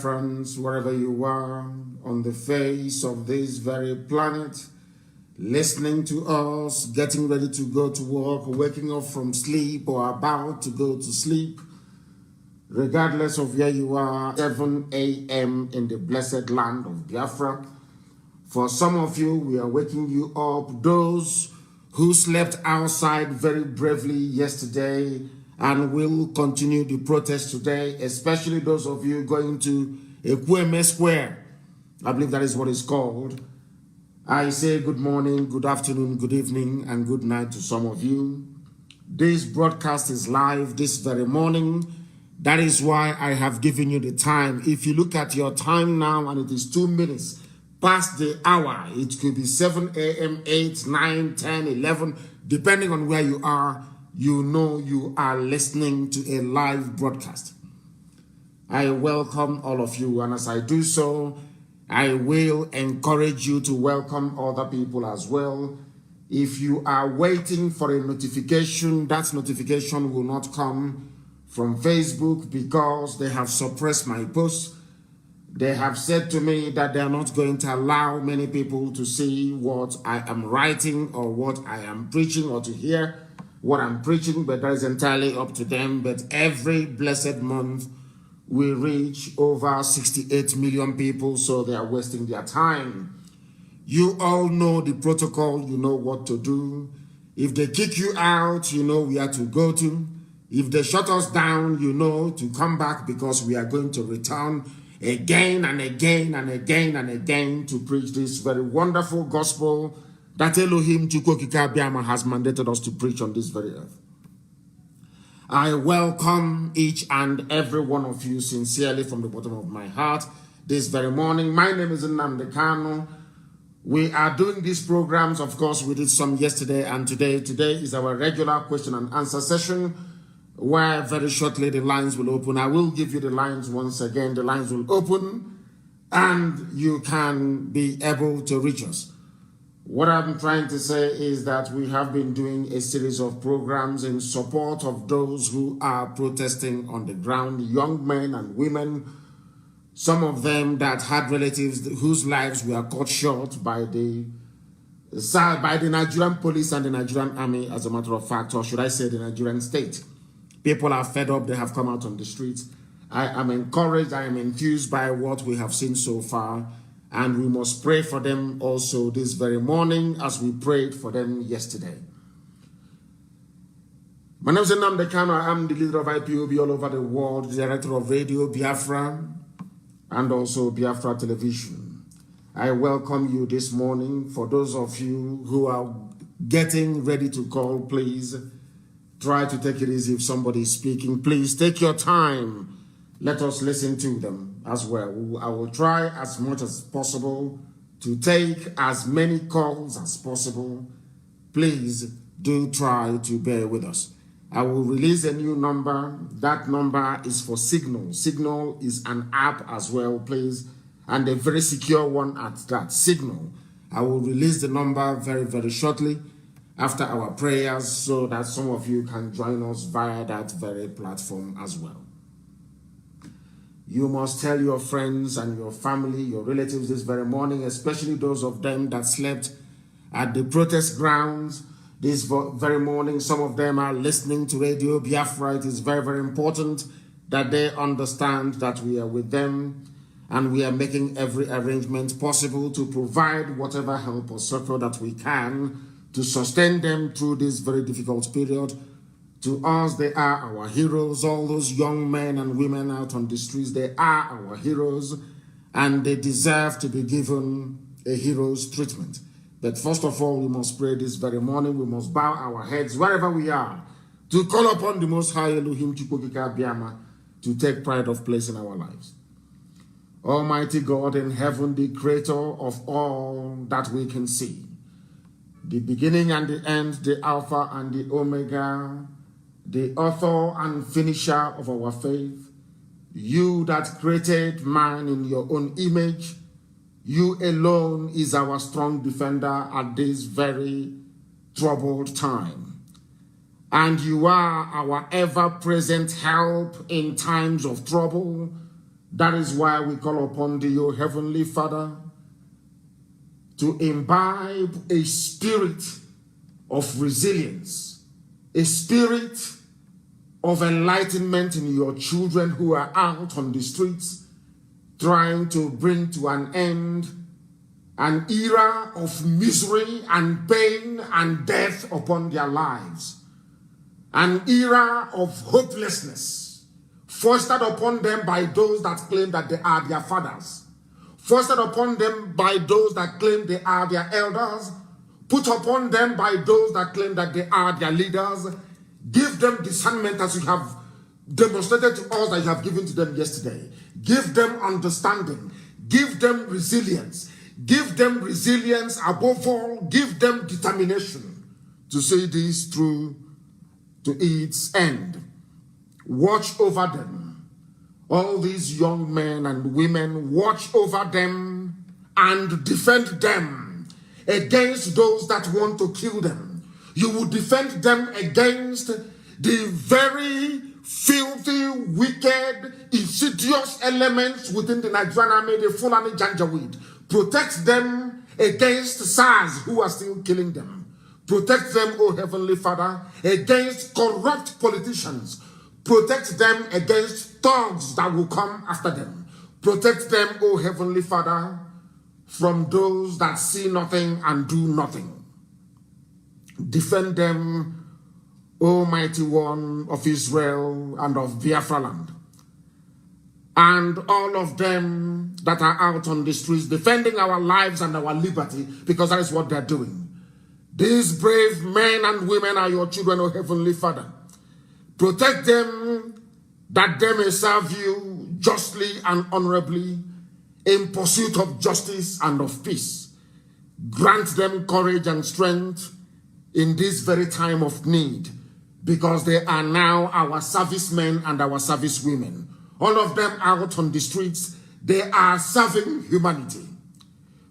Biafrans, wherever you are on the face of this very planet, listening to us, getting ready to go to work, waking up from sleep or about to go to sleep, regardless of where you are, 7 a.m. in the blessed land of Biafra. For some of you, we are waking you up, those who slept outside very bravely yesterday and will continue the protest today, especially those of you going to Ufuoma Square. I believe that is what it's called. I say good morning, good afternoon, good evening, and good night to some of you. This broadcast is live this very morning. That is why I have given you the time. If you look at your time now and it is 2 minutes past the hour, it could be 7 a.m., 8, 9, 10, 11, depending on where you are, you know you are listening to a live broadcast. I welcome all of you, and as I do so, I will encourage you to welcome other people as well. If you are waiting for a notification, that notification will not come from Facebook because they have suppressed my posts. They have said to me that they are not going to allow many people to see what I am writing or what I am preaching or to hear what I'm preaching, but that is entirely up to them. But every blessed month, we reach over 68 million people, so they are wasting their time. You all know the protocol, you know what to do. If they kick you out, you know where to go to. If they shut us down, you know to come back because we are going to return again and again and again and again to preach this very wonderful gospel that Elohim Chukwokika Biama has mandated us to preach on this very earth. I welcome each and every one of you sincerely from the bottom of my heart this very morning. My name is Nnamdi Kanu. We are doing these programs, of course, we did some yesterday and today. Today is our regular question and answer session where very shortly the lines will open. I will give you the lines once again. The lines will open and you can be able to reach us. What I'm trying to say is that we have been doing a series of programs in support of those who are protesting on the ground, young men and women, some of them that had relatives whose lives were cut short by the Nigerian police and the Nigerian army, as a matter of fact, or should I say the Nigerian state. People are fed up, they have come out on the streets. I am encouraged, I am enthused by what we have seen so far. And we must pray for them also this very morning as we prayed for them yesterday. My name is Nnamdi Kanu. I am the leader of Ipob all over the world, the director of Radio Biafra and also Biafra Television. I welcome you this morning. For those of you who are getting ready to call, please try to take it easy if somebody is speaking. Please take your time. Let us listen to them as well. I will try as much as possible to take as many calls as possible. Please do try to bear with us. I will release a new number. That number is for Signal. Signal is an app as well, please, and a very secure one at that. Signal. I will release the number very, very shortly after our prayers so that some of you can join us via that very platform as well. You must tell your friends and your family, your relatives this very morning, especially those of them that slept at the protest grounds this very morning. Some of them are listening to Radio Biafra. It is very, very important that they understand that we are with them and we are making every arrangement possible to provide whatever help or support that we can to sustain them through this very difficult period. To us, they are our heroes. All those young men and women out on the streets, they are our heroes, and they deserve to be given a hero's treatment. But first of all, we must pray this very morning. We must bow our heads wherever we are to call upon the Most High Elohim Chukwokika Biama to take pride of place in our lives. Almighty God in heaven, the creator of all that we can see, the beginning and the end, the Alpha and the Omega, the author and finisher of our faith, you that created man in your own image, you alone is our strong defender at this very troubled time. And you are our ever-present help in times of trouble, That is why we call upon thee, O Heavenly Father, to imbibe a spirit of resilience, a spirit of enlightenment in your children who are out on the streets trying to bring to an end an era of misery and pain and death upon their lives, an era of hopelessness foisted upon them by those that claim that they are their fathers, foisted upon them by those that claim they are their elders, put upon them by those that claim that they are their leaders. Give them discernment as you have demonstrated to us that you have given to them yesterday. Give them understanding. Give them resilience. Give them resilience. Above all, give them determination to see this through to its end. Watch over them. All these young men and women, watch over them and defend them against those that want to kill them. You will defend them against the very filthy, wicked, insidious elements within the Nigerian army, the Fulani Janjaweed. Protect them against SARS who are still killing them. Protect them, O Heavenly Father, against corrupt politicians. Protect them against thugs that will come after them. Protect them, O Heavenly Father, from those that see nothing and do nothing. Defend them, O Mighty One of Israel and of Biafra land. And all of them that are out on the streets defending our lives and our liberty, because that is what they're doing. These brave men and women are your children, O Heavenly Father. Protect them that they may serve you justly and honorably in pursuit of justice and of peace. Grant them courage and strength in this very time of need, because they are now our servicemen and our servicewomen. All of them out on the streets, they are serving humanity.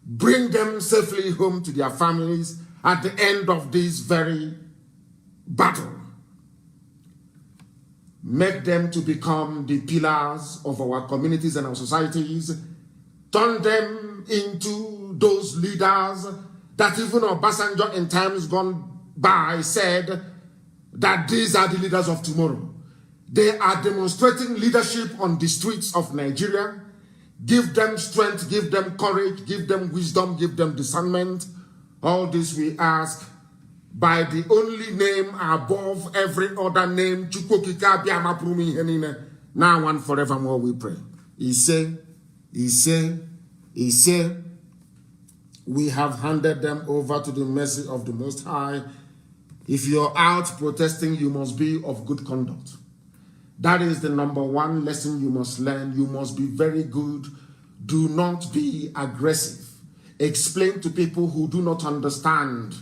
Bring them safely home to their families at the end of this very battle. Make them to become the pillars of our communities and our societies. Turn them into those leaders that even Obasanjo in times gone by said that these are the leaders of tomorrow. They are demonstrating leadership on the streets of Nigeria. Give them strength, give them courage, give them wisdom, give them discernment. All this we ask by the only name above every other name. Now and forevermore we pray. He said, we have handed them over to the mercy of the Most High. If you're out protesting, you must be of good conduct. That is the number one lesson you must learn. You must be very good. Do not be aggressive. Explain to people who do not understand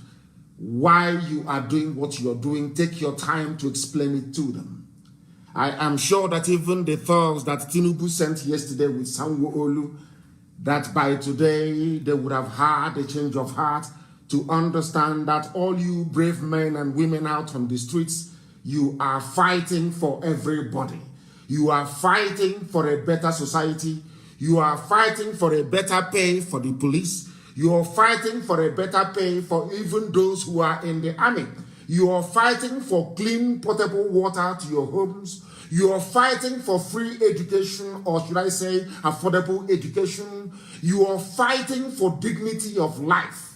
why you are doing what you're doing. Take your time to explain it to them. I am sure that even the thugs that Tinubu sent yesterday with Sanwo-Olu, that by today they would have had a change of heart to understand that all you brave men and women out on the streets, you are fighting for everybody. You are fighting for a better society. You are fighting for a better pay for the police. You are fighting for a better pay for even those who are in the army. You are fighting for clean, potable water to your homes. You are fighting for free education, or should I say affordable education. You are fighting for dignity of life.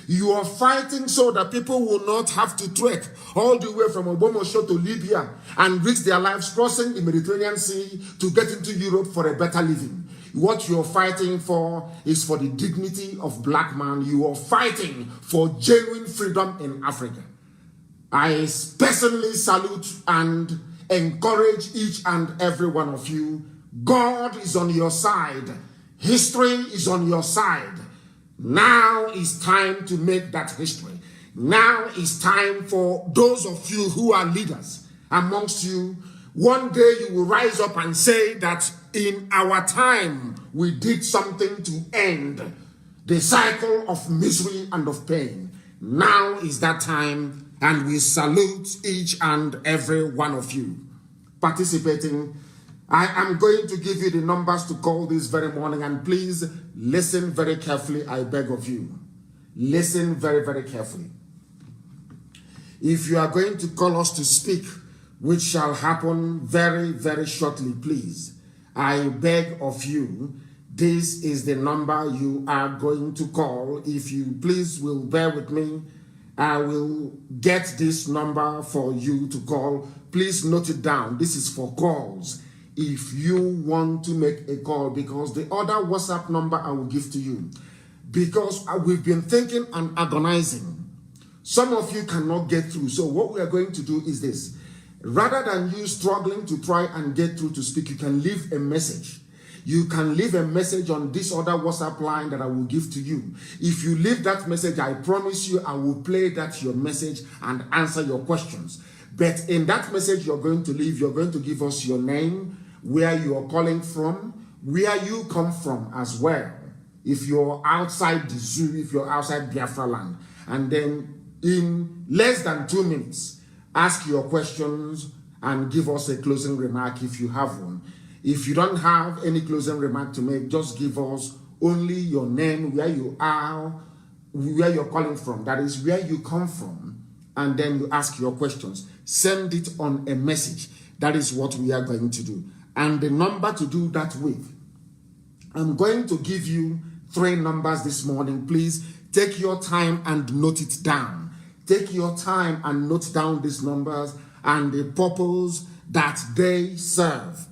You are fighting so that people will not have to trek all the way from Obomosho to Libya and risk their lives crossing the Mediterranean Sea to get into Europe for a better living. What you're fighting for is for the dignity of black man. You are fighting for genuine freedom in Africa. I personally salute and encourage each and every one of you. God is on your side. History is on your side. Now is time to make that history. Now is time for those of you who are leaders amongst you. One day you will rise up and say that in our time we did something to end the cycle of misery and of pain. Now is that time, and we salute each and every one of you participating I am going to give you the numbers to call this very morning, and please listen very carefully, I beg of you. Listen very, very carefully. If you are going to call us to speak, which shall happen very, very shortly, please, I beg of you, this is the number you are going to call. If you please will bear with me, I will get this number for you to call. Please note it down. This is for calls. If you want to make a call, because the other WhatsApp number I will give to you, because we've been thinking and agonizing. Some of you cannot get through. So what we are going to do is this. Rather than you struggling to try and get through to speak, you can leave a message. You can leave a message on this other WhatsApp line that I will give to you. If you leave that message, I promise you I will play that your message and answer your questions. But in that message you're going to leave, you're going to give us your name, where you are calling from, where you come from as well. If you're outside the zoo, if you're outside Biafra land, and then in less than 2 minutes, ask your questions and give us a closing remark if you have one. If you don't have any closing remark to make, just give us only your name, where you are, where you're calling from, that is where you come from, and then you ask your questions. Send it on a message. That is what we are going to do. And the number to do that with, I'm going to give you 3 numbers this morning. Please take your time and note it down. Take your time and note down these numbers and the purpose that they serve.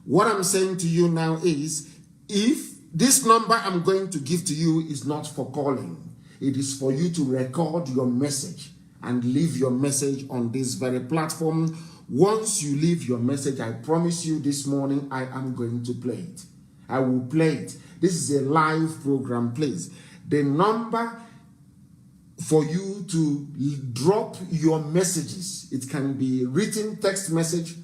What I'm saying to you now is, if this number I'm going to give to you is not for calling, it is for you to record your message and leave your message on this very platform. Once you leave your message, I promise you this morning, I am going to play it. I will play it. This is a live program, please. The number for you to drop your messages, it can be written text message.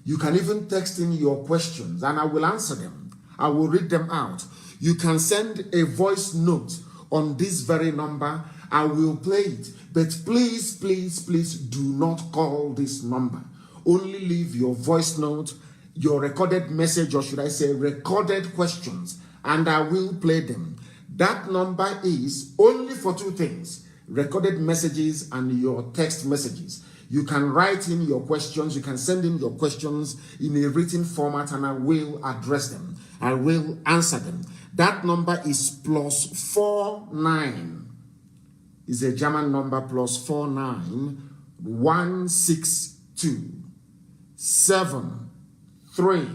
You can even text in your questions and I will answer them. I will read them out. You can send a voice note on this very number. I will play it. But please, please, please do not call this number. Only leave your voice note, your recorded message, or should I say recorded questions, and I will play them. That number is only for 2 things: recorded messages and your text messages. You can write in your questions, you can send in your questions in a written format, and I will address them. I will answer them. That number is +49. It's a German number, +49 162 730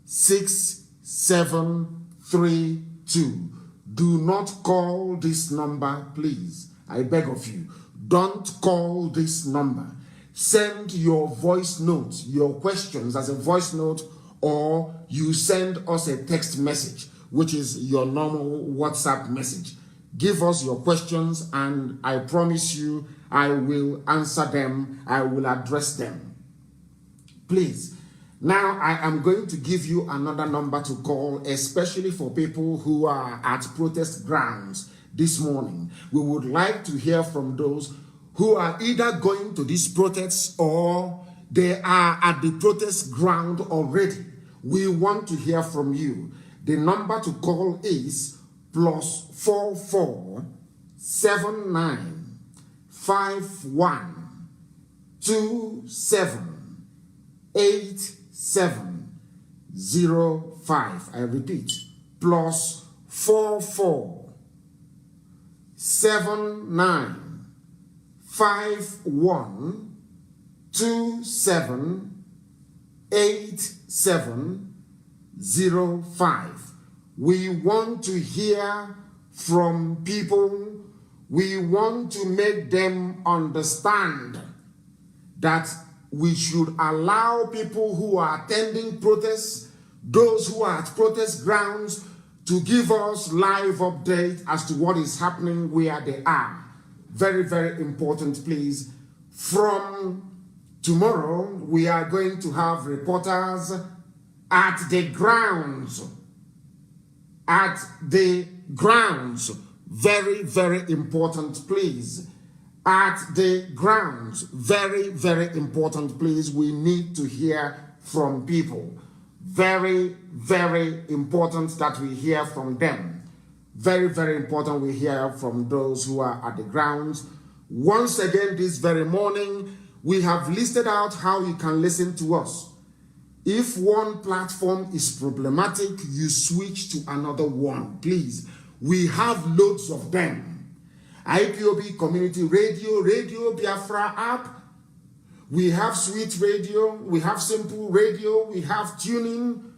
6732. Do not call this number, please. I beg of you. Don't call this number. Send your voice notes, your questions as a voice note, or you send us a text message, which is your normal WhatsApp message. Give us your questions and I promise you I will answer them. I will address them. Please. Now I am going to give you another number to call, especially for people who are at protest grounds this morning. We would like to hear from those who are either going to these protests or they are at the protest ground already. We want to hear from you. The number to call is +44 79 51 27 8705. I repeat, +44 79 51 27 8705. We want to hear from people. We want to make them understand that we should allow people who are attending protests, those who are at protest grounds, to give us live update as to what is happening where they are. Very, very important, please. From tomorrow, we are going to have reporters at the grounds. At the grounds. Very, very important, please. at the grounds. Very, very important, please. We need to hear from people. Very, very important that we hear from them. Very, very important we hear from those who are at the grounds. Once again, this very morning, we have listed out how you can listen to us. If one platform is problematic, you switch to another one, please. We have loads of them. IPOB Community Radio, Radio Biafra app. We have Sweet Radio. We have Simple Radio. We have Tuning.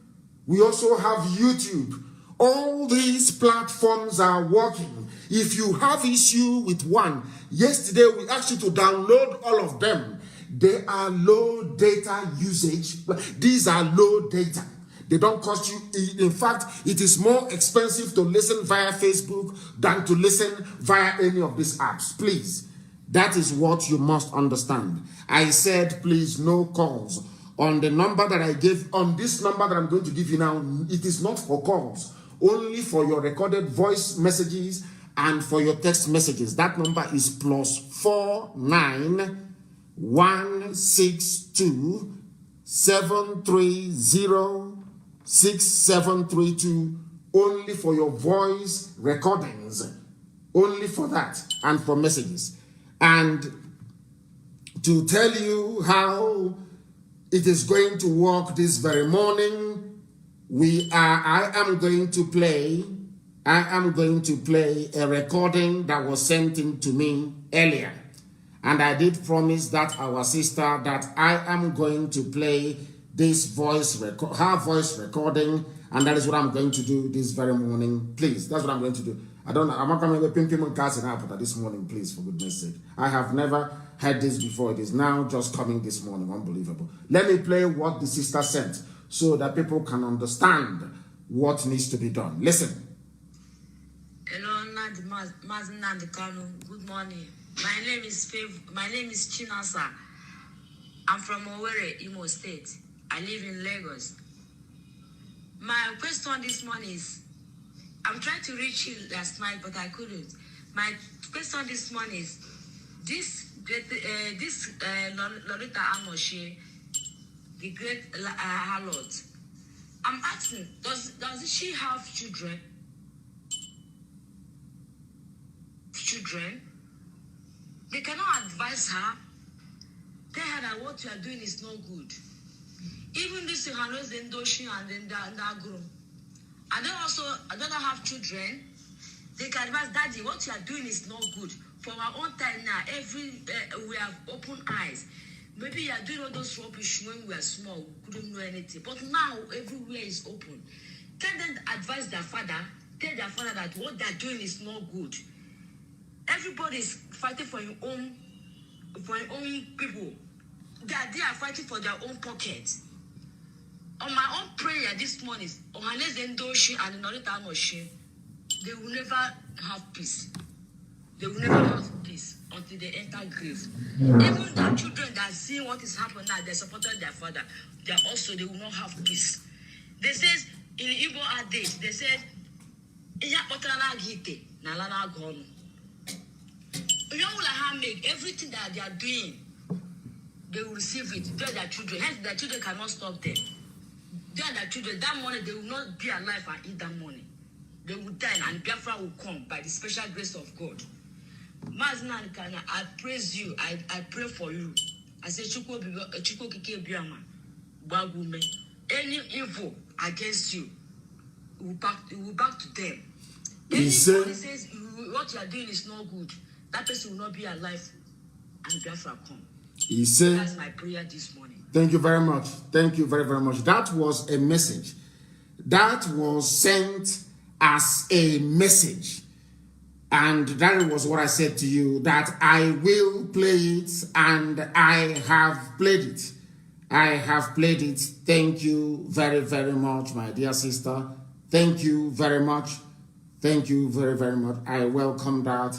We also have YouTube. All these platforms are working. If you have issue with one, yesterday we asked you to download all of them. They are low data usage. These are low data. They don't cost you. In fact, it is more expensive to listen via Facebook than to listen via any of these apps. Please, that is what you must understand. I said, please, no calls. On the number that I gave, on this number that I'm going to give you now, it is not for calls. Only for your recorded voice messages and for your text messages. That number is +49 162 730 6732, only for your voice recordings, only for that, and for messages. And to tell you how it is going to work this very morning, I am going to play a recording that was sent in to me earlier. And I did promise that our sister that I am going to play this her voice recording, and that is what I'm going to do this very morning. Please, that's what I'm going to do. I'm not going to be pimping cars in Abuja this morning, please, for goodness sake. I have never heard this before. It is now just coming this morning. Unbelievable. Let me play what the sister sent so that people can understand what needs to be done. Listen. Hello, Mazi Nnamdi Kanu. Good morning. My name is Chinasa. I'm from Owerri, Imo State. I live in Lagos. My question this morning is, I'm trying to reach you last night, but I couldn't. My question this morning is, this Lolita Amoshe, the great harlot, I'm asking, does she have children? They cannot advise her. Tell her that what you are doing is not good. Even this Yohanos Endoshi and then Nagro. I don't have children. They can advise, Daddy, what you are doing is not good. For our own time now, we have open eyes. Maybe you are doing all those rubbish when we were small, we couldn't know anything. But now everywhere is open. Tell them to advise their father. Tell their father that what they are doing is not good. Everybody is fighting for your own people. They are fighting for their own pocket. On my own prayer this morning, Ohanes Endoshi and Norita Amoshe, they will never have peace. They will never have peace until they enter grave. Even the children that see what is happening now, they supported their father. They will not have peace. They says in Igbo adage, they said, everything that they are doing, they will receive it. They're their children. Hence, their children cannot stop them. They are their children. That money, they will not be alive and eat that money. They will die, and Biafra will come by the special grace of God. Mazi Nnamdi Kanu, I praise you. I pray for you. I say, any evil against you, will back to them. Anybody says what you are doing is not good, that person will not be alive, and Biafra come. That's my prayer this morning. Thank you very much. Thank you very, very much. That was a message. That was sent as a message. And that was what I said to you, that I will play it, and I have played it. I have played it. Thank you very, very much, my dear sister. Thank you very much. Thank you very, very much. I welcome that.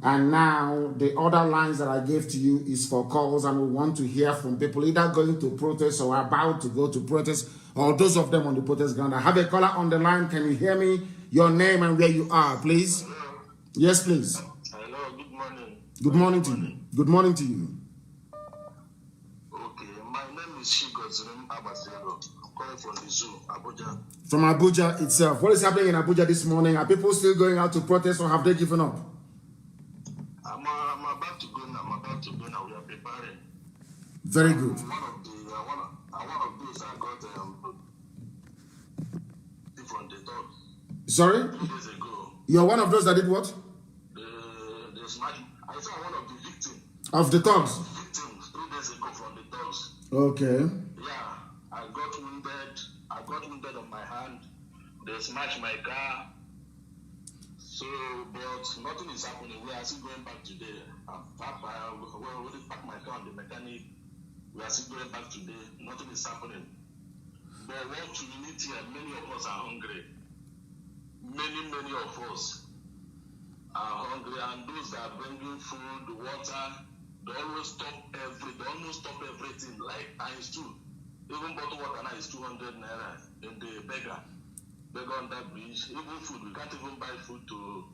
And now the other lines that I gave to you is for calls, and we want to hear from people either going to protest or about to go to protest, or those of them on the protest ground. I have a caller on the line. Can you hear me? Your name and where you are, please. Hello. Yes, please. Hello, good morning. Good morning to you. Good morning to you. Okay, my name is Shigozrim Abasero. I'm calling from the zoo, Abuja. From Abuja itself. What is happening in Abuja this morning? Are people still going out to protest or have they given up? I'm about to go now. We are preparing. Very good. One of those I got from the dog. Sorry? 2 days ago. You're one of those that did what? I saw one of the victims. Of the thugs? Victims 3 days ago from the dogs. Okay. Yeah, I got wounded on my hand. They smashed my car. So, but nothing is happening. We are still going back today. I already packed my car on the mechanic. We are still going back today. Nothing is happening. But what we need here, many of us are hungry. Many of us are hungry, and those that are bringing food, water, they almost stop everything, like times 2. Even bottled water now is 200 naira in the beggar on that bridge. Even food, we can't even buy food to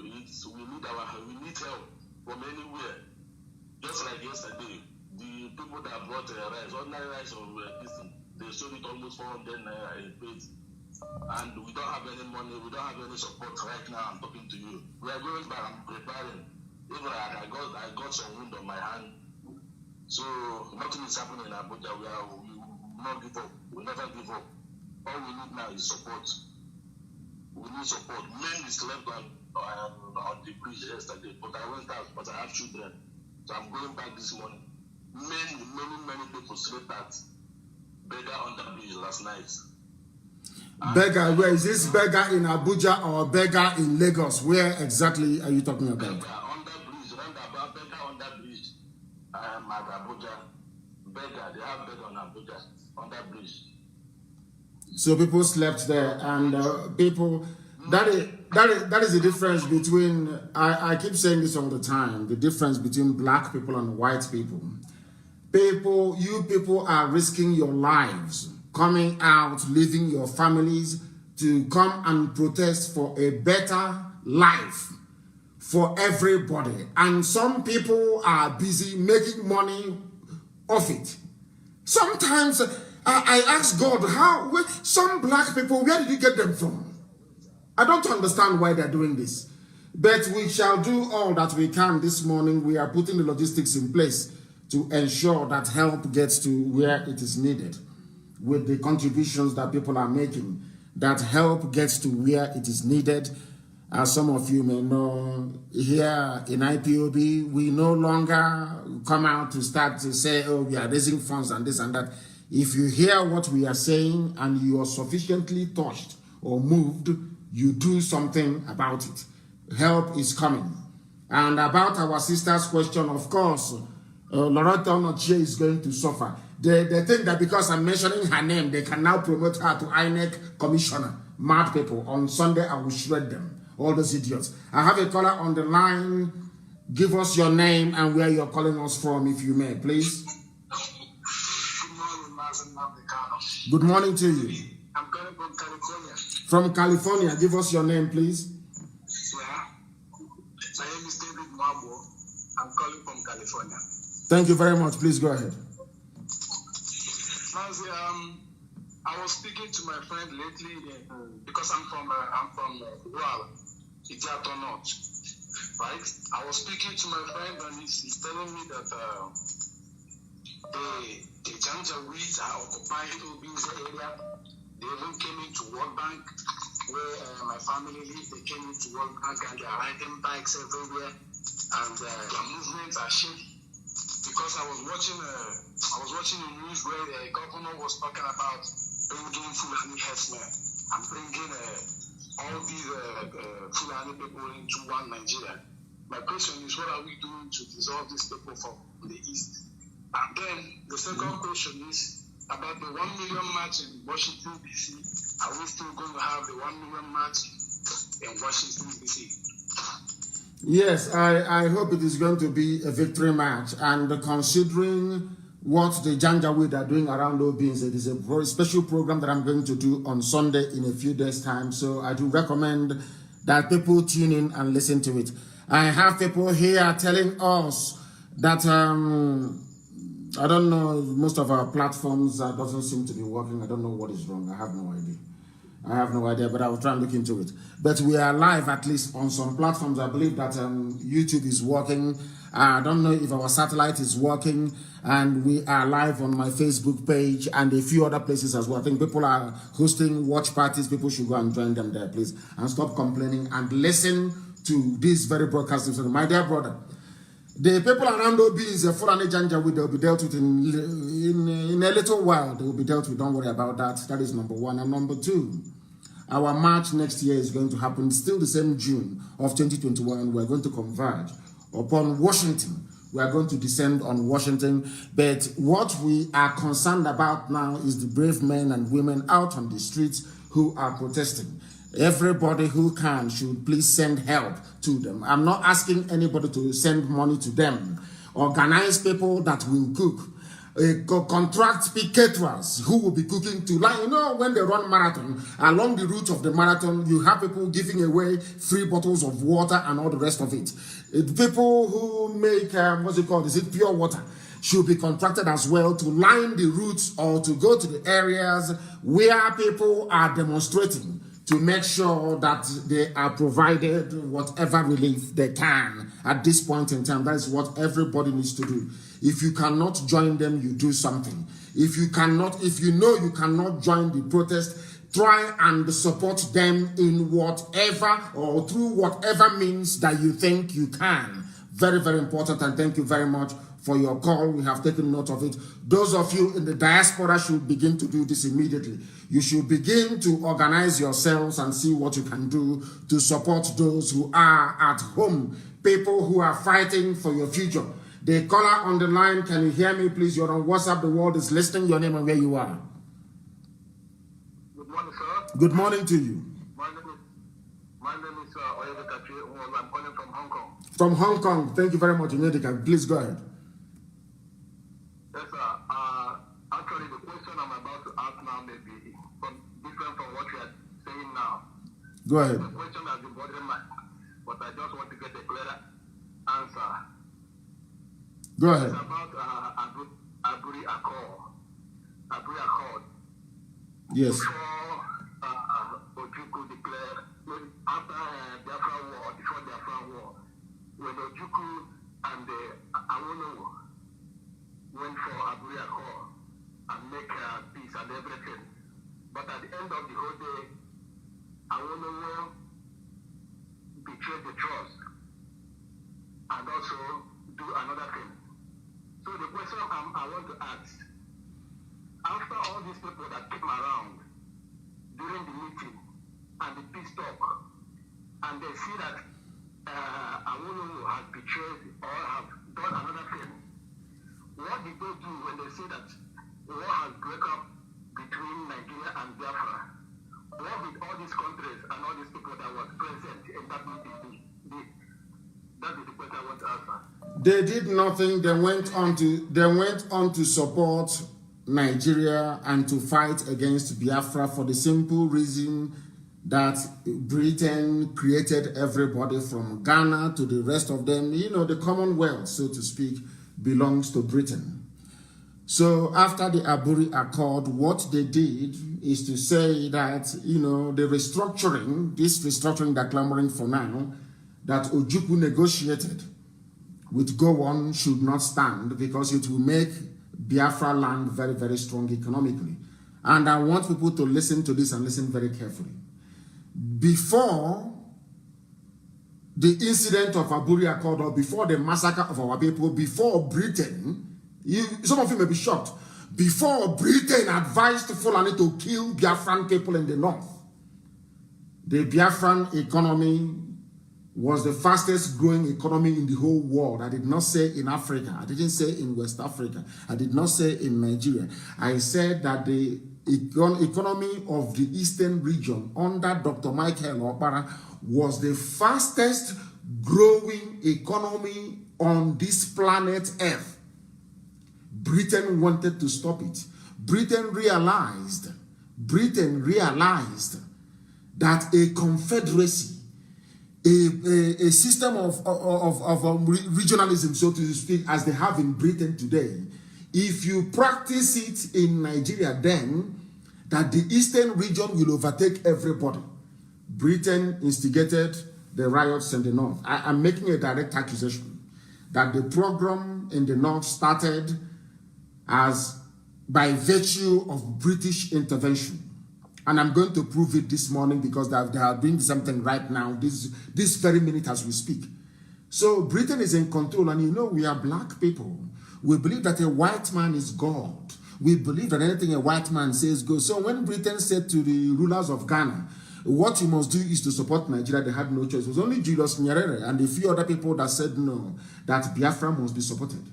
eat. So we need help from anywhere. Just like yesterday, the people that brought rice, ordinary rice or they sold it almost 400 naira a plate. And we don't have any money, we don't have any support right now. I'm talking to you. We are going back, I'm preparing. Even I got some wound on my hand. So nothing is happening in Abuja. We will not give up. We'll never give up. All we need now is support. We need support. Men slept on the bridge yesterday, but I went out, but I have children. So I'm going back this morning. Many people slept at beggar on the bridge last night. Beggar, where is this beggar in Abuja or beggar in Lagos? Where exactly are you talking about? Beggar on that bridge, roundabout beggar on that bridge. I am at Abuja. Beggar, they have beggar on Abuja, on that bridge. So people slept there, and people. That is the difference between. I keep saying this all the time. The difference between black people and white people. You people are risking your lives, coming out, leaving your families to come and protest for a better life for everybody. And some people are busy making money off it. Sometimes I ask God, some black people, where did you get them from? I don't understand why they're doing this. But we shall do all that we can this morning. We are putting the logistics in place to ensure that help gets to where it is needed. With the contributions that people are making, that help gets to where it is needed. As some of you may know, here in IPOB, we no longer come out to start to say, oh, we are raising funds and this and that. If you hear what we are saying and you are sufficiently touched or moved, you do something about it. Help is coming. And about our sister's question, of course, Loretta Onochie is going to suffer. They think that because I'm mentioning her name, they can now promote her to INEC commissioner. Mad people. On Sunday, I will shred them. All those idiots. I have a caller on the line. Give us your name and where you're calling us from, if you may, please. Good morning, Mazi Nnamdi Kanu. Good morning to you. I'm calling from California. From California, give us your name, please. Yeah. My name is David Mabo. I'm calling from California. Thank you very much. Please go ahead. Mazi, I was speaking to my friend lately because I'm from rural Ijato North, right? I was speaking to my friend and he's telling me that the Janjaweeds are occupying Obin's area. They even came into World Bank where my family lives. They came into World Bank and they are riding bikes everywhere, and their movements are shaky. Because I was watching the news where the governor was talking about bringing Fulani herdsmen and bringing all these Fulani people into one Nigeria. My question is, what are we doing to dissolve these people from the east? And then the second question is about the 1 million march in Washington, D.C. Are we still going to have the 1 million march in Washington, D.C.? Yes, I hope it is going to be a victory march. And considering what the Janjaweed are doing around Obins, it is a very special program that I'm going to do on Sunday in a few days' time. So I do recommend that people tune in and listen to it. I have people here telling us that, I don't know, most of our platforms doesn't seem to be working. I don't know what is wrong. I have no idea. I have no idea, but I will try and look into it. But we are live, at least on some platforms. I believe that YouTube is working. I don't know if our satellite is working, and we are live on my Facebook page and a few other places as well. I think people are hosting watch parties. People should go and join them there, please, and stop complaining and listen to this very broadcast. My dear brother, the people around MAOBI is a Fulani Janjaweed. They'll be dealt with in a little while. They will be dealt with. Don't worry about that. That is number one. And number two, our march next year is going to happen still the same June of 2021. We're going to converge upon Washington. We are going to descend on Washington. But what we are concerned about now is the brave men and women out on the streets who are protesting. Everybody who can should please send help to them. I'm not asking anybody to send money to them. Organize people that will cook. Contract picketers who will be cooking to, like, you know, when they run marathon, along the route of the marathon, you have people giving away free bottles of water and all the rest of it. People who make, what's it called? Is it pure water? Should be contracted as well to line the routes or to go to the areas where people are demonstrating, to make sure that they are provided whatever relief they can at this point in time. That is what everybody needs to do. If you cannot join them, you do something. If you know you cannot join the protest, try and support them in whatever or through whatever means that you think you can. Very, very important, and thank you very much for your call. We have taken note of it. Those of you in the diaspora should begin to do this immediately. You should begin to organize yourselves and see what you can do to support those who are at home, people who are fighting for your future. The caller on the line, can you hear me, please? You're on WhatsApp. The world is listening. Your name and where you are. Good morning, sir. Good morning to you. My name is I'm calling from Hong Kong. From Hong Kong. Thank you very much, Inedika. Please go ahead. Yes, sir. Actually, the question I'm about to ask now may be different from what you are saying now. Go ahead. The question has been bothering my mind, but I just want to get a clearer answer. Go ahead. It's about Aburi Accord. Yes. Before Ojukwu declared, after Biafra War, before Biafra War, when Ojukwu and Awolowo went for Aburi Accord and make peace and everything. But at the end of the whole day, Awolowo betrayed the trust and also do another thing. So the question I want to ask, after all these people that came around during the meeting and the peace talk, and they see that Awolowo has betrayed or have done another thing, what did they do when they see that war has broken up between Nigeria and Biafra? What did all these countries and all these people that were present in that meeting do? That is the question I want to answer. They did nothing. They went on to support Nigeria and to fight against Biafra for the simple reason that Britain created everybody from Ghana to the rest of them. You know, the Commonwealth, so to speak, belongs to Britain. So after the Aburi Accord, what they did is to say that, you know, the restructuring, this restructuring they're clamoring for now, that Ojukwu negotiated with Gowon should not stand because it will make Biafra land very, very strong economically. And I want people to listen to this and listen very carefully. Before the incident of Aburi Accord, or before the massacre of our people, before Britain, some of you may be shocked, before Britain advised Fulani to kill Biafran people in the north, the Biafran economy was the fastest growing economy in the whole world. I did not say in Africa. I didn't say in West Africa. I did not say in Nigeria. I said that the economy of the eastern region under Dr. Michael Okpara was the fastest growing economy on this planet Earth. Britain wanted to stop it. Britain realized that a confederacy, a system of regionalism, so to speak, as they have in Britain today, if you practice it in Nigeria, then that the eastern region will overtake everybody. Britain instigated the riots in the north. I'm making a direct accusation that the program in the north started as by virtue of British intervention. And I'm going to prove it this morning because they are doing something right now, this very minute as we speak. So Britain is in control, and you know we are black people. We believe that a white man is God. We believe that anything a white man says goes. So when Britain said to the rulers of Ghana, what you must do is to support Nigeria, they had no choice. It was only Julius Nyerere and a few other people that said no, that Biafra must be supported.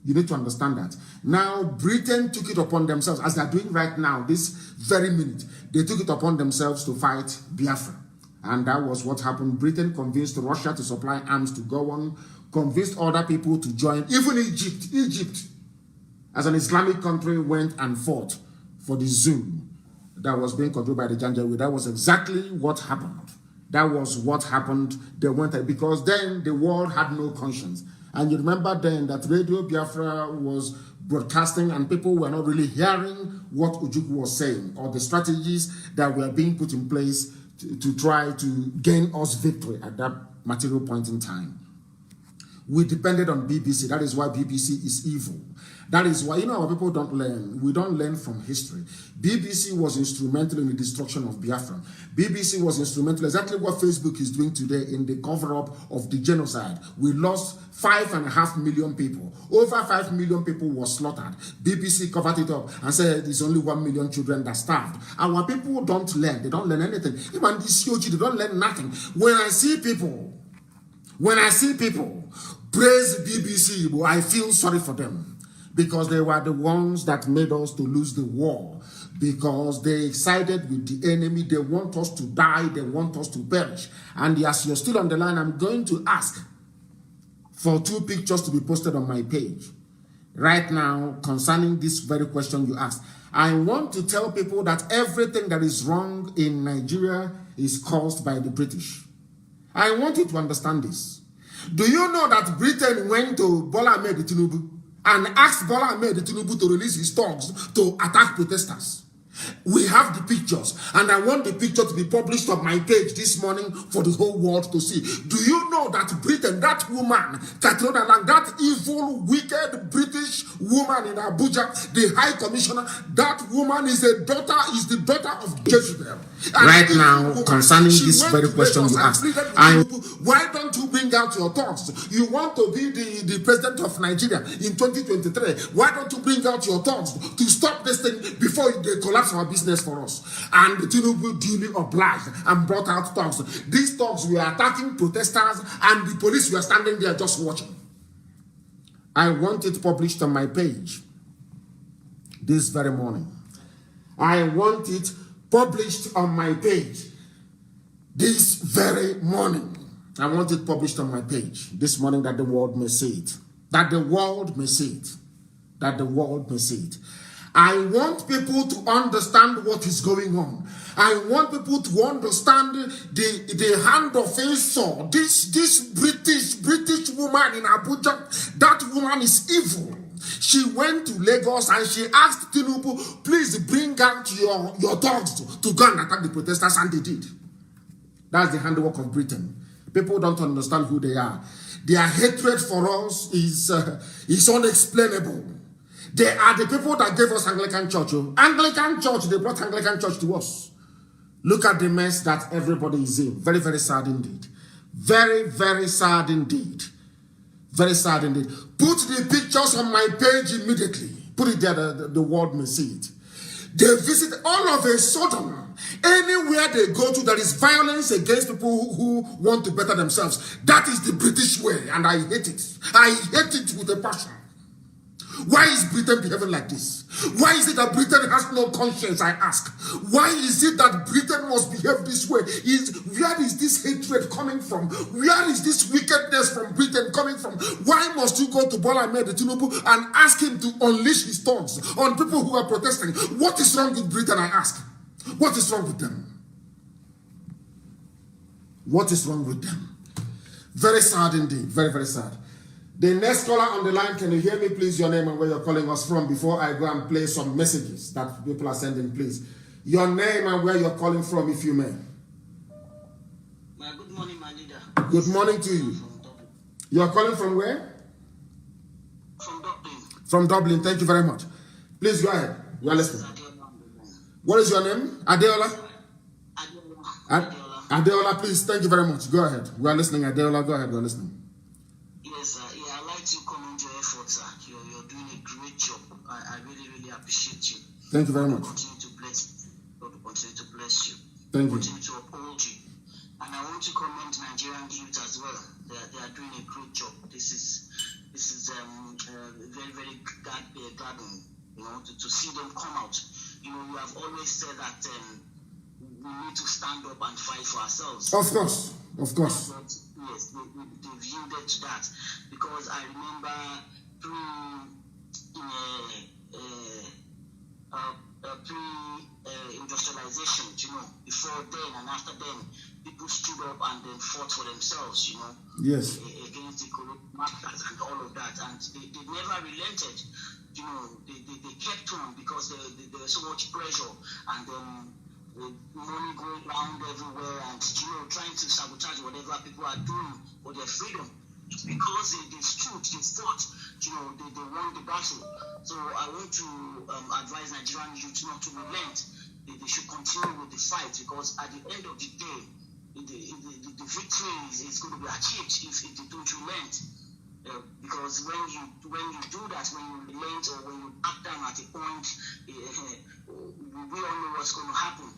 You need to understand that. Now, Britain took it upon themselves, as they're doing right now, this very minute. They took it upon themselves to fight Biafra. And that was what happened. Britain convinced Russia to supply arms to go on, convinced other people to join. Even Egypt, as an Islamic country, went and fought for the Zoom that was being controlled by the Janjaweed. That was exactly what happened. That was what happened. They went, because then the world had no conscience. And you remember then that Radio Biafra was broadcasting and people were not really hearing what Ojukwu was saying or the strategies that were being put in place to try to gain us victory at that material point in time. We depended on BBC. That is why BBC is evil. That is why, you know, our people don't learn. We don't learn from history. BBC was instrumental in the destruction of Biafra. BBC was instrumental, exactly what Facebook is doing today in the cover-up of the genocide. We lost 5.5 million people. Over 5 million people were slaughtered. BBC covered it up and said there's only 1 million children that starved. Our people don't learn. They don't learn anything. Even this COG, they don't learn nothing. When I see people praise BBC, I feel sorry for them. Because they were the ones that made us to lose the war. Because they sided with the enemy. They want us to die. They want us to perish. And as you're still on the line, I'm going to ask for 2 pictures to be posted on my page. Right now, concerning this very question you asked. I want to tell people that everything that is wrong in Nigeria is caused by the British. I want you to understand this. Do you know that Britain went to Bola Ahmed Tinubu and asked Bola Ahmed Tinubu to release his thugs to attack protesters? We have the pictures, and I want the picture to be published on my page this morning for the whole world to see. Do you know that Britain, that woman, Katrina Lang, that evil, wicked British woman in Abuja, the High Commissioner, that woman is the daughter of Jezebel. Right now, concerning this very question you asked, why don't you bring out your thoughts? You want to be the president of Nigeria in 2023. Why don't you bring out your thoughts to stop this thing before they collapse our business for us? And the Tinubu duly obliged and brought out thugs. These thugs were attacking protesters and the police were standing there just watching. I want it published on my page this very morning. I want it published on my page this very morning. I want it published on my page this morning that the world may see it. That the world may see it. That the world may see it. I want people to understand what is going on. I want people to understand the hand of Esau. This British woman in Abuja, that woman is evil. She went to Lagos and she asked Tinubu, please bring out your dogs to go and attack the protesters, and they did. That's the handwork of Britain. People don't understand who they are. Their hatred for us is unexplainable. They are the people that gave us Anglican Church. Anglican Church, they brought Anglican Church to us. Look at the mess that everybody is in. Very, very sad indeed. Very, very sad indeed. Very sad indeed. Put the pictures on my page immediately. Put it there, the world may see it. They visit all of a sudden. Anywhere they go to, there is violence against people who want to better themselves. That is the British way, and I hate it. I hate it with a passion. Why is Britain behaving like this? Why is it that Britain has no conscience, I ask? Why is it that Britain must behave this way? Where is this hatred coming from? Where is this wickedness from Britain coming from? Why must you go to Bola Ahmed Tinubu and ask him to unleash his thoughts on people who are protesting? What is wrong with Britain, I ask? What is wrong with them? What is wrong with them? Very sad indeed. Very, very sad. The next caller on the line, can you hear me, please? Your name and where you're calling us from before I go and play some messages that people are sending, please. Your name and where you're calling from, if you may. Good morning, my leader. Good morning to you. You're calling from where? From Dublin. From Dublin. Thank you very much. Please go ahead. We are listening. What is your name? Adeola? Adeola, please. Thank you very much. Go ahead. We are listening. Adeola, go ahead. We are listening. Yes, I'd like to commend your efforts, sir. You're doing a great job. I really, really appreciate you. Thank you very much. Continue to bless. God will continue to bless you. Thank you. Continue to uphold you. And I want to commend Nigerian youth as well. They are doing a great job. This is very, very gladdening, to see them come out. You have always said that we need to stand up and fight for ourselves. Of course. Yes, they've yielded to that, because I remember pre-industrialization, before then and after then, people stood up and then fought for themselves, yes, against the colonial masters and all of that, and they never relented. They kept on because there was so much pressure, and money going around everywhere, and trying to sabotage whatever people are doing for their freedom. It's because they stood, they fought, they won the battle. So I want to advise Nigerian youth not to relent. They should continue with the fight, because at the end of the day, the victory is going to be achieved if they don't relent. Because when you do that, when you relent or when you back down at a point, we all know what's going to happen.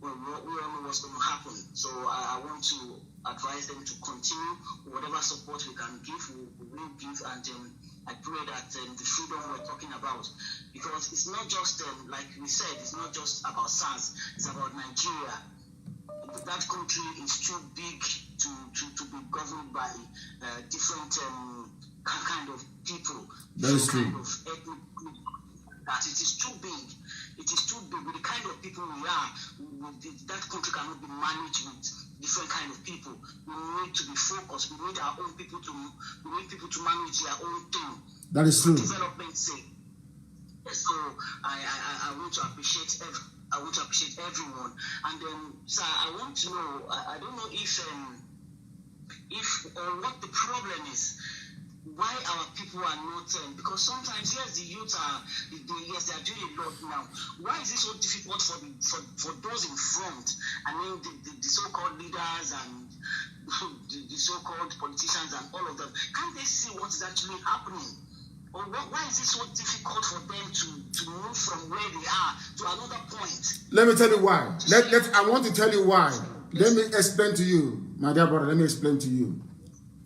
We all know what's going to happen. So I want to advise them to continue. Whatever support we can give, we will give. And I pray that the freedom we're talking about, because it's not just, like we said, it's not just about SARS, it's about Nigeria. That country is too big to be governed by different kind of people. That is true. Kind of ethnic group. That it is too big. It is too big. With the kind of people we are, that country cannot be managed with different kind of people. We need to be focused. We need our own people we need people to manage their own thing. That is true. Development's sake. So I want to appreciate everyone. And sir, I want to know, I don't know if what the problem is, why our people are not, because sometimes, yes, the youth are, they are doing a lot now. Why is it so difficult for those in front? I mean, the so-called leaders and the so-called politicians and all of them, can't they see what is actually happening? Or why is it so difficult for them to move from where they are to another point? Let me tell you why. I want to tell you why. Let me explain to you, my dear brother. Let me explain to you.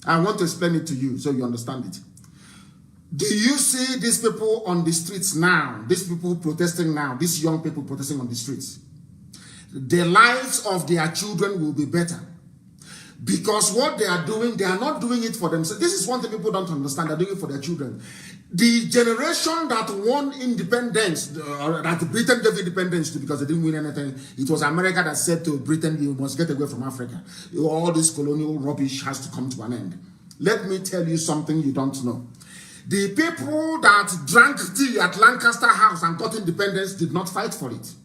I want to explain it to you so you understand it. Do you see these people on the streets now? These people protesting now, these young people protesting on the streets. The lives of their children will be better. Because what they are doing, they are not doing it for themselves. This is one thing people don't understand. They're doing it for their children. The generation that won independence, that Britain gave independence to because they didn't win anything, it was America that said to Britain, you must get away from Africa. All this colonial rubbish has to come to an end. Let me tell you something you don't know. The people that drank tea at Lancaster House and got independence did not fight for it.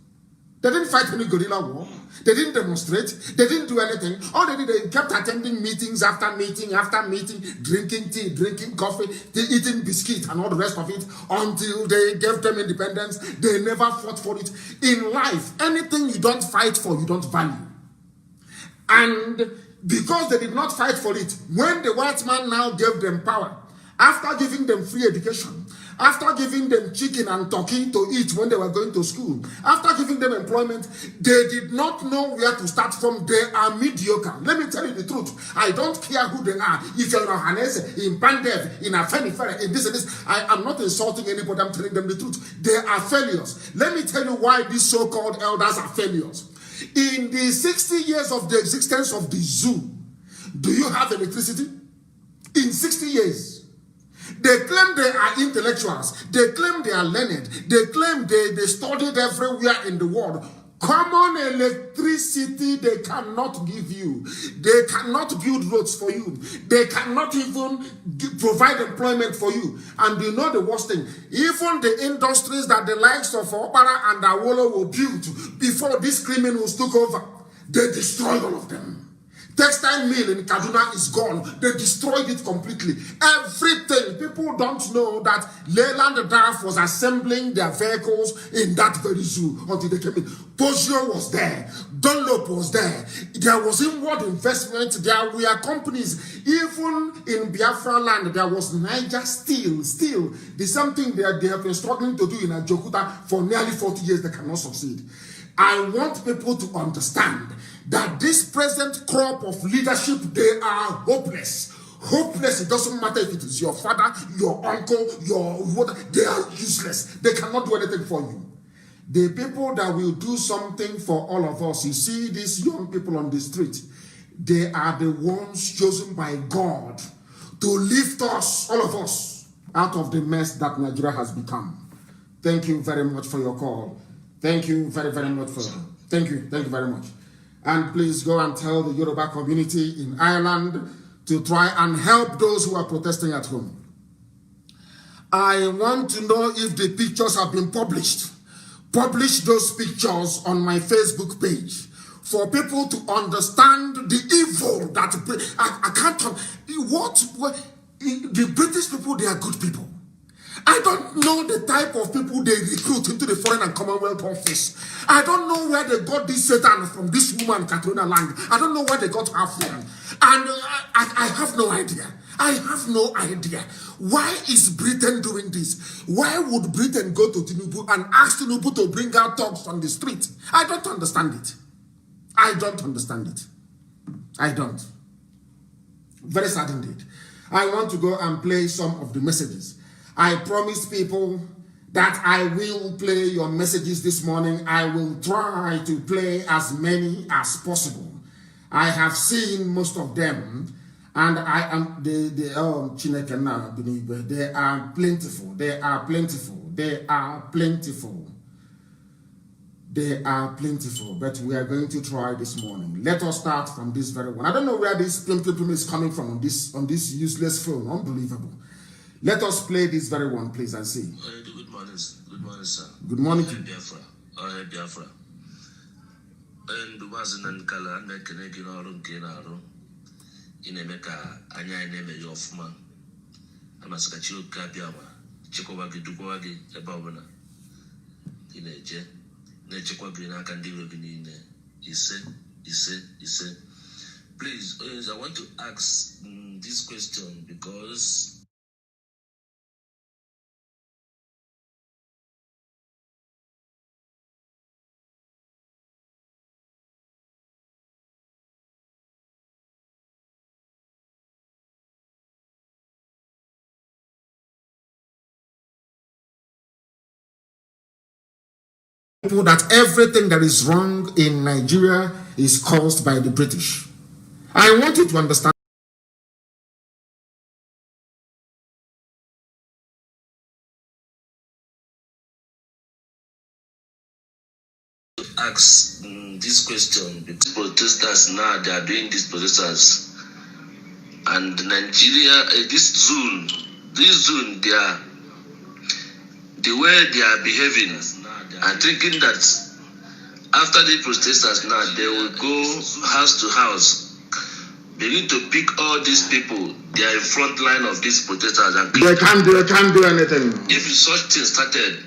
They didn't fight any guerrilla war. They didn't demonstrate. They didn't do anything. All they did, they kept attending meetings after meeting after meeting, drinking tea, drinking coffee, eating biscuits and all the rest of it until they gave them independence. They never fought for it. In life, anything you don't fight for, you don't value. And because they did not fight for it, when the white man now gave them power, after giving them free education, after giving them chicken and turkey to eat when they were going to school, after giving them employment, they did not know where to start from. They are mediocre. Let me tell you the truth. I don't care who they are. If you're in Ohanese, in Pandev, in Afenifere, in this and this, I am not insulting anybody. I'm telling them the truth. They are failures. Let me tell you why these so-called elders are failures. In the 60 years of the existence of the zoo, do you have electricity? In 60 years. They claim they are intellectuals. They claim they are learned. They claim they studied everywhere in the world. Common electricity they cannot give you. They cannot build roads for you. They cannot even provide employment for you. And you know the worst thing, even the industries that the likes of Opara and Awolo were built before these criminals took over, they destroyed all of them. Textile mill in Kaduna is gone. They destroyed it completely. Everything. People don't know that Leyland Draft was assembling their vehicles in that very zoo until they came in. Pozio was there. Dunlop was there. There was inward investment. There were companies. Even in Biafra land, there was Niger Steel. Still, the same thing that they have been struggling to do in Ajokuta for nearly 40 years. They cannot succeed. I want people to understand that this present crop of leadership, they are hopeless. Hopeless. It doesn't matter if it is your father, your uncle, your what, they are useless. They cannot do anything for you. The people that will do something for all of us, you see these young people on the street, they are the ones chosen by God to lift us, all of us, out of the mess that Nigeria has become. Thank you very much for your call. Thank you very, very much for thank you very much. And please go and tell the Yoruba community in Ireland to try and help those who are protesting at home. I want to know if the pictures have been published. Publish those pictures on my Facebook page for people to understand the evil that I can't talk. What the British people, they are good people. I don't know the type of people they recruit into the Foreign and Commonwealth Office. I don't know where they got this Satan from, this woman, Colonial land. I don't know where they got her from. And I have no idea. I have no idea. Why is Britain doing this? Why would Britain go to Tinubu and ask Tinubu to bring out thugs on the street? I don't understand it. I don't understand it. I don't. Very sad indeed. I want to go and play some of the messages. I promise people that I will play your messages this morning. I will try to play as many as possible. I have seen most of them, and I am they are plentiful. They are plentiful. They are plentiful. They are plentiful. But we are going to try this morning. Let us start from this very one. I don't know where this plentiful is coming from on this useless phone. Unbelievable. Let us play this very one, please, and see. Good morning, sir. Good morning to Biafra. Biafra. And was an color and a Canadian or Genaro in a Mecca, Anya name a Ufoma. I must catch you, Kabiama, Chikowagi, Dukwagi, a Babana. In a jet, Nechikwagi, I can deal with he said. Please, I want to ask this question because people that everything that is wrong in Nigeria is caused by the British. I want you to understand. Ask this question because protesters now they are doing these protesters and Nigeria this zone they are the way they are behaving and thinking that after the protesters now they will go house to house begin to pick all these people they are in front line of these protesters and they can't do anything. If such thing started,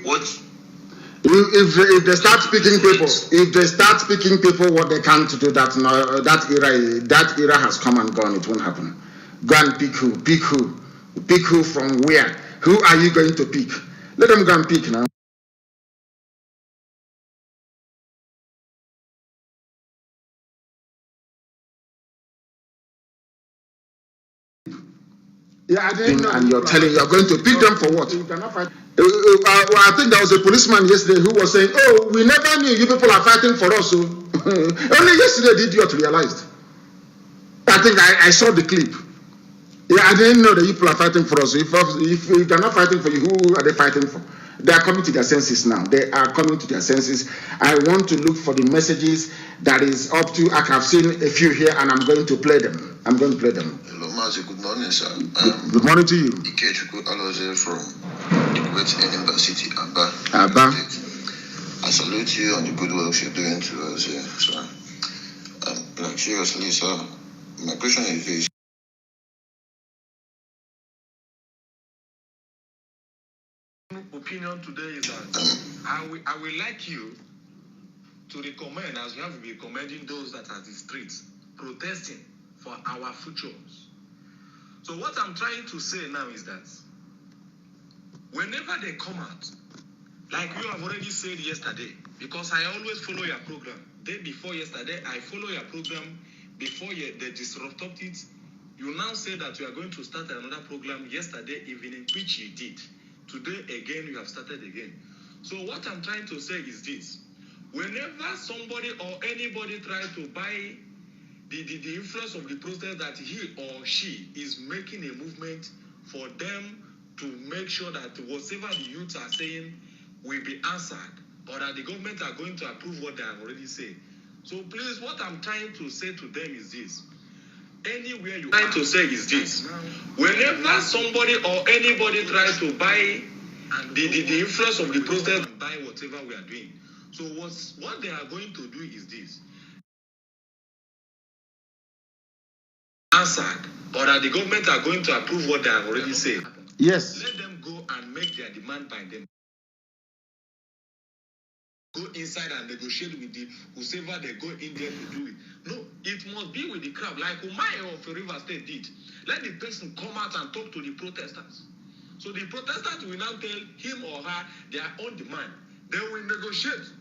what if they start speaking people, what they can't do that now, that era has come and gone. It won't happen. Go and pick who from where? Who are you going to pick? Let them go and pick now. Yeah, I didn't know. And you're going to pick them for what? I think there was a policeman yesterday who was saying, "Oh, we never knew you people are fighting for us." So only yesterday did you realize. I think I saw the clip. Yeah, I didn't know that you people are fighting for us. If they're not fighting for you, who are they fighting for? They are coming to their senses now. They are coming to their senses. I want to look for the messages that is up to. I have seen a few here, and I'm going to play them. Hello, Mazi. Good morning, sir. Good morning to you. Ikechukwu Aloze from Enimba City, Aba. I salute you on the good work you're doing to us here, sir. Like, seriously, sir, my question is this. Opinion today is that I will like you to recommend, as you have been recommending those that are the streets protesting for our futures. So what I'm trying to say now is that whenever they come out, like you have already said yesterday, because I always follow your program. Day before yesterday, I follow your program before they disrupted it. You now say that you are going to start another program yesterday evening, which you did. Today again, you have started again. So what I'm trying to say is this. Whenever somebody or anybody tries to buy the influence of the protest that he or she is making a movement for them to make sure that whatever the youths are saying will be answered, or that the government are going to approve what they have already said. So please, what I'm trying to say to them is this. Anywhere you trying to say is this. Whenever somebody or anybody tries to buy the influence of the protest and buy whatever we are doing. So what they are going to do is this. Answered, or that the government are going to approve what they have already said. Yes. Let them go and make their demand by them. Go inside and negotiate with the whoever they go in there to do it. No, it must be with the crowd, like Umay of River State did. Let the person come out and talk to the protesters. So the protesters will now tell him or her their own demand. They will negotiate.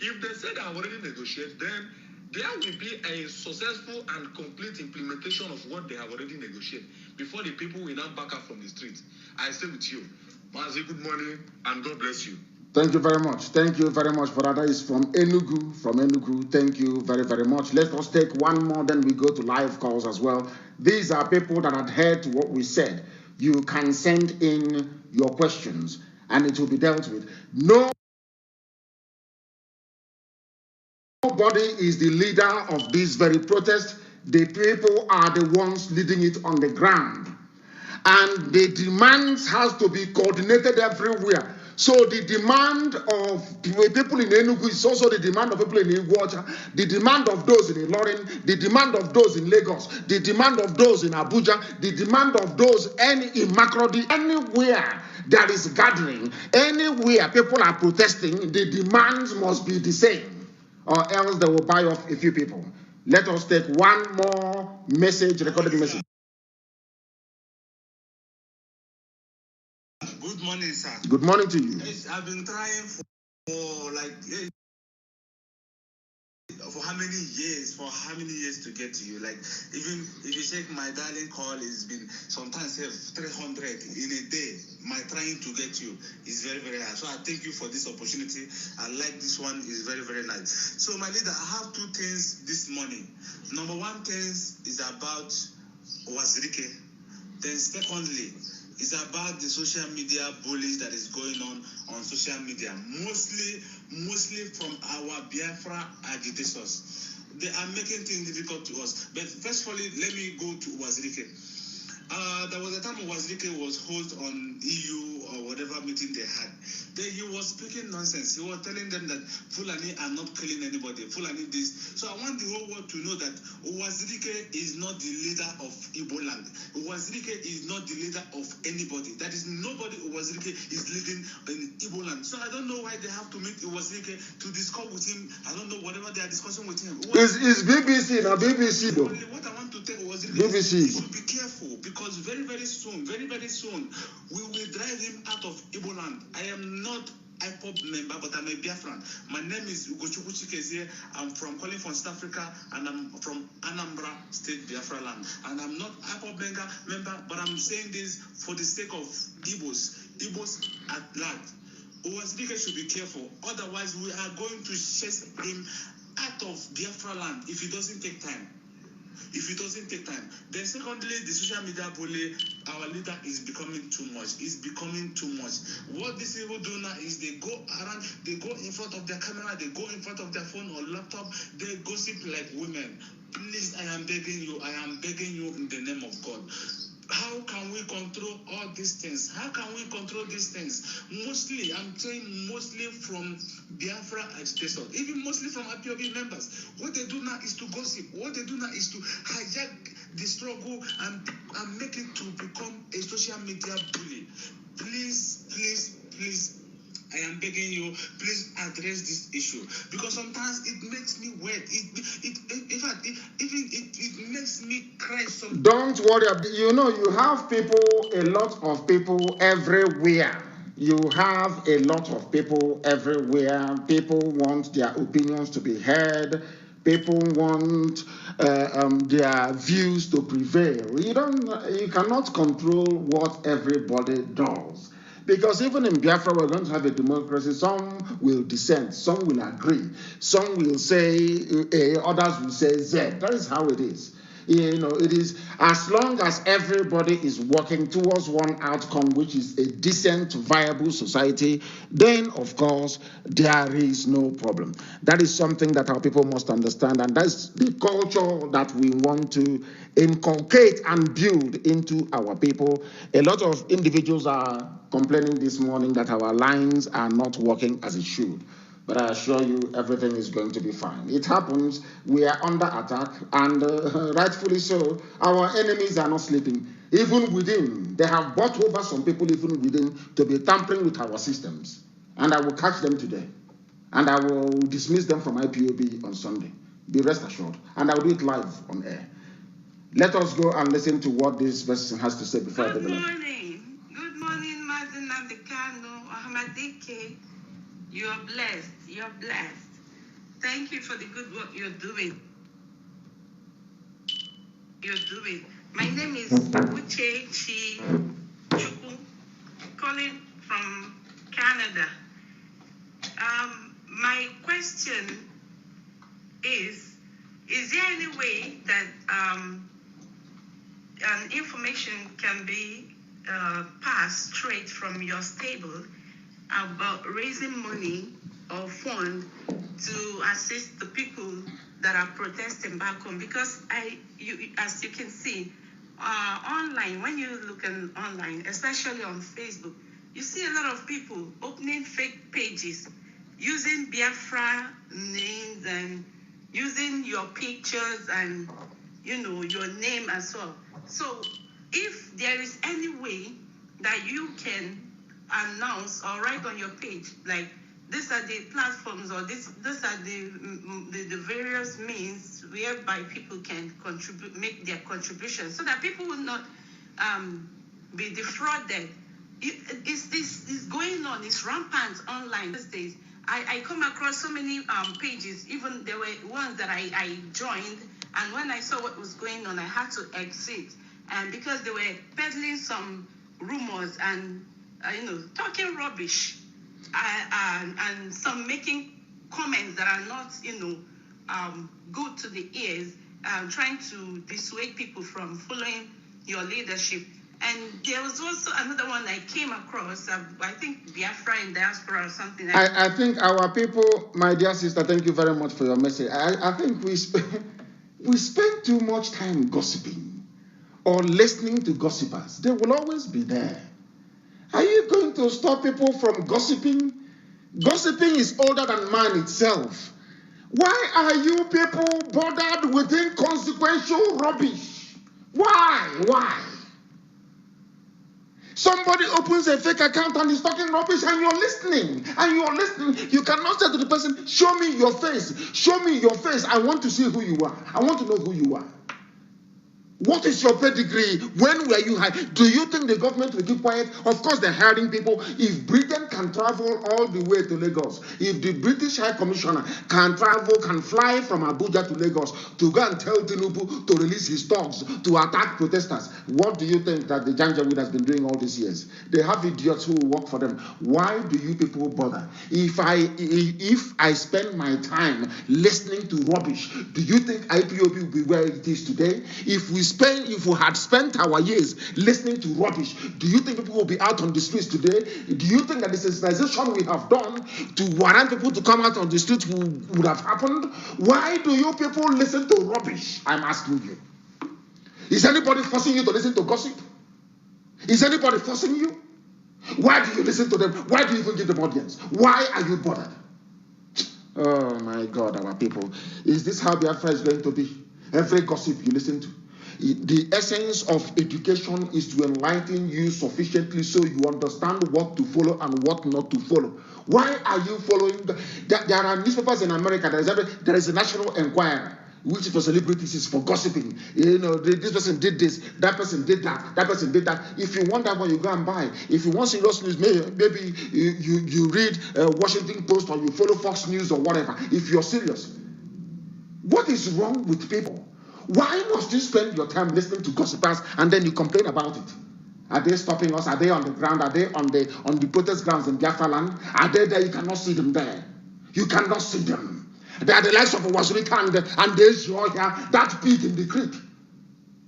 If they say they have already negotiated, then there will be a successful and complete implementation of what they have already negotiated before the people will now back up from the streets. I stay with you. Mazi, good morning, and God bless you. Thank you very much. Thank you very much, brother. Is from Enugu. Thank you very, very much. Let us take one more, then we go to live calls as well. These are people that adhere to what we said. You can send in your questions, and it will be dealt with. Nobody is the leader of this very protest. The people are the ones leading it on the ground. And the demands has to be coordinated everywhere. So the demand of people in Enugu is also the demand of people in Iguacha, the demand of those in Ilorin, the demand of those in Lagos, the demand of those in Abuja, the demand of those in Makurdi. Anywhere there is gathering, anywhere people are protesting, the demands must be the same, or else they will buy off a few people. Let us take one more message, recorded message. Good morning, sir. Good morning to you. I've been trying for like for how many years to get to you? Like, even if you check my dialing call, it's been sometimes 300 in a day. My trying to get you is very, very hard. So I thank you for this opportunity. I like this one, is very, very nice. So my leader, I have two things this morning. Number one thing is about Wazirike. Then secondly, it's about the social media bullies that is going on social media, mostly from our Biafra agitators. They are making things difficult to us. But first of all, let me go to Wazirike. There was a time Wazirike was host on EU or whatever meeting they had. Then he was speaking nonsense. He was telling them that Fulani are not killing anybody. Fulani this. So I want the whole world to know that Wazirike is not the leader of Igbo land. Wazirike is not the leader of anybody. That is nobody Wazirike is leading in Igbo land. So I don't know why they have to meet Wazirike to discuss with him. I don't know whatever they are discussing with him. It's BBC now, BBC though. What I want to tell Wazirike BBC. is he should be careful, because very, very soon, we will drive him out of Igbo land. I am not Ipob member, but I'm a Biafran. My name is Ugochukwu Chikezie. I'm calling from South Africa, and I'm from Anambra State, Biafra land. And I'm not Ipob member, but I'm saying this for the sake of Igbos at large. Wazirike should be careful. Otherwise, we are going to chase him out of Biafra land if he doesn't take time. If it doesn't take time. Then secondly, the social media bully, our leader is becoming too much. It's becoming too much. What these people do now is they go around, they go in front of their camera, they go in front of their phone or laptop, they gossip like women. Please, I am begging you in the name of God. How can we control all these things? How can we control these things? Mostly, I'm saying mostly from Biafra agitators, even mostly from Ipob members. What they do now is to gossip. What they do now is to hijack the struggle and make it to become a social media bully. Please, please, please, I am begging you, please address this issue, because sometimes it makes me wet. In fact, it makes me cry. Don't worry. You know, you have people, a lot of people everywhere. You have a lot of people everywhere. People want their opinions to be heard. People want their views to prevail. You cannot control what everybody does. Because even in Biafra, we're going to have a democracy. Some will dissent, some will agree, some will say A, others will say Z. That is how it is. You know, it is as long as everybody is working towards one outcome, which is a decent, viable society, then of course there is no problem. That is something that our people must understand, and that's the culture that we want to inculcate and build into our people. A lot of individuals are complaining this morning that our lines are not working as it should. But I assure you, everything is going to be fine. It happens. We are under attack, and rightfully so. Our enemies are not sleeping. Even within, they have bought over some people even within to be tampering with our systems. And I will catch them today. And I will dismiss them from IPOB on Sunday. Be rest assured. And I will do it live on air. Let us go and listen to what this person has to say before I Good morning. Good morning, Mazi Nnamdi Kanu, Ahmadike. You are blessed. You are blessed. Thank you for the good work you're doing. My name is Uche Chi Chukwu, calling from Canada. My question is there any way that an information can be passed straight from your stable about raising money or fund to assist the people that are protesting back home? Because as you can see, online, when you look online, especially on Facebook, you see a lot of people opening fake pages, using Biafra names and using your pictures and, you know, your name as well. So if there is any way that you can announce or write on your page, like, these are the platforms or these are the various means whereby people can contribute, make their contribution, so that people will not be defrauded. This is going on. It's rampant online these days. I come across so many pages. Even there were ones that I joined, and when I saw what was going on, I had to exit, and because they were peddling some rumors and talking rubbish, and some making comments that are not, good to the ears, trying to dissuade people from following your leadership. And there was also another one I came across, I think Biafra in diaspora or something. I think our people, my dear sister, thank you very much for your message. I think we spend too much time gossiping or listening to gossipers. They will always be there. Are you going to stop people from gossiping? Gossiping is older than man itself. Why are you people bothered with inconsequential rubbish? Why? Somebody opens a fake account and is talking rubbish and you're listening. You cannot say to the person, show me your face. Show me your face. I want to see who you are. I want to know who you are. What is your pedigree? When were you hired? Do you think the government will keep quiet? Of course, they're hiring people. If Britain can travel all the way to Lagos, if the British High Commissioner can fly from Abuja to Lagos to go and tell Tinubu to release his thugs to attack protesters, what do you think that the Janjaweed has been doing all these years? They have idiots who will work for them. Why do you people bother? If I spend my time listening to rubbish, do you think IPOB will be where it is today? If we had spent our years listening to rubbish, do you think people will be out on the streets today? Do you think that the sensitization we have done to warrant people to come out on the streets would have happened? Why do you people listen to rubbish? I'm asking you. Is anybody forcing you to listen to gossip? Is anybody forcing you? Why do you listen to them? Why do you even give them audience? Why are you bothered? Oh my God, our people. Is this how Biafra is going to be? Every gossip you listen to. The essence of education is to enlighten you sufficiently so you understand what to follow and what not to follow. Why are you following? There are newspapers in America. There is a National Enquirer, which for celebrities is for gossiping. You know, this person did this, that person did that, that person did that. If you want that one, you go and buy. If you want serious news, maybe you read Washington Post or you follow Fox News or whatever. If you're serious, what is wrong with people? Why must you spend your time listening to gossipers and then you complain about it? Are they stopping us? Are they on the ground? Are they on the protest grounds in Biafra land? Are they there? You cannot see them there. You cannot see them. They are the likes of Wazirika and there's your here, that pig in the creek.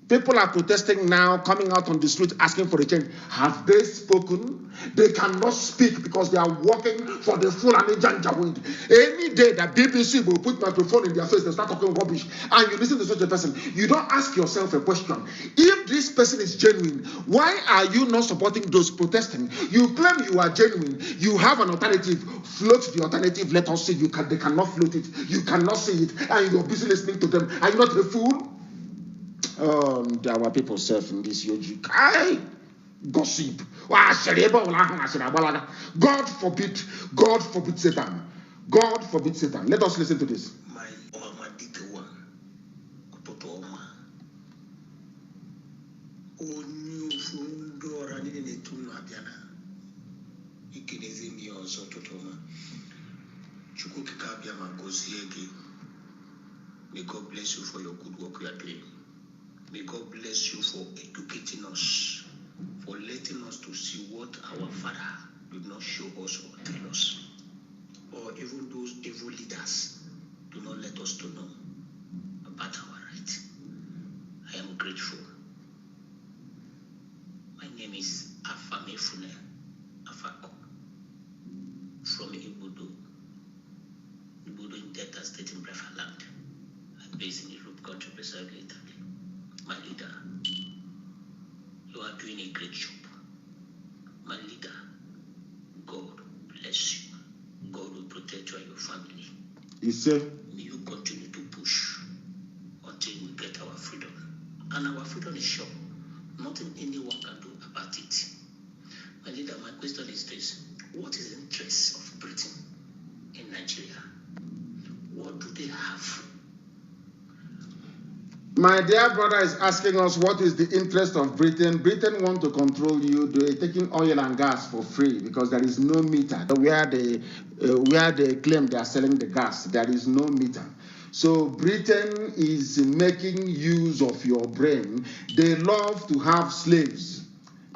People are protesting now, coming out on the street asking for a change. Have they spoken? They cannot speak because they are working for the Fulani Janjaweed. Any day that BBC will put microphone in their face, they start talking rubbish, and you listen to such a person, you don't ask yourself a question. If this person is genuine, why are you not supporting those protesting? You claim you are genuine. You have an alternative. Float the alternative. Let us see. They cannot float it. You cannot see it, and you're busy listening to them. Are you not a fool? Our people serve in this yogi. Gossip. God forbid Satan. God forbid Satan. Let us listen to this. May God bless you for your good work you are doing. May God bless you for educating us, for letting us to see what our Father did not show us or tell us. Or even those evil leaders do not let us to know about our right. I am grateful. My name is Afamefune Afako from Ibudo in Delta State in Biafra land. I'm based in Europe country, precisely Italy. My leader, you are doing a great job. My leader, God bless you. God will protect you and your family. You say? May you continue to push until we get our freedom. And our freedom is sure. Nothing anyone can do about it. My leader, my question is this. What is the interest of Britain in Nigeria? What do they have? My dear brother is asking us what is the interest of Britain. Britain want to control you. They're taking oil and gas for free because there is no meter. Where they claim they are selling the gas, there is no meter. So Britain is making use of your brain. They love to have slaves.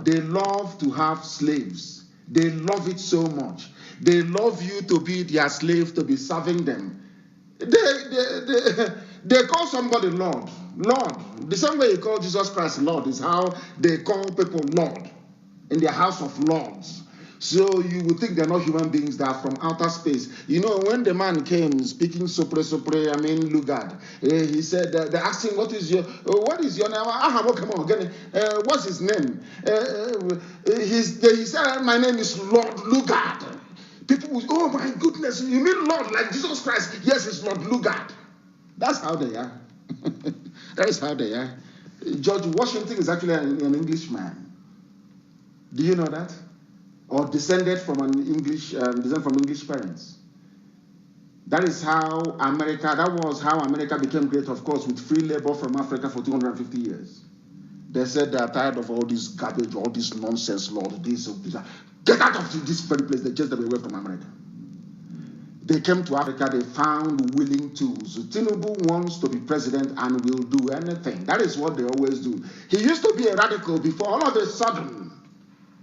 They love to have slaves. They love it so much. They love you to be their slave, to be serving them. They call somebody Lord. Lord. The same way you call Jesus Christ Lord is how they call people Lord in their house of lords. So you would think they're not human beings, they are from outer space. You know, when the man came speaking Lugard, he said, they asked him, what is your name? What's his name? He said, my name is Lord Lugard. People will, oh my goodness, you mean Lord like Jesus Christ? Yes, it's Lord Lugard. That's how they are. That is how they are. George Washington is actually an Englishman. Do you know that? Or descended from English parents. That is how America, that was how America became great, of course, with free labor from Africa for 250 years. They said they are tired of all this garbage, all this nonsense, Lord. This, get out of this very place. They chased them away from America. They came to Africa, they found willing tools. Tinubu wants to be president and will do anything. That is what they always do. He used to be a radical before. All of a sudden,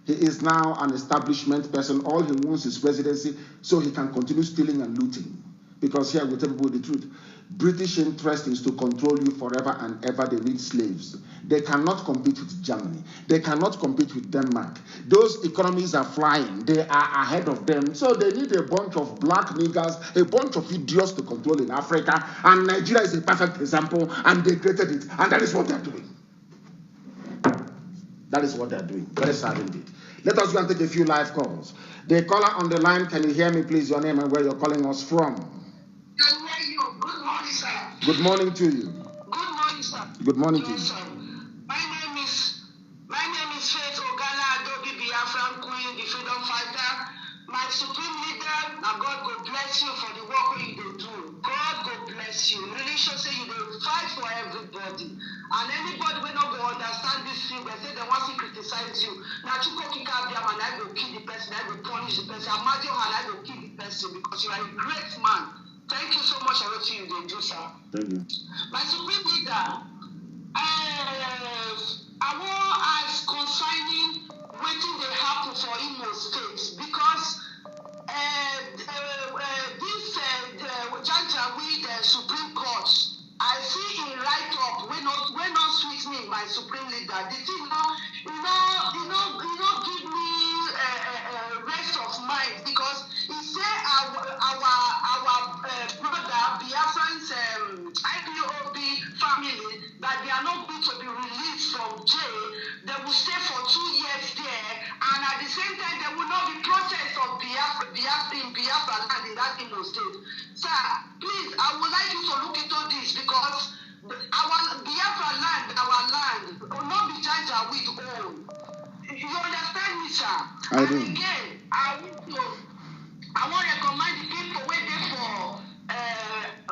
he is now an establishment person. All he wants is presidency so he can continue stealing and looting. Because here, I will tell people the truth. British interest is to control you forever and ever. They need slaves. They cannot compete with Germany. They cannot compete with Denmark. Those economies are flying. They are ahead of them. So they need a bunch of black niggers, a bunch of idiots to control in Africa. And Nigeria is a perfect example. And they created it. And that is what they are doing. That is what they are doing. Very sad indeed. Let us go and take a few live calls. The caller on the line, can you hear me, please? Your name and where you're calling us from? Good morning, sir. Good morning to you. Good morning, sir. Good morning to you. Sir. My name is Faith Ogala Adobe Biafran Queen, the freedom fighter. My supreme leader, now God go bless you for the work you do. God go bless you. Really sure say you will fight for everybody. And anybody will not go understand this thing, they say they want to criticize you. Now you go kick out them and I will kill the person, I will punish the person. Imagine how I will kill the person because you are a great man. Thank you so much for what you do, sir. Thank you. My supreme leader, I want to ask concerning waiting they happen for Imo State because this Janjaweed Supreme Court, I see in write-up when not sweet me, my supreme leader. The thing give me rest of mind because he say our brother Biafrans IPOB family that they are not going to be released from jail. They will stay for 2 years there, and at the same time there will not be protest of Biafra land in that Imo State. Sir, please, I would like you to look into this because our Biafra land will not be judged with own. You understand me, sir? I do. And again, I want to recommend the people where they for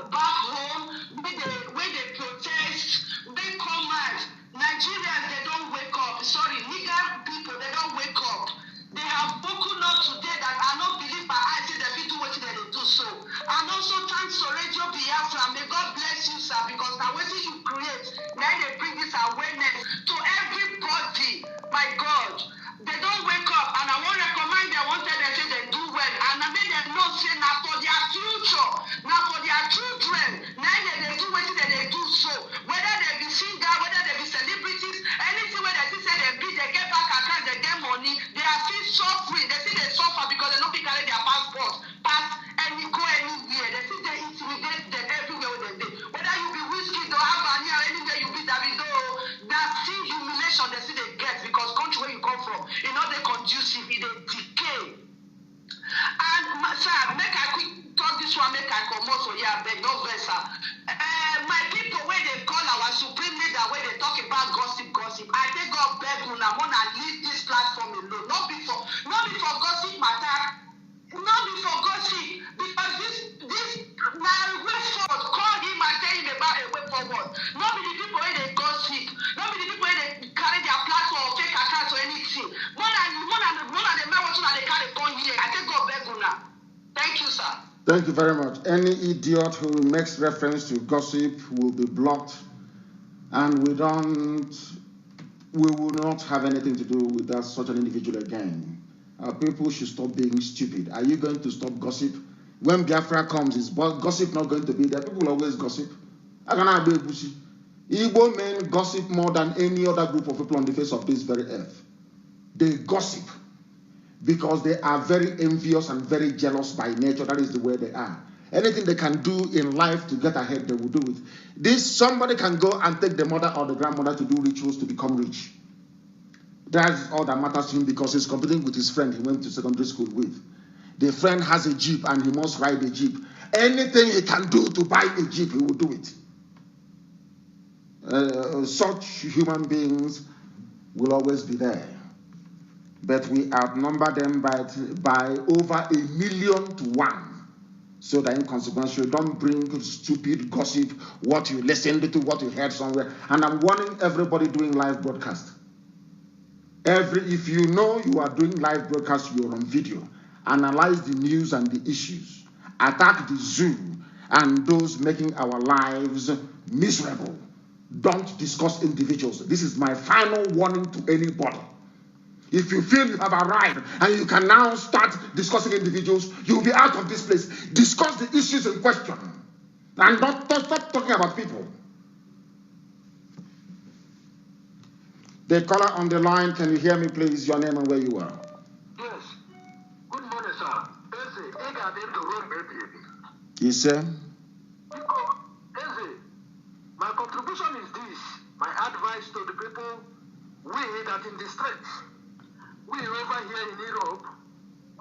back home, where they protest, they come out. Nigerians, they don't wake up. Sorry, nigger people, they don't wake up. They have woken up today that I don't believe by I say that we do what they do so. And also thanks to Radio Biafra. May God bless you, sir, because now what you create, now they bring this awareness to everybody. My God, they don't wake up, and I want to recommend them. I want them to say they do well, and I make them know say now for their future, now for their children, now they do what they do so. Whether they be singer, whether they be celebrities, anything where they say they be, they get back account, they get money, they are still suffering. They see they suffer because they don't be carry their passport, pass and go anywhere. They see they intimidate them everywhere with them. Whether you be whiskey or Havana or anywhere you be Davido, that still humiliation they see they get because country where you come from, you know they conducive, they decay. And sir, make I quick talk this one, make I come out so yeah, beg no versa. My people where they call our supreme leader, where they talk about gossip. I think God beg una wanna leave this platform alone. Not before gossip matter. Not before gossip, because this now way forward, call him and tell him about a way forward. Not be the people where they gossip, not be the people where they carry their platform or fake accounts or anything. More than the men watching they carry come here. I think God beg una. Thank you, sir. Thank you very much. Any idiot who makes reference to gossip will be blocked, and we will not have anything to do with that such an individual again. People should stop being stupid. Are you going to stop gossip? When Biafra comes, is gossip not going to be there? People will always gossip. Igbo men gossip more than any other group of people on the face of this very earth. They gossip because they are very envious and very jealous by nature. That is the way they are. Anything they can do in life to get ahead, they will do it. Somebody can go and take the mother or the grandmother to do rituals to become rich. That's all that matters to him because he's competing with his friend he went to secondary school with. The friend has a Jeep and he must ride a Jeep. Anything he can do to buy a Jeep, he will do it. Such human beings will always be there. But we outnumber them by over 1,000,000 to 1. so that inconsequential. Don't bring stupid gossip, what you listened to, what you heard somewhere. And I'm warning everybody doing live broadcast. If you know you are doing live broadcast, you're on video, analyze the news and the issues, attack the zoo and those making our lives miserable. Don't discuss individuals. This is my final warning to anybody. If you feel you have arrived and you can now start discussing individuals, you'll be out of this place. Discuss the issues in question and not stop talking about people. The caller on the line, can you hear me, please? Your name and where you are. Yes. Good morning, sir. Yes, sir. My contribution is this. My advice to the people, we that in the streets, we over here in Europe,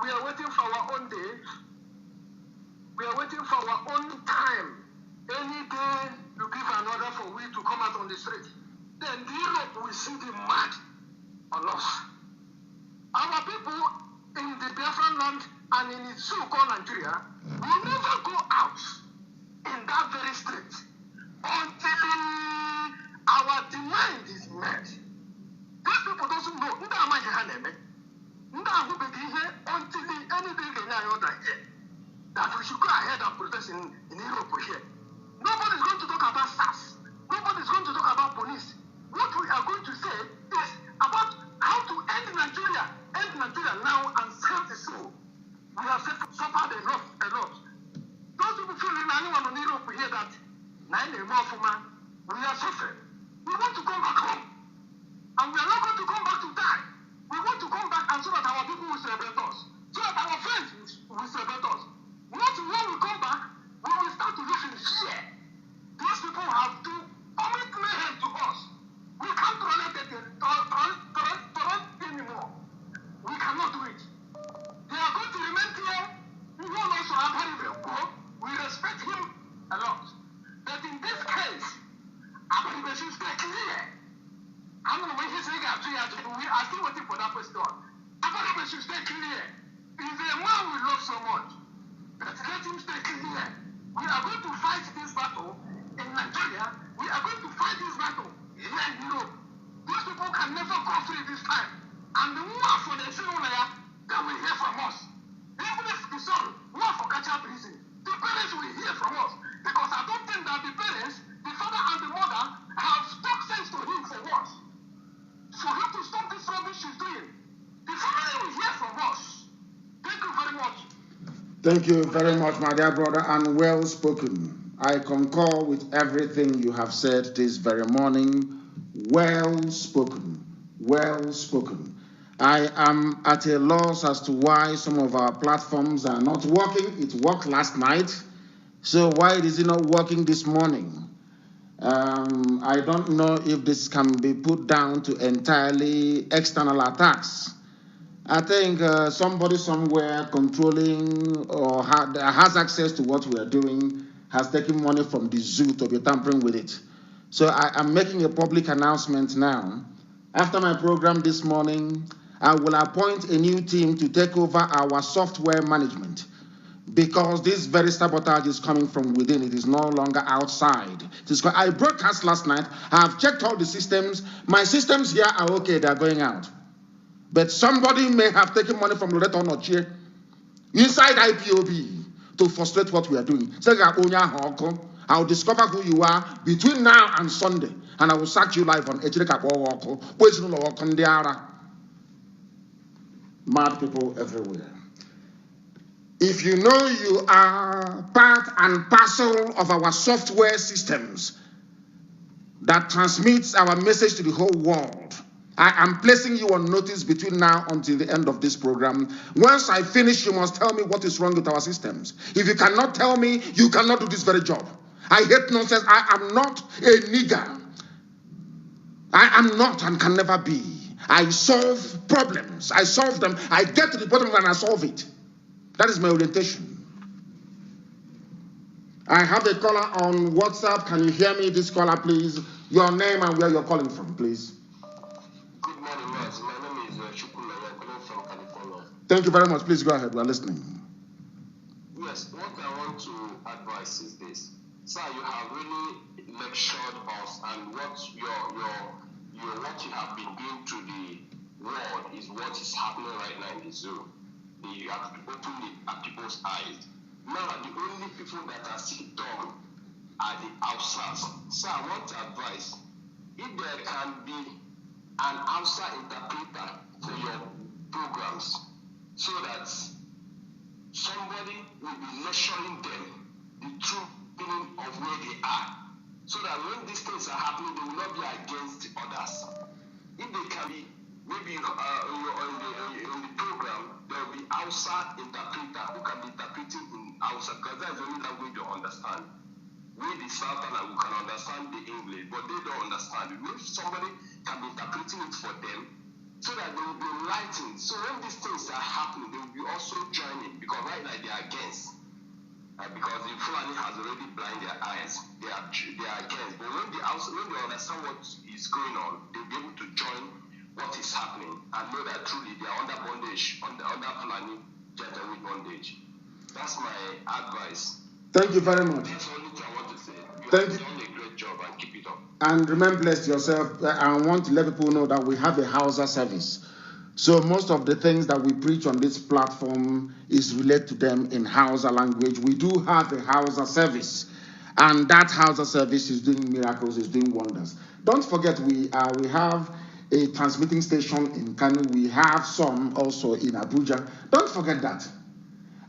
we are waiting for our own day. We are waiting for our own time. Any day you give an order for we to come out on the street, then Europe will see the mad on us. Our people in the Biafran land and in its so-called Nigeria will never go out in that very street until our demand is met. These people doesn't know. Until anything that we should go ahead and protest in Europe here. Nobody's going to talk about SARS. Nobody's going to talk about police. What we are going to say is about how to end Nigeria now and save the soul. We have suffered a lot. Those people feeling anyone in Europe here that we are suffering. We want to come back home. And we are not going to come back to die. We want to come back and so that our people will celebrate us. So that our friends will celebrate us. Not when we come back, we will start to live in fear. These people have to commit mayhem to us. We can't tolerate anymore. We cannot do it. They are going to remain here. We will also have him. We respect him a lot. But in this case, Abuja should stay clear. I'm going to wait his nigga 2 years. We are still waiting for that question. Abuja should stay clear. He's a man we love so much. But let him stay clear. We are going to fight this battle in Nigeria. We are going to fight this battle here in Europe. These people can never go free this time. And the more for the Sinonia, they will hear from us. Even if the son, more for catch-up prison, the parents will hear from us. Because I don't think that the parents, the father and the mother, have talked sense to him for what? For him to stop this rubbish he's doing. The family will hear from us. Thank you very much. Thank you very much, my dear brother, and well spoken. I concur with everything you have said this very morning. Well spoken. Well spoken. I am at a loss as to why some of our platforms are not working. It worked last night. So why is it not working this morning? I don't know if this can be put down to entirely external attacks. I think somebody somewhere controlling or has access to what we are doing has taken money from the zoo to be tampering with it. So I am making a public announcement now. After my program this morning, I will appoint a new team to take over our software management, because this very sabotage is coming from within. It is no longer outside. I broadcast last night. I have checked all the systems. My systems here are okay. They are going out. But somebody may have taken money from Loreto Nochie inside IPOB to frustrate what we are doing. I'll discover who you are between now and Sunday, and I will sack you live on Mad people everywhere. If you know you are part and parcel of our software systems that transmits our message to the whole world, I am placing you on notice between now until the end of this program. Once I finish, you must tell me what is wrong with our systems. If you cannot tell me, you cannot do this very job. I hate nonsense. I am not a nigger. I am not and can never be. I solve problems. I solve them. I get to the bottom and I solve it. That is my orientation. I have a caller on WhatsApp. Can you hear me? This caller, please. Your name and where you're calling from, please. Good morning, Mazi. My name is Chukula. I'm calling from California. Thank you very much. Please go ahead. We're listening. Yes, what I want want to advise is this. Sir, you have really lectured us, and what you have been doing to the world is what is happening right now in the zoo. You have to open at people's eyes. Now, the only people that are still dumb are the outsiders. So I want to advise, if there can be an outside interpreter for your programs, so that somebody will be lecturing them the true meaning of where they are, so that when these things are happening, they will not be against the others. If they can be, maybe on the program, there will be outside interpreter who can be interpreting in Hausa, because that's the only language they understand. We, the Southern, we can understand the English, but they don't understand it. If somebody can be interpreting it for them, so that they will be enlightened. So when these things are happening, they will be also joining, because right now they are against. Because the Fulani has already blinded their eyes. They are against. But when they understand what is going on, they'll be able to join what is happening and know that truly they are under bondage, under Fulani gentleman bondage. That's my advice. Thank you very much. That's the only thing I want to say. You Thank have you. done a great job, and keep it up. And remember, bless yourself. I want to let people know that we have a Hausa service. So most of the things that we preach on this platform is related to them in Hausa language. We do have a Hausa service, and that Hausa service is doing miracles, is doing wonders. Don't forget, we have a transmitting station in Kanu. We have some also in Abuja. Don't forget that.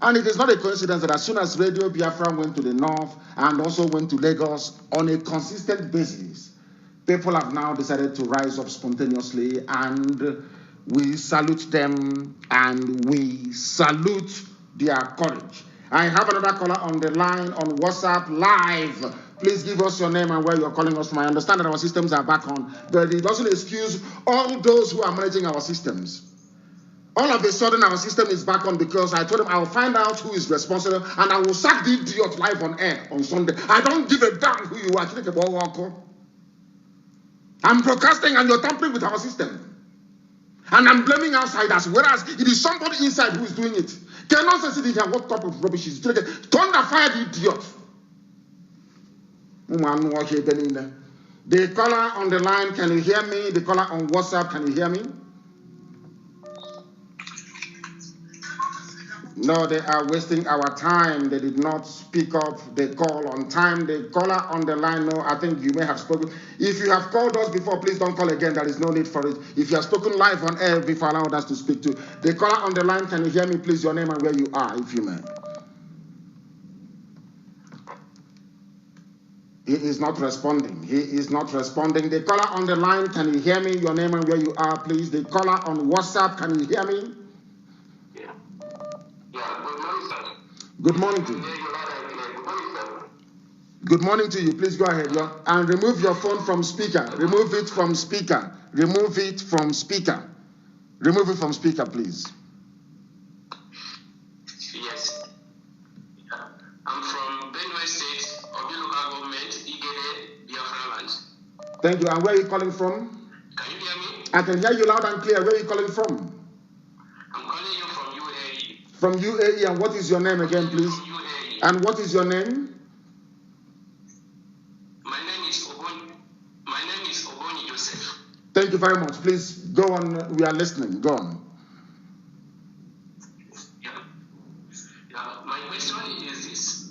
And it is not a coincidence that as soon as Radio Biafra went to the north and also went to Lagos on a consistent basis, people have now decided to rise up spontaneously, and we salute them and we salute their courage. I have another caller on the line on WhatsApp live. Please give us your name and where you're calling us from. I understand that our systems are back on, but it doesn't excuse all those who are managing our systems. All of a sudden, our system is back on because I told him I will find out who is responsible and I will sack the idiot live on air on Sunday. I don't give a damn who you are. I'm broadcasting and you're tampering with our system. And I'm blaming outsiders, whereas it is somebody inside who is doing it. Cannot say sitting here, what type of rubbish is doing it? Thunder fire the idiot. The caller on the line, can you hear me? The caller on WhatsApp, can you hear me? No, they are wasting our time. They did not speak up the call on time. The caller on the line, no, I think you may have spoken. If you have called us before, please don't call again. There is no need for it. If you have spoken live on air, before allowed us to speak to. The caller on the line, can you hear me, please? Your name and where you are, if you may. He is not responding. He is not responding. The caller on the line, can you hear me? Your name and where you are, please. The caller on WhatsApp, can you hear me? Good morning to you. Good morning to you. Please go ahead. And remove your phone from speaker. Remove it from speaker. Remove it from speaker. Remove it from speaker, please. Yes. I'm from Benue State, of the local government, Igede, Biafrans. Thank you. And where are you calling from? Can you hear me? I can hear you loud and clear. Where are you calling from? I'm calling you from UAE. From UAE, and what is your name again, please? And what is your name? My name is Oboni Joseph. Thank you very much. Please go on. We are listening. Go on. Yeah. My question is this: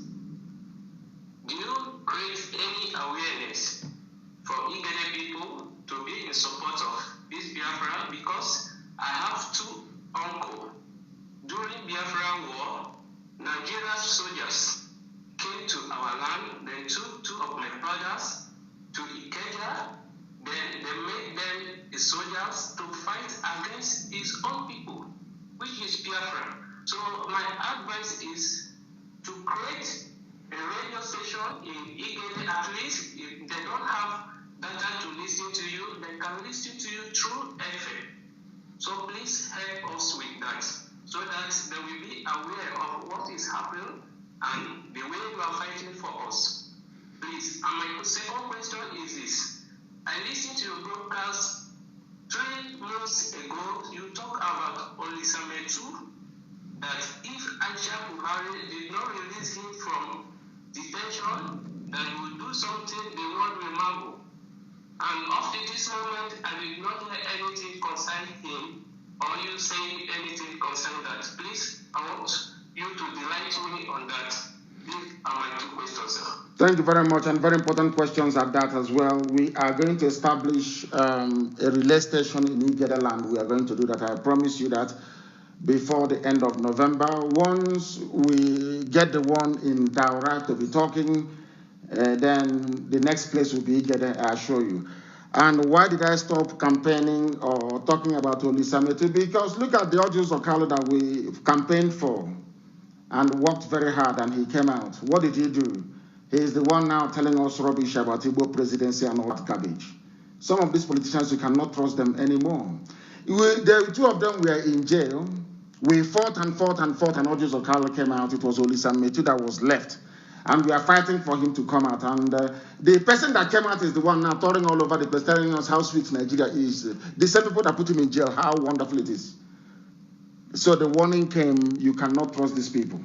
do you create any awareness for Igede people to be in support of this Biafra? Because I have two uncles. During Biafran war, Nigerian soldiers came to our land. They took two of my brothers to Ikeja. Then they made them the soldiers to fight against his own people, which is Biafran. So my advice is to create a radio station in Igede. At least if they don't have data to listen to you, they can listen to you through FM. So please help us with that, so that they will be aware of what is happening and the way you are fighting for us. Please. And my second question is this: I listened to your broadcast 3 months ago. You talk about Olisametu, that if Aisha Buhari did not release him from detention, that you will do something they won't remember. And up to this moment, I will not hear anything concerning him or you saying anything concerning that. Please, I want you to delight me on that. These are my two questions, sir. Thank you very much, and very important questions at that as well. We are going to establish a relay station in Igederland. We are going to do that. I promise you that before the end of November. Once we get the one in Daura to be talking, then the next place will be Igede, I assure you. And why did I stop campaigning or talking about Olisametu? Because look at the audios of Carlo that we campaigned for and worked very hard, and he came out. What did he do? He is the one now telling us rubbish about Igbo presidency and all that garbage. Some of these politicians, you cannot trust them anymore. The two of them were in jail. We fought, and audios of Carlo came out. It was Olisametu that was left. And we are fighting for him to come out. And the person that came out is the one now touring all over the place, telling us how sweet Nigeria is. The same people that put him in jail, how wonderful it is. So the warning came, you cannot trust these people.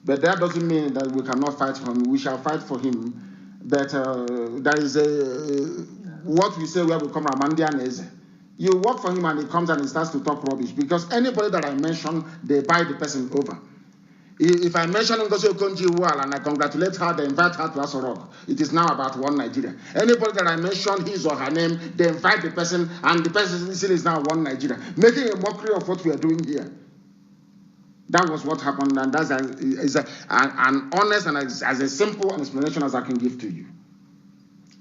But that doesn't mean that we cannot fight for him. We shall fight for him. But there is what we say where we come from, Mandianese. You work for him and he comes and he starts to talk rubbish. Because anybody that I mention, they buy the person over. If I mention Ngozi Okonjo-Iweala and I congratulate her, they invite her to Aso Rock. It is now about one Nigeria. Anybody that I mention his or her name, they invite the person, and the person is now one Nigeria, making a mockery of what we are doing here. That was what happened, and that's an honest and as a simple explanation as I can give to you.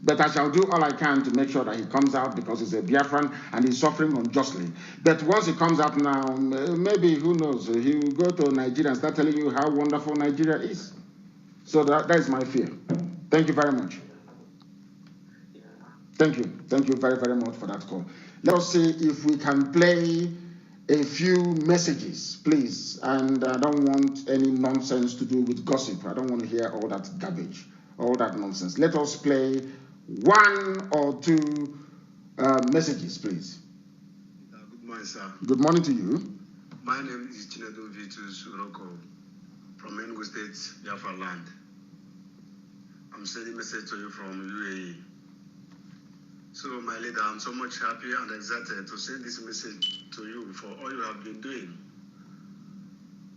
But I shall do all I can to make sure that he comes out, because he's a Biafran and he's suffering unjustly. But once he comes out now, maybe, who knows, he will go to Nigeria and start telling you how wonderful Nigeria is. So that is my fear. Thank you very much. Thank you. Thank you very, very much for that call. Let us see if we can play a few messages, please. And I don't want any nonsense to do with gossip. I don't want to hear all that garbage, all that nonsense. Let us play one or two messages, please. Good morning, sir. Good morning to you. My name is Chinedu Vitus Uroko from Enugu State, Biafra land. I'm sending a message to you from UAE. So, my leader, I'm so much happy and excited to send this message to you for all you have been doing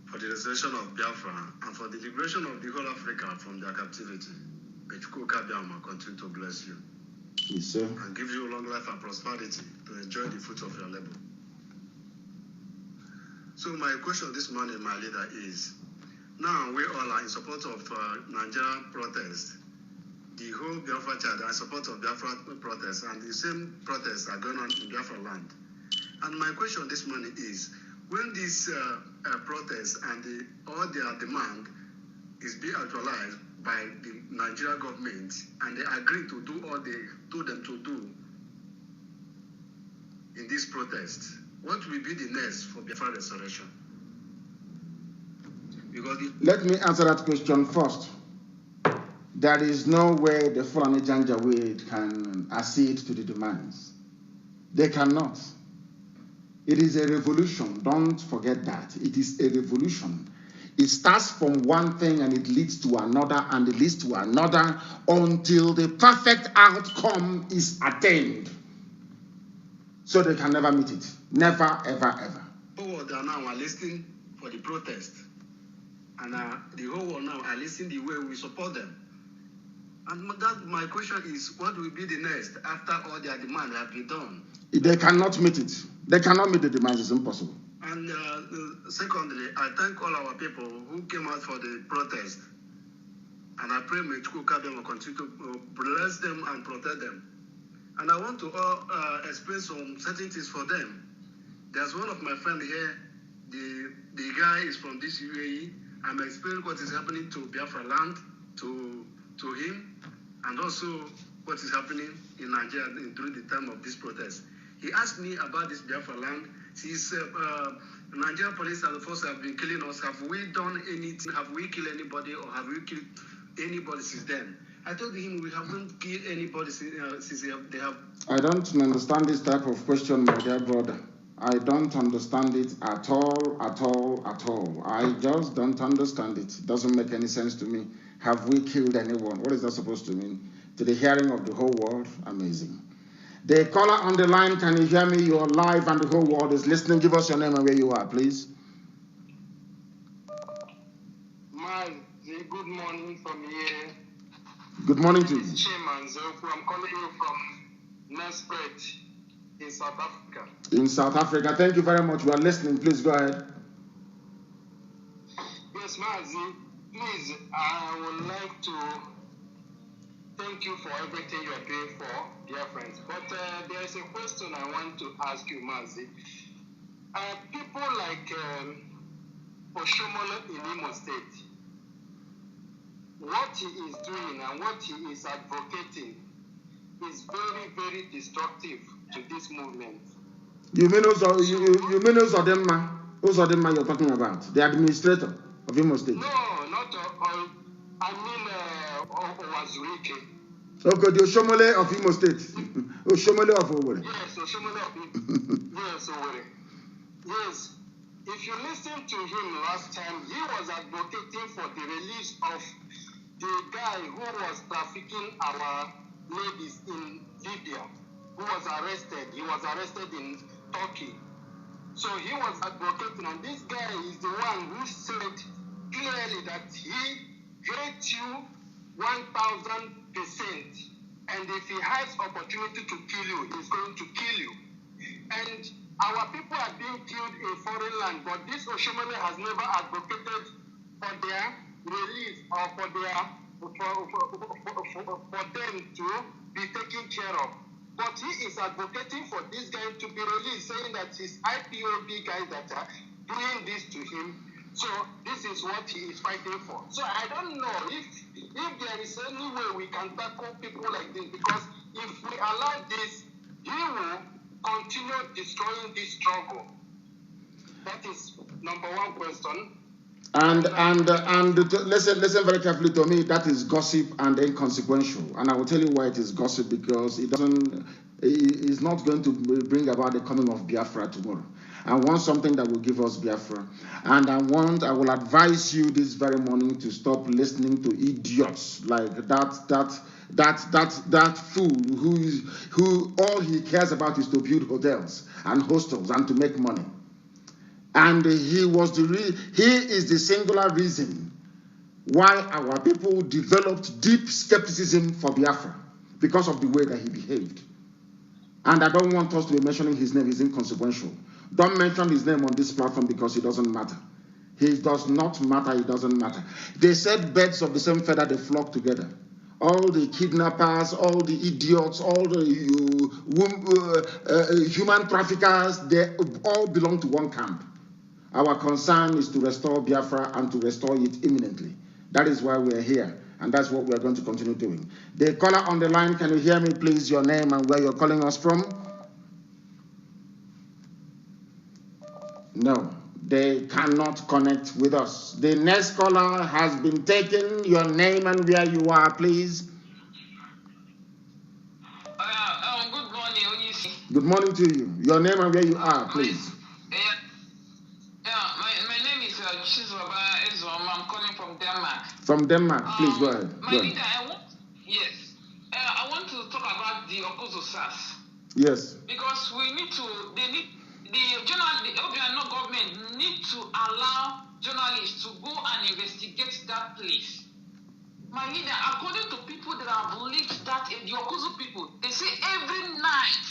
for the restoration of Biafra and for the liberation of the whole Africa from their captivity. May Chukwuka continue to bless you. Yes, sir. And give you long life and prosperity to enjoy the fruit of your labor. So my question this morning, my leader, is, now we all are in support of Nigerian protest. The whole Biafra child are in support of Biafra protest, and the same protests are going on in Biafra land. And my question this morning is, when this protest and all their demand is being actualized by the Nigerian government, and they agree to do all they told them to do in this protest, what will be the next for Biafra restoration? Because let me answer that question first. There is no way the Fulani Janjaweed can accede to the demands. They cannot. It is a revolution. Don't forget that. It is a revolution. It starts from one thing and it leads to another and it leads to another until the perfect outcome is attained. So they can never meet it. Never, ever, ever. The whole world now are listening for the protest. And the whole world now are listening the way we support them. And that my question is, what will be the next after all their demands have been done? They cannot meet it. They cannot meet the demands. It's impossible. And secondly, I thank all our people who came out for the protest. And I pray may Chukwuka will continue to bless them and protect them. And I want to explain some certain things for them. There's one of my friends here, the guy is from this UAE. I'm explaining what is happening to Biafra land, to him, and also what is happening in Nigeria during the time of this protest. He asked me about this Biafra land. Since Nigerian police and the force have been killing us, have we done anything? Have we killed anybody, or have we killed anybody since then? I told him we haven't killed anybody since they have. I don't understand this type of question, my dear brother. I don't understand it at all, at all, at all. I just don't understand it. It doesn't make any sense to me. Have we killed anyone? What is that supposed to mean? To the hearing of the whole world? Amazing. The caller on the line, can you hear me? You are live and the whole world is listening. Give us your name and where you are, please. Good morning from here. Good morning to you. I'm calling you from Nelspruit in South Africa. In South Africa. Thank you very much. We are listening. Please go ahead. Yes, Mazi. Please, I would like to thank you for everything you are doing for Biafrans. But there is a question I want to ask you, Mazi. People like Ufuoma in Imo State, what he is doing and what he is advocating is very, very destructive to this movement. You mean Uzodimma? Uzodimma you're talking about? The administrator of Imo State? No, not I mean Owazurike. Okay, the Oshomole of Imo State. Oshomole of Owerri. Yes, Oshomole of Imo. Yes, Owerri. Yes. If you listen to him last time, he was advocating for the release of the guy who was trafficking our ladies in Libya, who was arrested. He was arrested in Turkey. So he was advocating, and this guy is the one who said clearly that he hates you 1,000%. And if he has opportunity to kill you, he's going to kill you. And our people are being killed in foreign land, but this Ufuoma has never advocated for their release or for them to be taken care of. But he is advocating for this guy to be released, saying that his IPOB guys that are doing this to him. So this is what he is fighting for. So I don't know if there is any way we can tackle people like this, because if we allow this, he will continue destroying this struggle. That is number one question. And listen very carefully to me. That is gossip and inconsequential. And I will tell you why it is gossip, because it's not going to bring about the coming of Biafra tomorrow. I want something that will give us Biafra. And I will advise you this very morning to stop listening to idiots like that fool who all he cares about is to build hotels and hostels and to make money. And he is the singular reason why our people developed deep skepticism for Biafra, because of the way that he behaved. And I don't want us to be mentioning his name. He's inconsequential. Don't mention his name on this platform, because it doesn't matter. He does not matter. It doesn't matter. They said birds of the same feather, they flock together. All the kidnappers, all the idiots, all the human traffickers, they all belong to one camp. Our concern is to restore Biafra and to restore it imminently. That is why we are here, and that's what we are going to continue doing. The caller on the line, can you hear me, please? Your name and where you're calling us from? No, they cannot connect with us. The next caller has been taken. Your name and where you are, please. Good morning, Oyisi. Good morning to you. Your name and where you are, please. My name is Chizwaba Ezoma. I'm calling from Denmark. From Denmark, please go ahead. My leader, I want to talk about the Okozo SARS. Yes. Because the Obiano government need to allow journalists to go and investigate that place. My leader, according to people that have lived that, the Okozo people, they say every night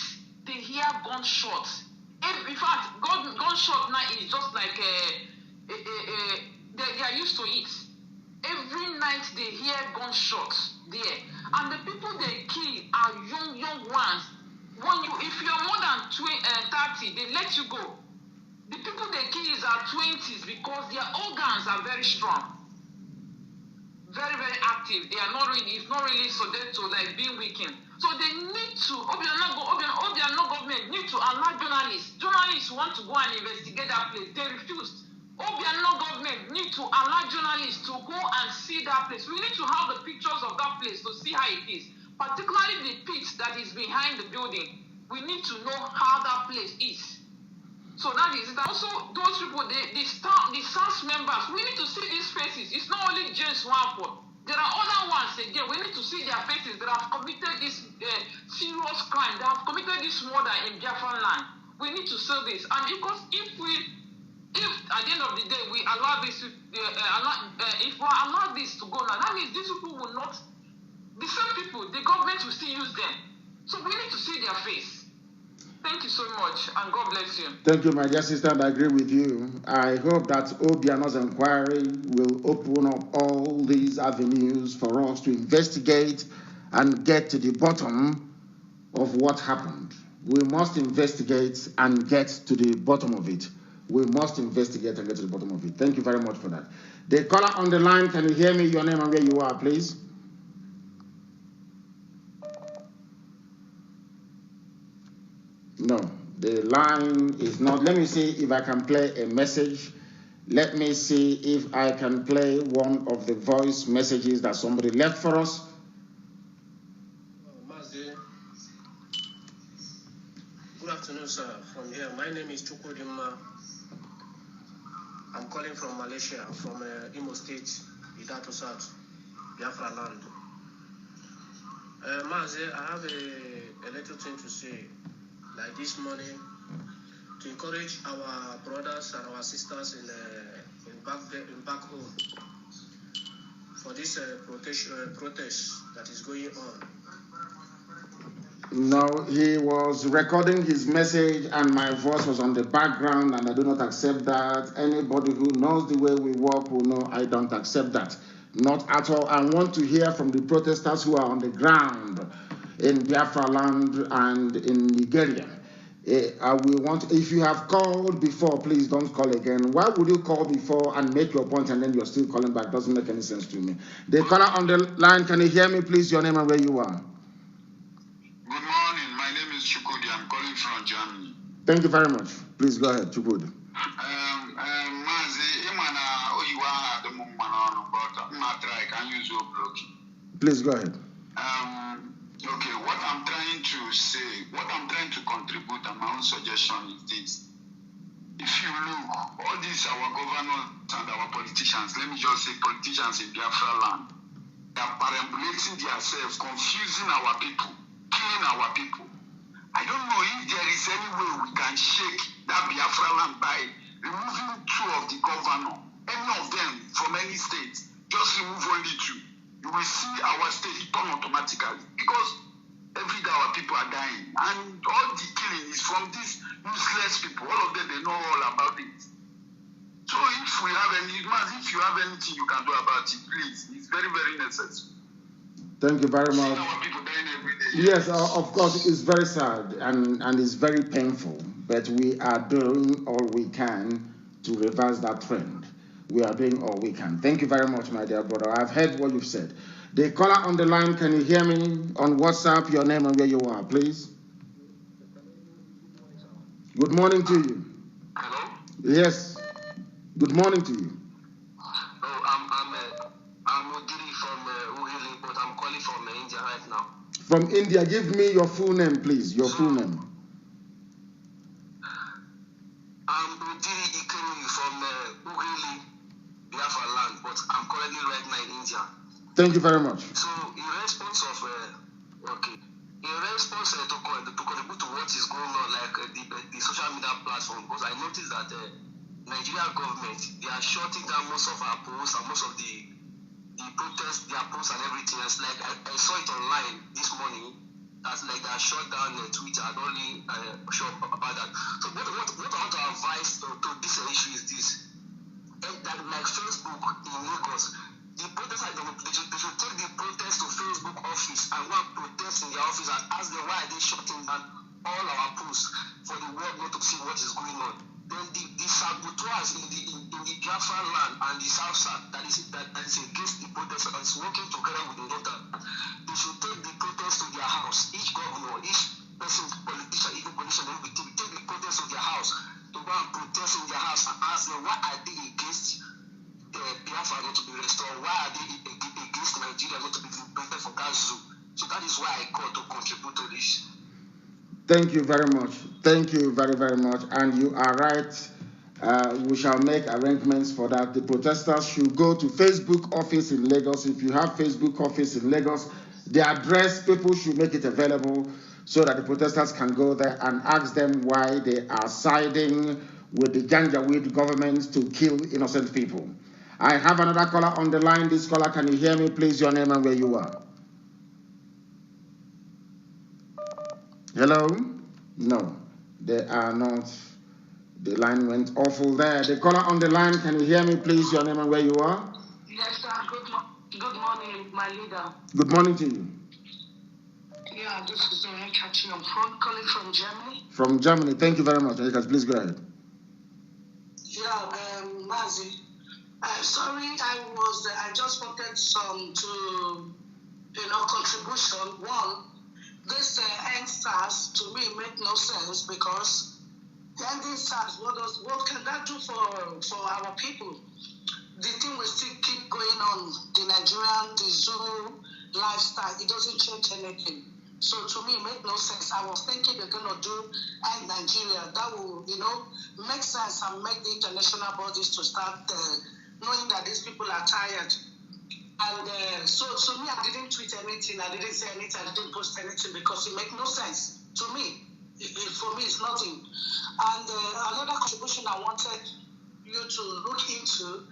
they hear gunshots. In fact, gunshot now is just like they are used to it. Every night they hear gunshots there, and the people they kill are young ones. If you are more than 30, they let you go. The people they kill is our 20s, because their organs are very strong, very, very active. They are not really, it's not really subject to like being weakened. So they need to, Obiano government need to allow journalists. Journalists want to go and investigate that place. They refused. Obiano government need to allow journalists to go and see that place. We need to have the pictures of that place to see how it is. Particularly the pit that is behind the building. We need to know how that place is. So that is it. Also, those people, the SARS members, we need to see these faces. It's not only James Wapo. There are other ones again. We need to see their faces that have committed this serious crime. They have committed this murder in Biafran land. We need to see this. And because if at the end of the day we allow this, if we allow this to go now, that means these people will not. The same people, the government will still use them. So we need to see their face. Thank you so much, and God bless you. Thank you, my dear sister. I agree with you. I hope that Obiano's inquiry will open up all these avenues for us to investigate and get to the bottom of what happened. We must investigate and get to the bottom of it. We must investigate and get to the bottom of it. Thank you very much for that. The caller on the line, can you hear me? Your name and where you are, please. No, the line is not. Let me see if I can play a message. Let me see if I can play one of the voice messages that somebody left for us. Mazi, good afternoon, sir. From here, my name is Chukwudimma. I'm calling from Malaysia, from Imo State, Idato South, Biafra land. Mazi, I have a little thing to say. Like this morning, to encourage our brothers and our sisters in back home for this protest that is going on. No, he was recording his message and my voice was on the background, and I do not accept that. Anybody who knows the way we work will know I don't accept that. Not at all. I want to hear from the protesters who are on the ground in Biafra land and in Nigeria. If you have called before, please don't call again. Why would you call before and make your point and then you're still calling back? Doesn't make any sense to me. The caller on the line, can you hear me, please? Your name and where you are. Good morning. My name is Chukudi. I'm calling from Germany. Thank you very much. Please go ahead, Chukudi. Please go ahead. Okay, what I'm trying to say, what I'm trying to contribute, and my own suggestion is this. If you look, all these our governors and our politicians, let me just say politicians in Biafra land, they are perambulating themselves, confusing our people, killing our people. I don't know if there is any way we can shake that Biafra land by removing two of the governors, any of them from any state, just remove only two. You will see our state turn automatically, because every day our people are dying, and all the killing is from these useless people. All of them, they know all about it. So if we have if you have anything you can do about it, please, it's very, very necessary. Thank you very much. Our people dying every day. Yes, of course, it's very sad and it's very painful, but we are doing all we can to reverse that trend. We are doing all we can. Thank you very much, my dear brother. I've heard what you've said. The caller on the line, can you hear me on WhatsApp? Your name and where you are, please. Good morning to you. Hello? Yes. Good morning to you. Oh, I'm Udiri from Uhili, but I'm calling from India right now. From India, give me your full name, please. Your full name. I'm Udiri Ikenu from Uhili, Biafra land, but I'm currently right now in India. Thank you very much. So, in response to contribute to what is going on, like the social media platform, because I noticed that the Nigerian government, they are shutting down most of our posts and most of the protests, their posts and everything else. Like I saw it online this morning, that's like they are shut down Twitter. I don't really sure about that. So what I want to advise to this issue is this: that like Facebook in Lagos, the protesters, they should take the protest to Facebook office and go and protest in their office and ask them why are they shutting down all our posts for the world not to see what is going on. Then the saboteurs in the Biafra land and the South that is against the protesters and is working together with the Northern, they should take the protest to their house. Each governor, each person, politician, even politician, they will take the protest to their house to go and protest in their house and ask them why are they against Biafra not to be restored? Why are they against Nigeria not to be liberated from that zoo? So that is why I called to contribute to this. Thank you very much. Thank you very, very much. And you are right. We shall make arrangements for that. The protesters should go to Facebook office in Lagos. If you have Facebook office in Lagos, the address, people should make it available so that the protesters can go there and ask them why they are siding with the Janjaweed government to kill innocent people. I have another caller on the line. This caller, can you hear me? Please, your name and where you are. Hello? No, they are not. The line went awful there. The caller on the line, can you hear me, please? Your name and where you are? Yes, sir. Good morning, my leader. Good morning to you. Yeah, this is catching on phone, calling from Germany. From Germany. Thank you very much. Please go ahead. Yeah, Mazi. Sorry, I just wanted some contribution. One, this NSAS to me make no sense because the NSAS, what can that do for our people? The thing will still keep going on, the Nigerian, the Zulu lifestyle, it doesn't change anything. So to me, it made no sense. I was thinking they're going to do in Nigeria. That will, make sense and make the international bodies to start knowing that these people are tired. And so to me, I didn't tweet anything. I didn't say anything. I didn't post anything because it makes no sense to me. For me, it's nothing. And another contribution I wanted you to look into,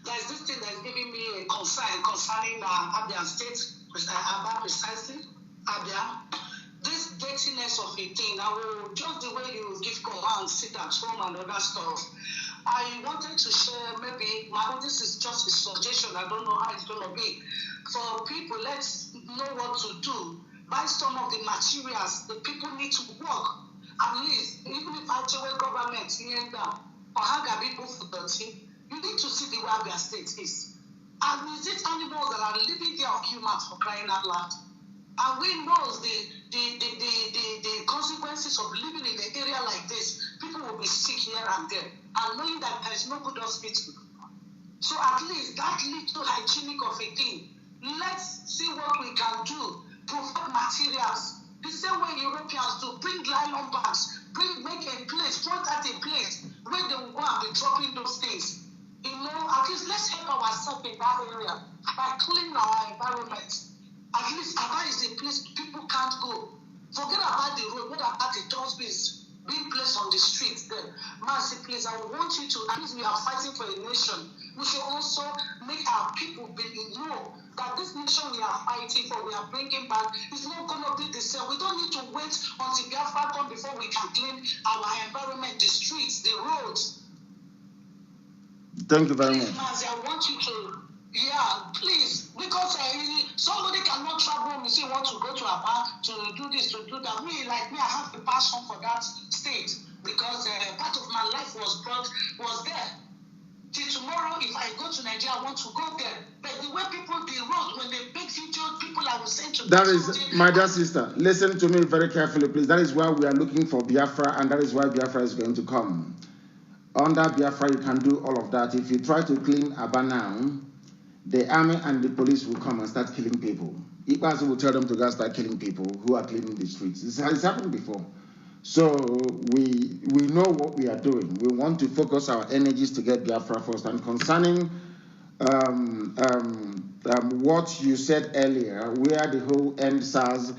there's this thing that's giving me a concern concerning Abia State, Abia precisely, Abia. This dirtiness of a thing, just the way you give command, sit at home and other stuff. I wanted to share maybe, this is just a suggestion, I don't know how it's going to be. For people, let's know what to do. Buy some of the materials, the people need to work. At least, even if actually government here and down, or how can people for dirty, you need to see the way Abia State is. And is it animals that are living there of humans for crying out loud? And we know the consequences of living in an area like this. People will be sick here and there. And knowing that there is no good hospital. So at least that little hygienic of a thing, let's see what we can do. Provide materials. The same way Europeans do, bring nylon bags, make a place, point at a place where they will go and be dropping those things. At least let's help ourselves in that area by cleaning our environment. At least Aba is a place people can't go. Forget about the road, what about the dustbins being placed on the streets there? Mercy, please, I want you to, at least we are fighting for a nation. We should also make our people know that this nation we are fighting for, we are bringing back, is not going to be the same. We don't need to wait until Biafra come before we can clean our environment, the streets, the roads. Thank you very much. Mazi, I want you to, please, because somebody cannot travel and say want to go to Aba to do this, to do that. Me, I have a passion for that state because part of my life was there. Till tomorrow, if I go to Nigeria, I want to go there. But the way people, the road, when they make videos, people I will send to that is, my dear sister, listen to me very carefully, please. That is why we are looking for Biafra, and that is why Biafra is going to come. Under Biafra, you can do all of that. If you try to clean Aba now, the army and the police will come and start killing people. Ipob will tell them to go start killing people who are cleaning the streets. This has happened before. So we know what we are doing. We want to focus our energies to get Biafra first. And concerning what you said earlier, where the whole NSAS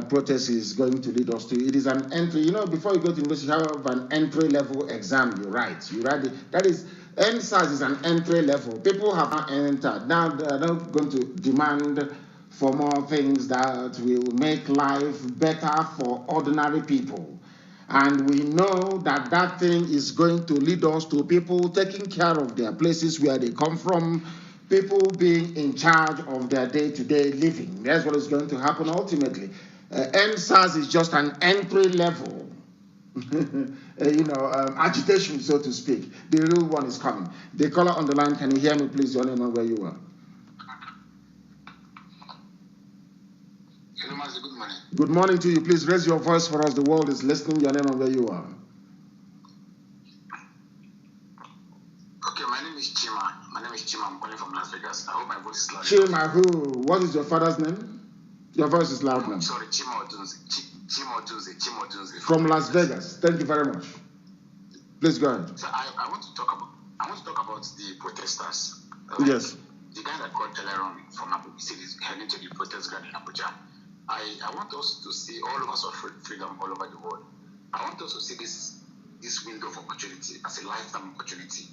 protest is going to lead us to, it is an entry. Before you go to university, you have an entry-level exam. You write it. That is, NSAS is an entry level. People have not entered. Now they're not going to demand for more things that will make life better for ordinary people. And we know that that thing is going to lead us to people taking care of their places where they come from, people being in charge of their day-to-day living. That's what is going to happen ultimately. NSAS is just an entry level, agitation, so to speak. The real one is coming. The caller on the line, can you hear me, please? Your name and where you are. Hello, Mazi, good morning. Good morning to you. Please raise your voice for us. The world is listening. Your name and where you are. Okay, my name is Chima. I'm calling from Las Vegas. I hope my voice is loud. Chima who? What is your father's name? Your voice is loud now. Sorry, Chimo Dunze. From Las Vegas. Thank you very much. Please go ahead. So I want to talk about the protesters. Yes. The guy that called earlier on from Abuja said he's heading to the protest ground in Abuja. I want us to see, all of us of freedom all over the world. I want us to see this window of opportunity as a lifetime opportunity.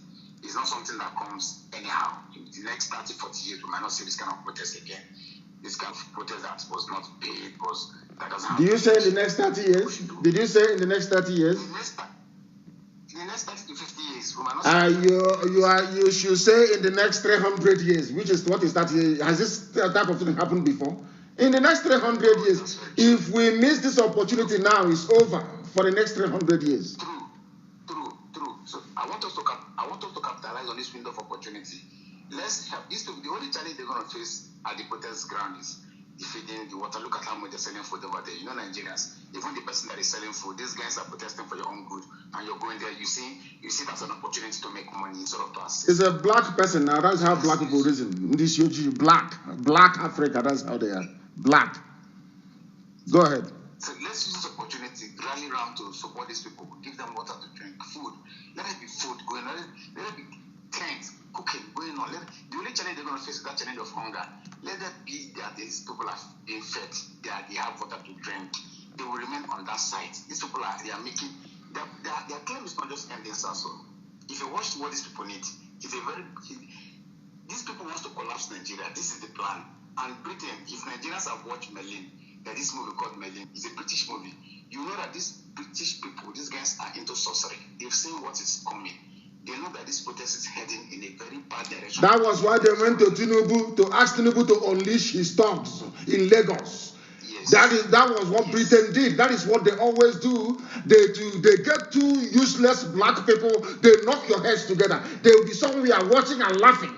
It's not something that comes anyhow. In the next 30, 40 years, we might not see this kind of protest again. This kind of protest that was not paid, that doesn't have. Do you say in the next 30 years? Did you say in the next 30 years? In the next 30 to 50 years, we might not see. You should say in the next 300 years, which is what is that? Has this type of thing happened before? In the next 300 years, if we miss this opportunity now, it's over for the next 300 years. True. So I want us to capitalize on this window of opportunity. Let's help these people. The only challenge they're going to face at the protest ground is feeding the water. Look at how much they're selling food over there. You know, Nigerians, even the person that is selling food, these guys are protesting for your own good, and you're going there. You see that's an opportunity to make money instead of to assist. It's a black person now. That's how black people reason. This black Africa. That's how they are. Black. Go ahead. So let's use this opportunity, rally around to support these people, give them water to drink, food. Let it be food going on. Let it be tents, cooking going on. The only challenge they're going to face is that challenge of hunger. Let them be that these people are being fed, they have water to drink. They will remain on that side. These people are making their claim is not just ending Sasso. If you watch what these people need, these people want to collapse Nigeria. This is the plan. And Britain, if Nigerians have watched Merlin, that this movie called Merlin is a British movie, you know that these British people, these guys are into sorcery. They've seen what is coming. They know that this protest is heading in a very bad direction. That was why they went to Tinubu to ask Tinubu to unleash his thugs in Lagos. Yes. That was what Britain did. That is what they always do. They get two useless black people, they knock your heads together. They will be somewhere watching and laughing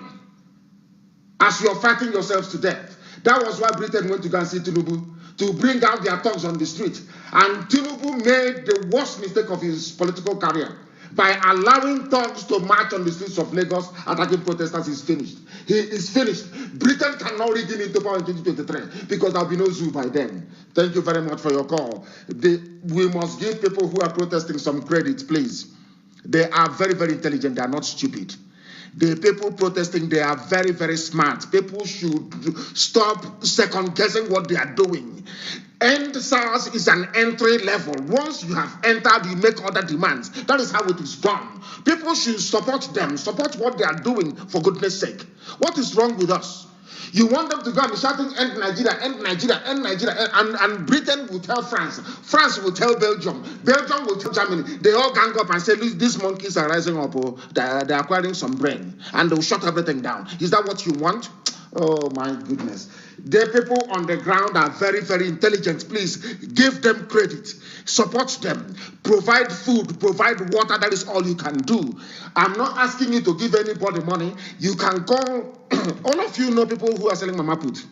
as you're fighting yourselves to death. That was why Britain went to go and see Tinubu to bring out their thugs on the street. And Tinubu made the worst mistake of his political career by allowing thugs to march on the streets of Lagos attacking protesters. He's finished. He is finished. Britain cannot regain into power in 2023 because there will be no zoo by then. Thank you very much for your call. We must give people who are protesting some credit, please. They are very, very intelligent. They are not stupid. The people protesting, they are very, very smart. People should stop second-guessing what they are doing. End SARS is an entry level. Once you have entered, you make other demands. That is how it is done. People should support them, support what they are doing, for goodness sake. What is wrong with us? You want them to go and be shouting, end Nigeria, end Nigeria, end Nigeria, and Britain will tell France. France will tell Belgium. Belgium will tell Germany. They all gang up and say, these monkeys are rising up, they're acquiring some brain, and they'll shut everything down. Is that what you want? Oh, my goodness. The people on the ground are very, very intelligent. Please give them credit. Support them. Provide food. Provide water. That is all you can do. I'm not asking you to give anybody money. You can call. All of you know people who are selling Mama Put.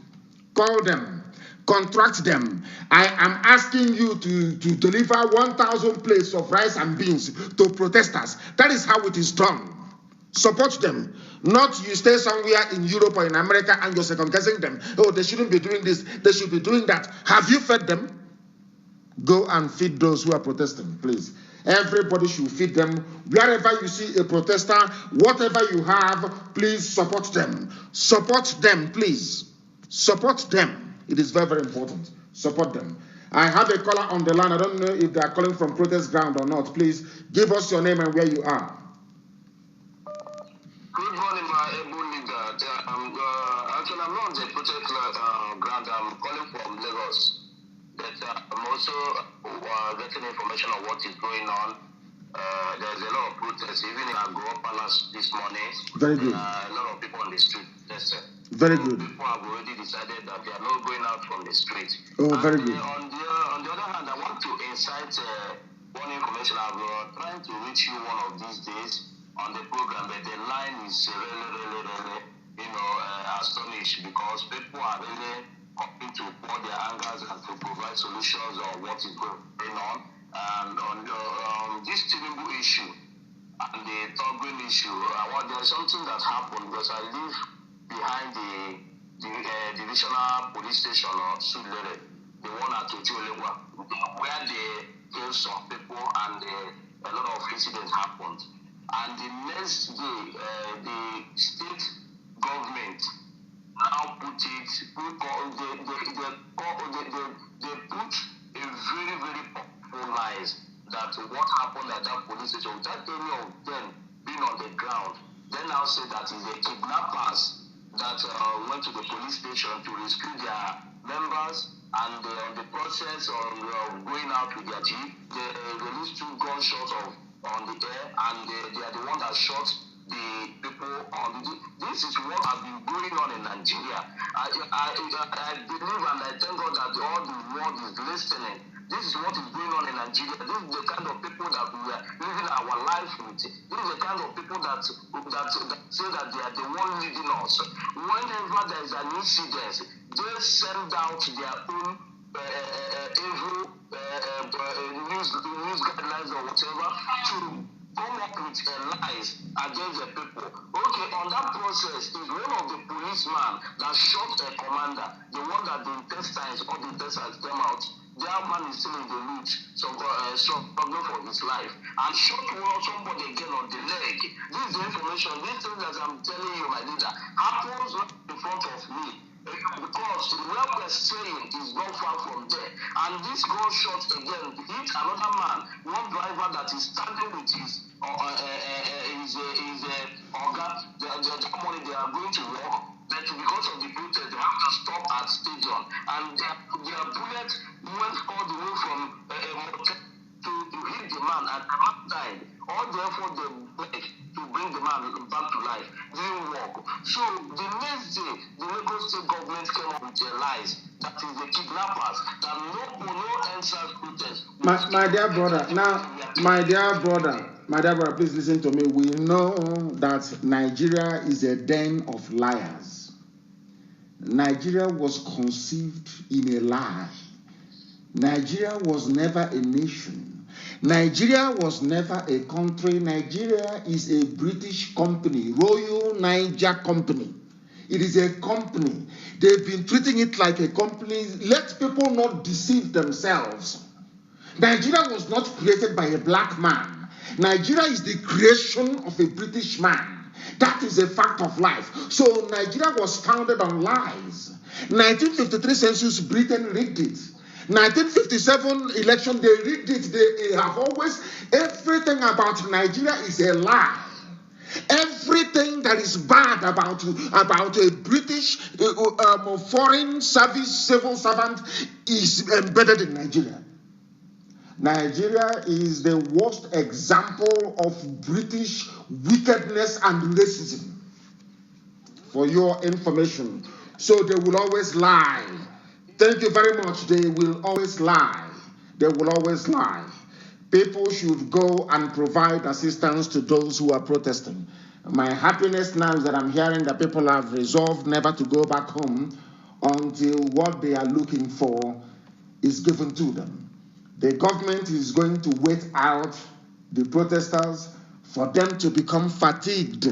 Call them. Contract them. I am asking you to deliver 1,000 plates of rice and beans to protesters. That is how it is done. Support them. Not you stay somewhere in Europe or in America and you're second-guessing them. Oh, they shouldn't be doing this. They should be doing that. Have you fed them? Go and feed those who are protesting, please. Everybody should feed them. Wherever you see a protester, whatever you have, please support them. Support them, please. Support them. It is very, very important. Support them. I have a caller on the line. I don't know if they are calling from protest ground or not. Please give us your name and where you are. Good morning, my able leader. Actually, I'm not on the protest ground. I'm calling from Lagos. But I'm also getting information on what is going on. There's a lot of protests, even in Agro Palace this morning. Very good. A lot of people on the street. Very good. People have already decided that they are not going out from the street. Oh, very good. On the other hand, I want to incite one information. I'm trying to reach you one of these days on the program, but the line is really, astonished because people are really coming to pour their angers and to provide solutions on what is going on. And on this Tinubu issue and the Togwin issue, there's something that happened because I live behind divisional police station or Sulere, the one at Ocholewa, where they killed some people and a lot of incidents happened. And the next day, the state government now they put a very, very powerful lies that what happened at that police station without any of them being on the ground. They now say that it's the kidnappers that went to the police station to rescue their members, and on the process of going out with their chief, they released 2 gunshots on the air, and they are the one that shot the people on the. This is what has been going on in Nigeria. I believe and I thank God that all the world is listening. This is what is going on in Nigeria. This is the kind of people that we are living our life with. This is the kind of people that say that they are the one leading us. Whenever there is an incident, they send out their own evil news guidelines or whatever to come up with lies against the people. Okay, on that process is one of the policemen that shot a commander, the one that the intestines came out. That man is still in the loot, struggling for his life. And shot somebody again on the leg. This is the information, this thing that I'm telling you, my leader, happens right in front of me. Because where we're staying is not far from there. And this gunshot again hit another man, one driver that is standing with his that morning they are going to work, but because of the protest, they have to stop at stadium. And their bullet went all the way from to hit the man, and the man died. All the effort they make to bring the man back to life didn't work. So the next day, the Lagos state government came up with their lies. That is the kidnappers. That no answers protest. My dear brother, my dear brother, please listen to me. We know that Nigeria is a den of liars. Nigeria was conceived in a lie. Nigeria was never a nation. Nigeria was never a country. Nigeria is a British company, Royal Niger Company. It is a company. They've been treating it like a company. Let people not deceive themselves. Nigeria was not created by a black man. Nigeria is the creation of a British man. That is a fact of life. So Nigeria was founded on lies. 1953 census, Britain rigged it. 1957 election, they rigged it. They have always, everything about Nigeria is a lie. Everything that is bad about a British foreign service civil servant is embedded in Nigeria. Nigeria is the worst example of British wickedness and racism, for your information. So they will always lie. Thank you very much. They will always lie. They will always lie. People should go and provide assistance to those who are protesting. My happiness now is that I'm hearing that people have resolved never to go back home until what they are looking for is given to them. The government is going to wait out the protesters for them to become fatigued,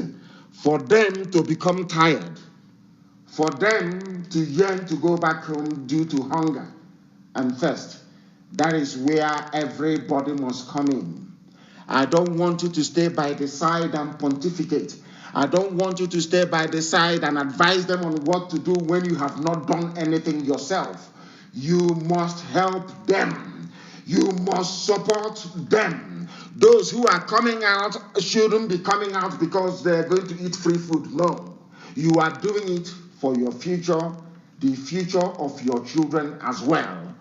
for them to become tired, for them to yearn to go back home due to hunger and thirst. That is where everybody must come in. I don't want you to stay by the side and pontificate. I don't want you to stay by the side and advise them on what to do when you have not done anything yourself. You must help them. You must support them. Those who are coming out shouldn't be coming out because they're going to eat free food. No. You are doing it for your future, the future of your children as well.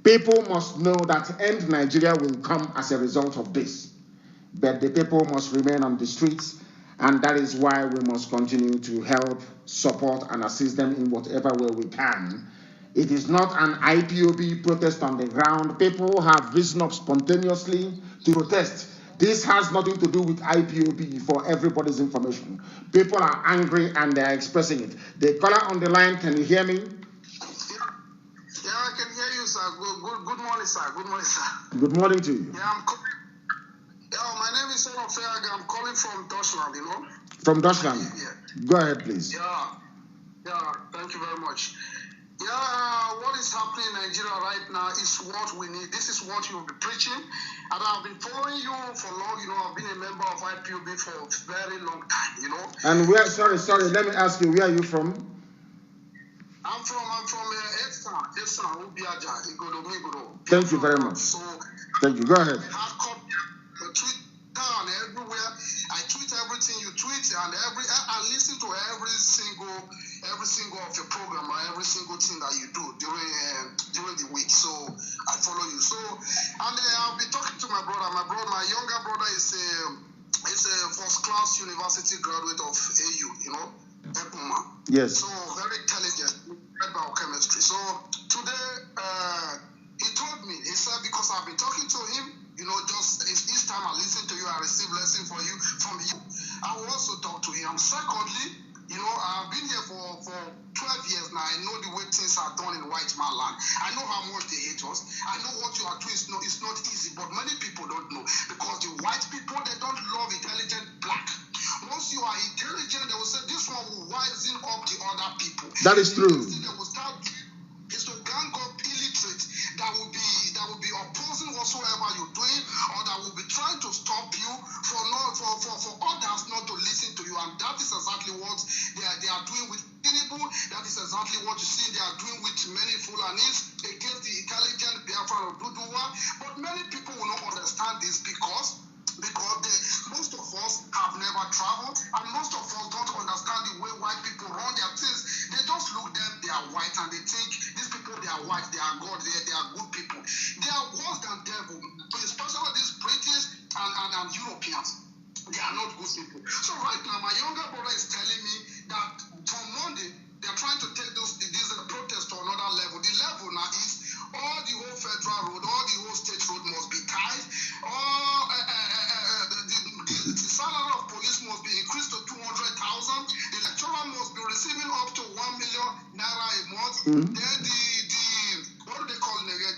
People must know that end Nigeria will come as a result of this. But the people must remain on the streets, and that is why we must continue to help, support, and assist them in whatever way we can. It is not an IPOB protest on the ground. People have risen up spontaneously to protest. This has nothing to do with IPOB, for everybody's information. People are angry and they are expressing it. The caller on the line, can you hear me? Yeah, I can hear you, sir. Good morning, sir. Good morning, sir. Good morning to you. Yeah, my name is Son of Ferg. I'm calling from Deutschland, you know? From Deutschland? Yeah. Go ahead, please. Yeah, thank Thank you very much. Yeah, what is happening in Nigeria right now is what we need. This is what you'll be preaching. And I've been following you for long. You know, I've been a member of IPOB for a very long time, you know. And where, sorry, let me ask you, where are you from? I'm from Efsa, Ubiaja, Igodo. Thank you very much. So, thank you. Go ahead. Twitter and everywhere. I tweet everything you tweet, and I listen to every single of your program or every single thing that you do during the week. So I follow you. So and I'll be talking to my brother. My younger brother is a first class university graduate of AU. You know, Ufoma. Yes. So very intelligent, biochemistry. So today he told me. He said because I've been talking to him. You know, just each time I listen to you, I receive lesson from you. I will also talk to him. Secondly, you know, I've been here for 12 years now. I know the way things are done in white man land. I know how much they hate us. I know what you are doing is not easy, but many people don't know because the white people, they don't love intelligent black. Once you are intelligent, they will say this one will wisen up the other people. That is true. They will start is to gang up illiterate that will be opposing whatsoever you're doing, or that will be trying to stop you for others not to listen to you. And that is exactly what they are doing with Tinubu. That is exactly what you see they are doing with many Fulanis against the intelligent Biafran of Duduwa. But many people will not understand this because most of us have never traveled, and most of us don't understand the way white people run their things. They just look them, they are white, and they think these people, they are white, they are God, they are good people. They are worse than devil, especially these British and Europeans. They are not good people. So right now, my younger brother is telling me that from Monday, they are trying to take this protest to another level. The level now is all the whole federal road, all the whole state road must be tied. The salary of police must be increased to 200,000. The lecturer must be receiving up to 1 million naira a month. Then what do they call it again?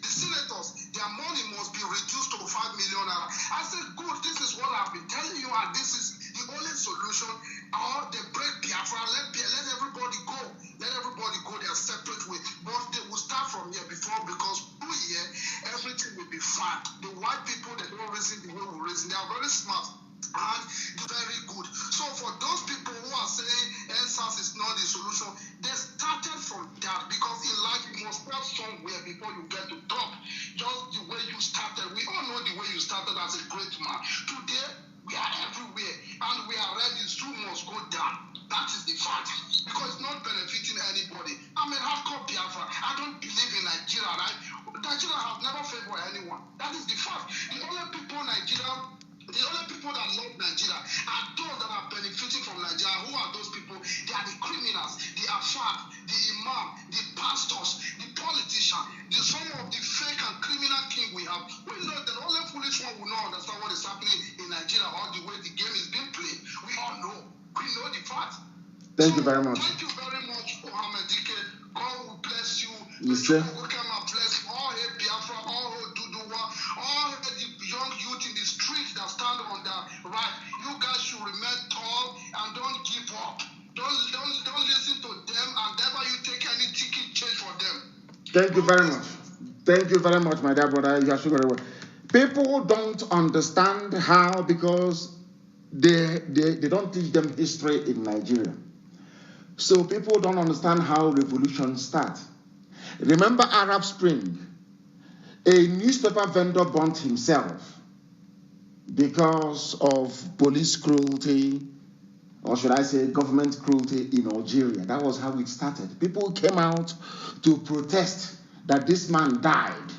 The senators, their money must be reduced to 5 million naira. I said, good, this is what I've been telling you, and this is the only solution. Or they break Biafra, let everybody go. Let everybody go their separate way. But they will start from here because through here, everything will be fine. The white people, they don't reason the way we reason. They are very smart and very good. So for those people who are saying NSAS is not the solution, they started from that because in life you must start somewhere before you get to top. Just the way you started. We all know the way you started as a great man. Today, we are everywhere and we are ready. Soon must go down. That is the fact. Because it's not benefiting anybody. I'm a hardcore Biafra. I don't believe in Nigeria, right? Nigeria has never favored anyone. That is the fact. The only people that love Nigeria are those that are benefiting from Nigeria. Who are those people? They are the criminals, the Afad, the Imam, the pastors, the politicians, some of the fake and criminal king we have. We know that only foolish one will not understand what is happening in Nigeria or the way the game is being played. We all know. We know the fact. Thank you very much. Thank you very much, Mohammed Dike. God will bless you. You say? Bless all Biafra, all Duduwa, all the young youth in the street that stand on the right. You guys should remain tall and don't give up. Don't listen to them and never you take any ticket change for them. Thank you very much. Thank you very much, my dear brother. You are so very well. People don't understand how because they don't teach them history in Nigeria. So people don't understand how revolutions start. Remember Arab Spring? A newspaper vendor burnt himself because of police cruelty, or should I say government cruelty in Algeria. That was how it started. People came out to protest that this man died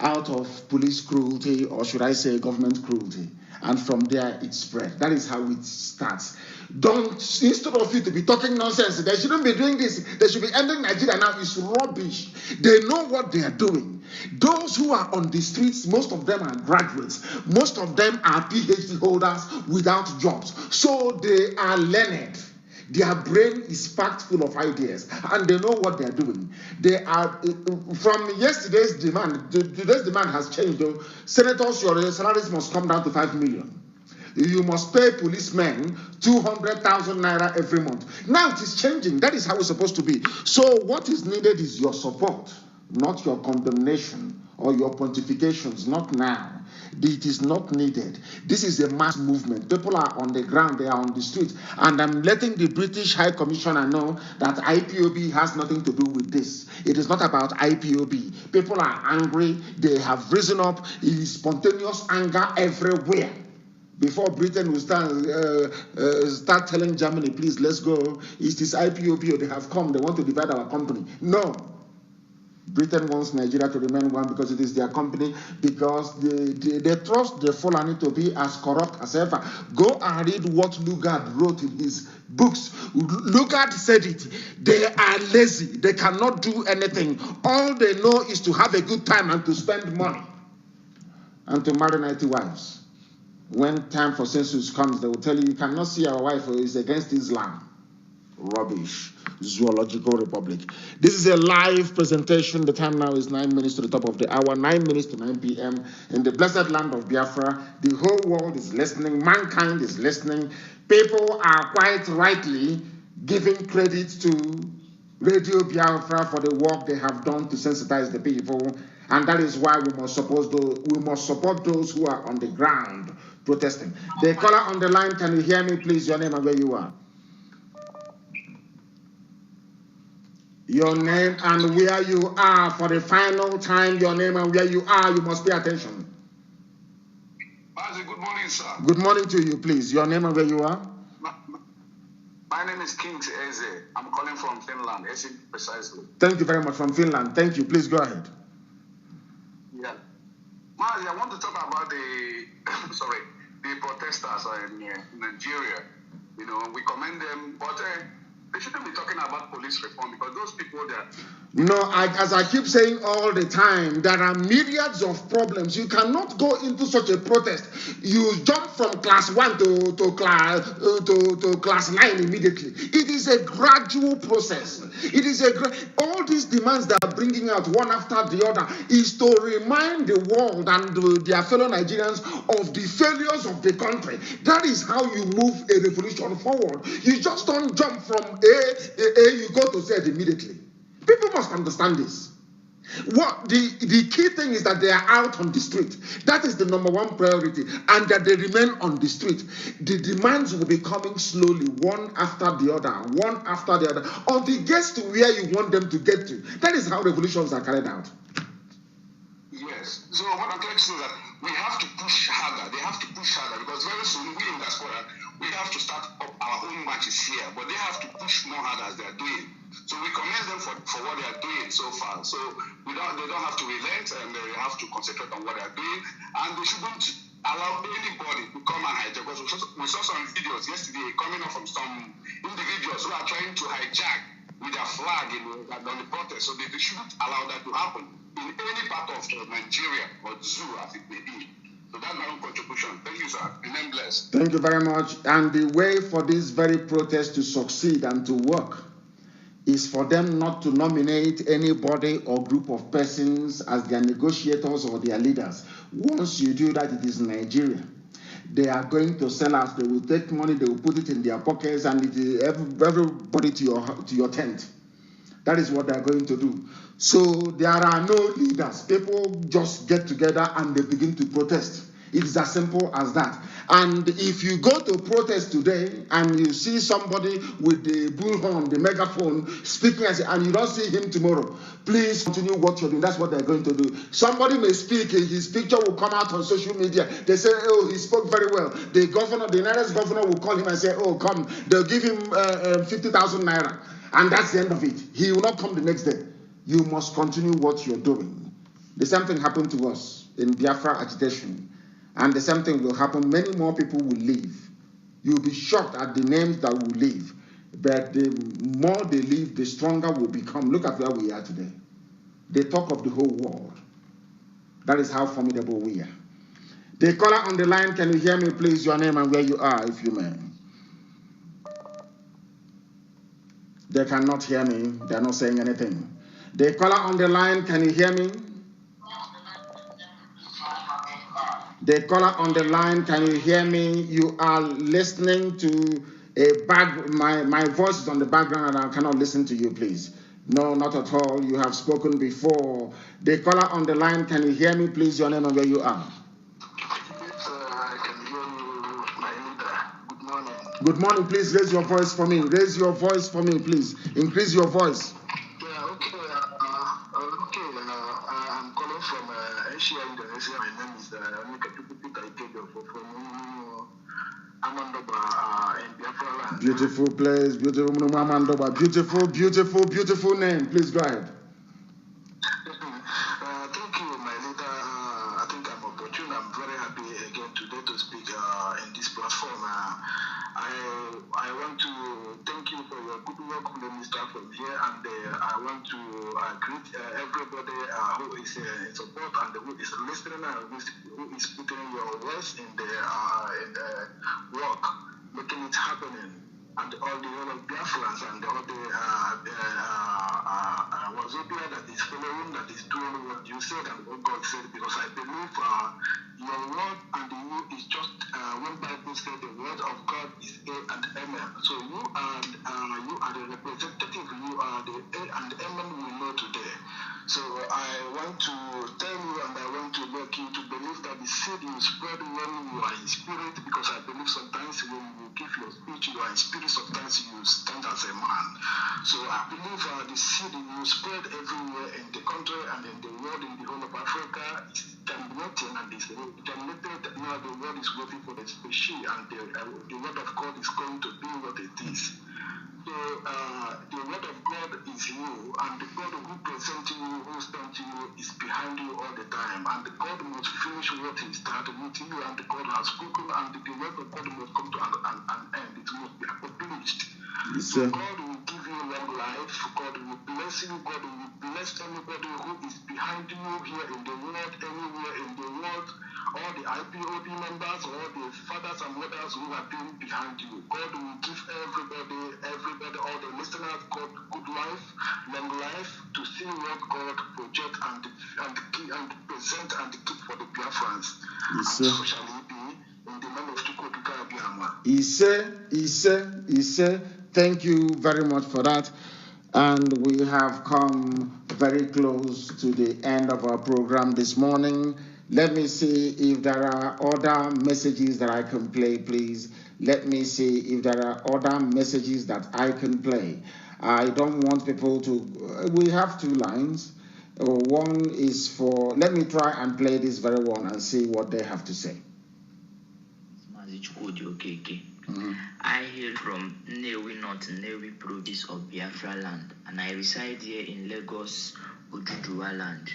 out of police cruelty, or should I say government cruelty. And from there it spread. That is how it starts. Instead of you to be talking nonsense, they shouldn't be doing this. They should be ending Nigeria now. It's rubbish. They know what they are doing. Those who are on the streets, most of them are graduates. Most of them are PhD holders without jobs. So they are learned. Their brain is packed full of ideas and they know what they are doing. They are, from yesterday's demand, today's demand has changed. Senators, your salaries must come down to 5 million. You must pay policemen 200,000 naira every month. Now it is changing. That is how it's supposed to be. So what is needed is your support, not your condemnation or your pontifications, not now. It is not needed. This is a mass movement. People are on the ground, they are on the street. And I'm letting the British High Commissioner know that IPOB has nothing to do with this. It is not about IPOB. People are angry. They have risen up. It is spontaneous anger everywhere. Before Britain will start telling Germany, please, let's go. It is IPOB, or they have come. They want to divide our company. No. Britain wants Nigeria to remain one because it is their company, because they trust the Fulani to be as corrupt as ever. Go and read what Lugard wrote in his books. Lugard said it. They are lazy. They cannot do anything. All they know is to have a good time and to spend money and to marry 90 wives. When time for census comes, they will tell you, you cannot see our wife, or it's against Islam. Rubbish. Zoological Republic. This is a live presentation. The time now is 9 minutes to the top of the hour, 9 minutes to 9 p.m. in the blessed land of Biafra. The whole world is listening. Mankind is listening. People are quite rightly giving credit to Radio Biafra for the work they have done to sensitize the people. And that is why we must support those who are on the ground protesting. The caller on the line, can you hear me, please? Your name and where you are. Your name and where you are for the final time. Your name and where you are. You must pay attention. Mazi, good morning, sir. Good morning to you, please. Your name and where you are. My name is Kings Eze. I'm calling from Finland, Eze precisely. Thank you very much, from Finland. Thank you. Please go ahead. Yeah. Mazi, I want to talk about the protesters in Nigeria. You know, we commend them, but they shouldn't be talking about police reform, because those people that... No, as I keep saying all the time, there are myriads of problems. You cannot go into such a protest. You jump from class 1 to class 9 immediately. It is a gradual process. It is all these demands that are bringing out one after the other is to remind the world and their fellow Nigerians of the failures of the country. That is how you move a revolution forward. You just don't jump from A, you go to Z immediately. People must understand this. What the key thing is that they are out on the street. That is the #1 priority, and that they remain on the street. The demands will be coming slowly, one after the other, until it gets to where you want them to get to. That is how revolutions are carried out. Yes. So what I'm trying to say is that we have to push harder. They have to push harder, because very soon we in diaspora, we have to start up our own matches here, but they have to push more harder as they are doing. So we commend them for what they are doing so far. So they don't have to relent, and they have to concentrate on what they are doing, and they shouldn't allow anybody to come and hijack. Because we saw some videos yesterday coming up from some individuals who are trying to hijack with their flag on the protest. So they shouldn't allow that to happen in any part of Nigeria or zoo, as it may be. So that's my own contribution. Thank you, sir. Remain blessed. Thank you very much. And the way for this very protest to succeed and to work is for them not to nominate anybody or group of persons as their negotiators or their leaders. Once you do that, it is Nigeria. They are going to sell out. They will take money, they will put it in their pockets, and it is everybody to your tent. That is what they are going to do. So there are no leaders. People just get together and they begin to protest. It is as simple as that. And if you go to protest today and you see somebody with the bullhorn, the megaphone, speaking, and you don't see him tomorrow, please continue what you're doing. That's what they're going to do. Somebody may speak, his picture will come out on social media. They say, oh, he spoke very well. The governor, the nearest governor will call him and say, oh, come. They'll give him 50,000 naira. And that's the end of it. He will not come the next day. You must continue what you're doing. The same thing happened to us in Biafra agitation. And the same thing will happen. Many more people will leave. You'll be shocked at the names that will leave. But the more they leave, the stronger will become. Look at where we are today. They talk of the whole world. That is how formidable we are. The caller on the line, can you hear me, please? Your name and where you are, if you may. They cannot hear me. They're not saying anything. The caller on the line, can you hear me? The caller on the line, can you hear me? You are listening to my voice is on the background and I cannot listen to you, please. No, not at all. You have spoken before. The caller on the line, can you hear me, please? Your name and where you are. I can hear you, my leader. Good morning. Good morning. Please raise your voice for me. Raise your voice for me, please. Increase your voice. Yeah, okay. I'm calling from Asia, Indonesia. My name is Amandoba in Biafra land. Beautiful place, beautiful Amandoba. Beautiful, beautiful, beautiful name. Please go ahead. Thank you, my leader. I think I'm opportune. I'm very happy again today to speak in this platform. I want to thank you for your good work, Minister, from here, and I want to greet everybody who is in support and who is listening and who is putting your words in the work, making it happening, and all the other Biafrans and all the Wazobia that is following, that is doing what you said and what God said, because I believe your word and the word is just when Bible said the word of God is A and Amen. So you are the representative, you are the A and Amen we know today. So I want to tell you and I want to make you to believe that the seed you spread when you are in spirit, because I believe sometimes when you give your speech you are in spirit, sometimes you stand as a man. So I believe the seed you spread everywhere in the country and in the world, in the whole of Africa, is germinating and is germinated. Now the world is waiting for the species and the word of God is going to be what it is. So the word of God is you, and the God who presents you, who stands you, is behind you all the time. And God must finish what He started with you, and God has spoken, and the word of God must come to an end. It must be accomplished. So God will give you long life. God will bless you. God will bless anybody who is behind you here in the world, anywhere in the world. All the IPOB members, all the fathers and mothers who have been behind you. God will give everybody, all the listeners, God, good life, long life, to see what God project and present and keep for the Biafrans. And so shall it be in the name of Chukwuka Biama. Ise, thank you very much for that. And we have come very close to the end of our program this morning. Let me see if there are other messages that I can play, please. Let me see if there are other messages that I can play. I don't want people to... we have two lines. One is for... let me try and play this very one and see what they have to say. I hail from Nnewi North, Nnewi province of Biafra land, and I reside here in Lagos, Oduduwa land.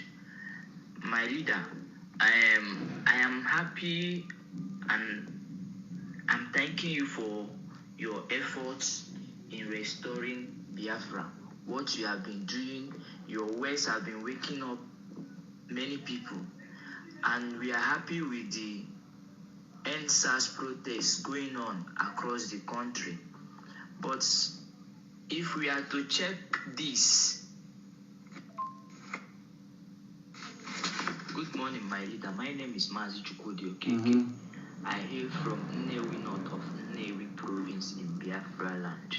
My leader, I am happy and I'm thanking you for your efforts in restoring Biafra. What you have been doing, your words have been waking up many people, and we are happy with the NSAS protests going on across the country. But if we are to check this... Good morning, my leader. My name is Mazi Nnamdi. I hail from Nnewi North of Nnewi province in Biafra land.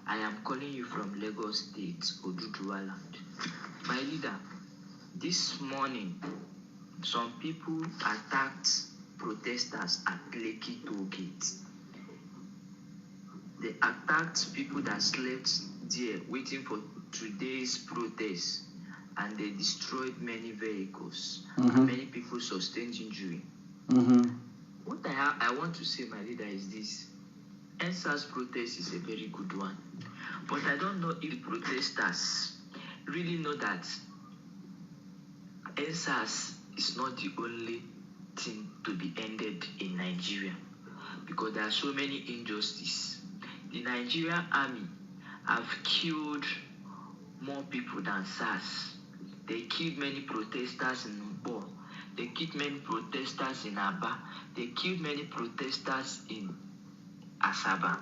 I am calling you from Lagos State, Oduduwa land. My leader, this morning, some people attacked protesters at Lekki Toll Gate. They attacked people that slept there waiting for today's protest, and they destroyed many vehicles. And many people sustained injury. What I want to say, my leader, is this. NSAS protest is a very good one. But I don't know if protesters really know that NSAS is not the only thing to be ended in Nigeria, because there are so many injustices. The Nigerian army have killed more people than SARS. They killed many protesters in Mbo. They killed many protesters in Aba. They killed many protesters in Asaba.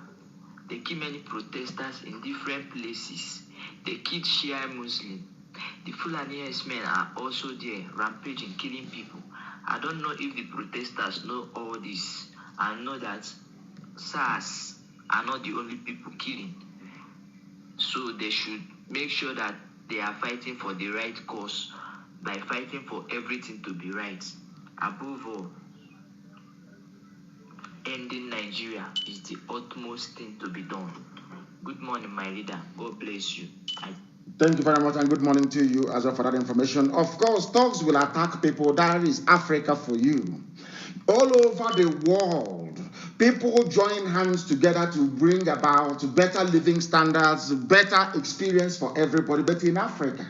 They killed many protesters in different places. They killed Shia Muslim. The Fulani men are also there, rampaging, killing people. I don't know if the protesters know all this and know that SARS are not the only people killing. So they should make sure that they are fighting for the right cause by fighting for everything to be right. Above all, ending Nigeria is the utmost thing to be done. Good morning, my leader. God bless you. Thank you very much, and good morning to you as well for that information. Of course, thugs will attack people. That is Africa for you. All over the world, people join hands together to bring about better living standards, better experience for everybody. But in Africa,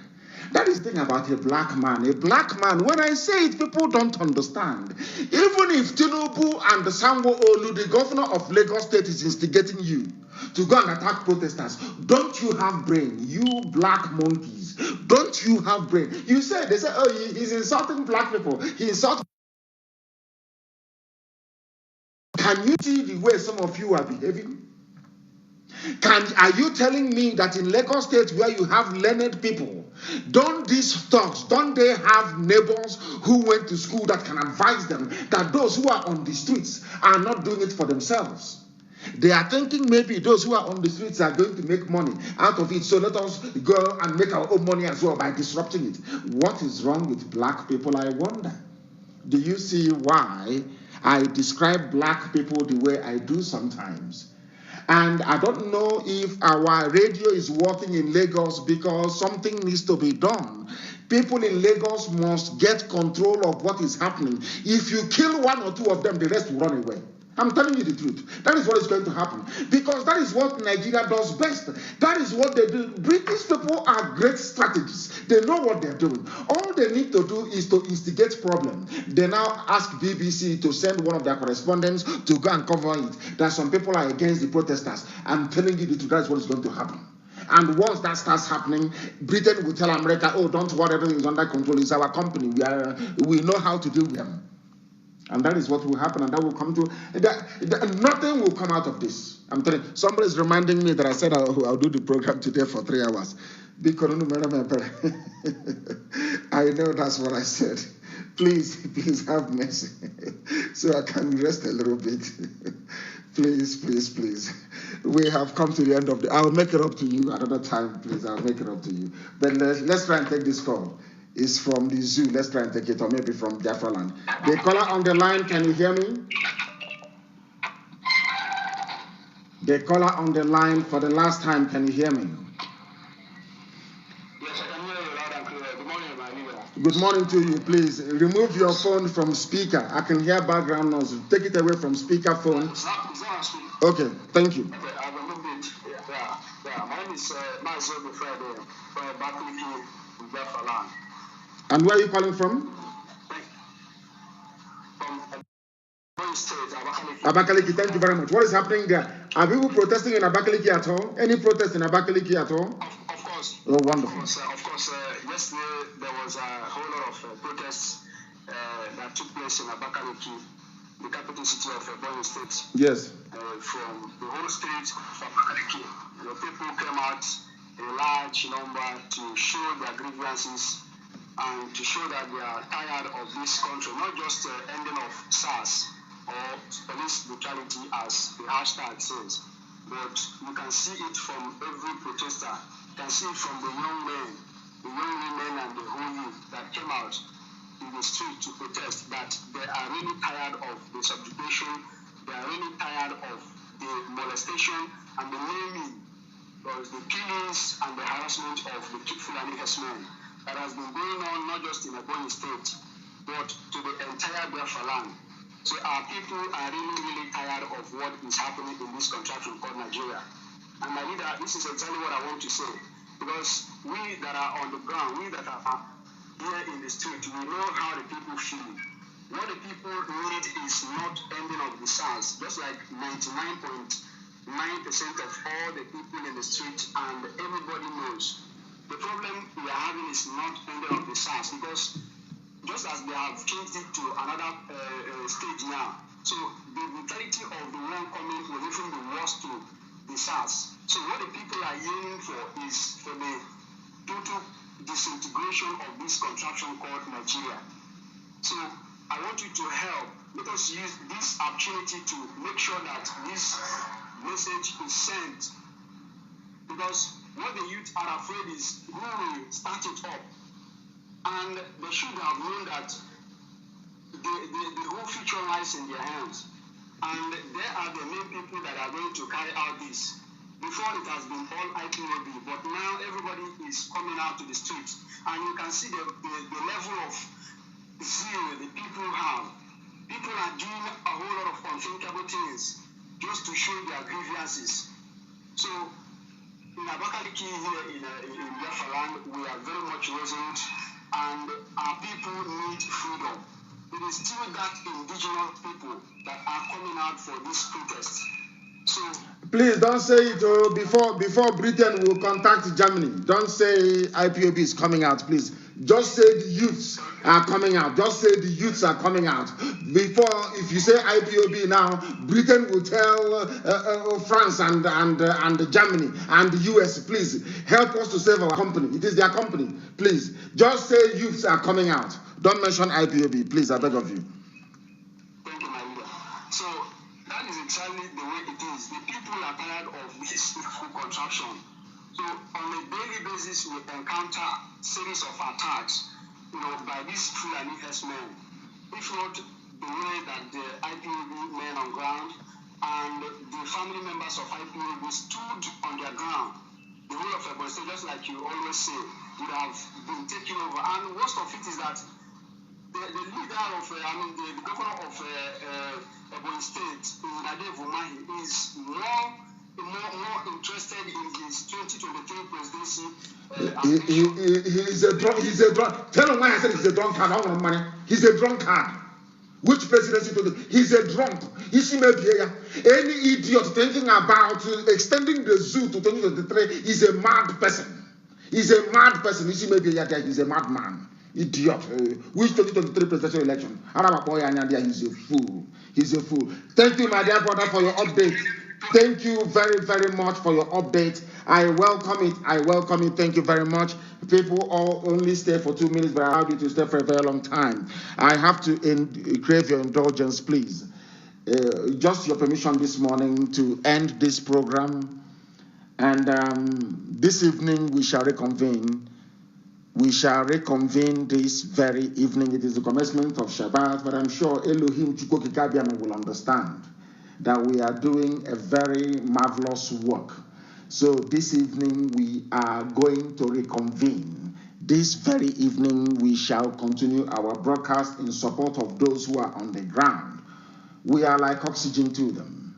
that is the thing about a black man. A black man, when I say it, people don't understand. Even if Tinubu and the Sanwo-Olu, the governor of Lagos State, is instigating you to go and attack protesters, don't you have brain? You black monkeys, don't you have brain? You say, they say, oh, he's insulting black people. He insults. Can you see the way some of you are behaving? Are you telling me that in Lagos State, where you have learned people, don't these thugs, don't they have neighbors who went to school that can advise them that those who are on the streets are not doing it for themselves? They are thinking maybe those who are on the streets are going to make money out of it, so let us go and make our own money as well by disrupting it. What is wrong with black people, I wonder? Do you see why I describe black people the way I do sometimes? And I don't know if our radio is working in Lagos because something needs to be done. People in Lagos must get control of what is happening. If you kill one or two of them, the rest will run away. I'm telling you the truth. That is what is going to happen. Because that is what Nigeria does best. That is what they do. British people are great strategists. They know what they're doing. All they need to do is to instigate problem. They now ask BBC to send one of their correspondents to go and cover it. That some people are against the protesters. I'm telling you the truth. That is what is going to happen. And once that starts happening, Britain will tell America, oh, don't worry, everything is under control. It's our company. We know how to deal with them. And that is what will happen, and that will come to nothing will come out of this. I'm telling you, somebody is reminding me that I said I'll do the program today for 3 hours. I know that's what I said. Please have mercy so I can rest a little bit. Please. We have come to the end of the. I'll make it up to you another time, please. I'll make it up to you. But let's try and take this call. It's from the zoo. Let's try and take it, or maybe from Biafra land. The caller on the line, can you hear me? The caller on the line for the last time, can you hear me? Yes, I can hear you loud and clear. Good morning, my leader. Good morning to you. Please remove your phone from speaker. I can hear background noise. Take it away from speaker phone. It's not on speaker. Okay, thank you. Okay, I've removed it. Yeah. My name is Mazi Nnamdi Kanu from Biafran, Biafra land. And where are you calling from? From State, Abakaliki, thank you very much. What is happening there? Are people protesting in Abakaliki at all? Any protest in Abakaliki at all? Of course. Oh, wonderful. Of course, yesterday there was a whole lot of protests that took place in Abakaliki, the capital city of Ebonyi State. Yes. From the whole state of Abakaliki, people came out in large number to show their grievances and to show that they are tired of this country, not just the ending of SARS or police brutality as the hashtag says, but you can see it from every protester. You can see it from the young men, the young women and the whole youth that came out in the street to protest, that they are really tired of the subjugation, they are really tired of the molestation and the naming, the killings and the harassment of the Fulani herdsmen that has been going on not just in Ebonyi State, but to the entire Biafra land. So our people are really tired of what is happening in this contraption called Nigeria. And my leader, this is exactly what I want to say. Because we that are on the ground, we that are here in the street, we know how the people feel. What the people need is not ending of the SARS, just like 99.9% of all the people in the street, and everybody knows. The problem we are having is not ending of the SARS, because just as they have changed it to another stage now, so the brutality of the one coming will even be worse to the SARS. So what the people are yearning for is for the total disintegration of this contraption called Nigeria. So I want you to help. Let us use this opportunity to make sure that this message is sent. Because what the youth are afraid is who will start it up. And they should have known that the whole future lies in their hands. And they are the main people that are going to carry out this. Before it has been all IPOB, but now everybody is coming out to the streets. And you can see the level of zeal the people have. People are doing a whole lot of unthinkable things just to show their grievances. So, in Abakaliki here in Biafra, we are very much resilient, and our people need freedom. It is still that indigenous people that are coming out for this protest. So, please don't say it before Britain will contact Germany. Don't say IPOB is coming out, please. Just say the youths are coming out. Just say the youths are coming out. Before, if you say IPOB now, Britain will tell France and Germany and the US, please help us to save our company. It is their company. Please, just say youths are coming out. Don't mention IPOB, please. I beg of you. Thank you, my leader. So that is exactly the way it is. The people are tired of this full contraction. So on a daily basis, we encounter series of attacks, by these Fulani men. If not the way that the IPOB men on ground and the family members of IPOB stood on their ground, the whole of Ebony State, just like you always say, would have been taken over. And worst of it is that the leader of, the governor of Ebony State, Ufuoma, is more interested in his 2023 presidency. He's a drunk. Tell him why I said he's a drunkard. I don't want money. He's a drunkard. Which presidency to do? He's a drunk. Any idiot thinking about extending the zoo to 2023 is a mad person. He's a mad person. He's a madman. Idiot. Which 2023 presidential election? He's a fool. He's a fool. Thank you, my dear brother, for your update. Thank you very, very much for your update. I welcome it. I welcome it. Thank you very much. People all only stay for 2 minutes, but I allow you to stay for a very long time. I have to crave your indulgence, please. Just your permission this morning to end this program. And this evening we shall reconvene. We shall reconvene this very evening. It is the commencement of Shabbat, but I'm sure Elohim Chukwokikabiama will understand that we are doing a very marvelous work. So this evening we are going to reconvene. This very evening we shall continue our broadcast in support of those who are on the ground. We are like oxygen to them.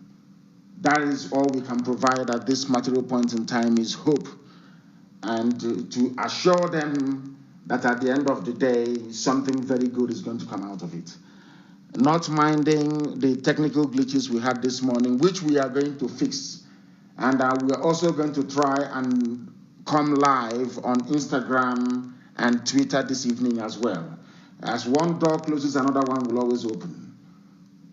That is all we can provide at this material point in time is hope. And to assure them that at the end of the day, something very good is going to come out of it. Not minding the technical glitches we had this morning, which we are going to fix. And we are also going to try and come live on Instagram and Twitter this evening as well. As one door closes, another one will always open.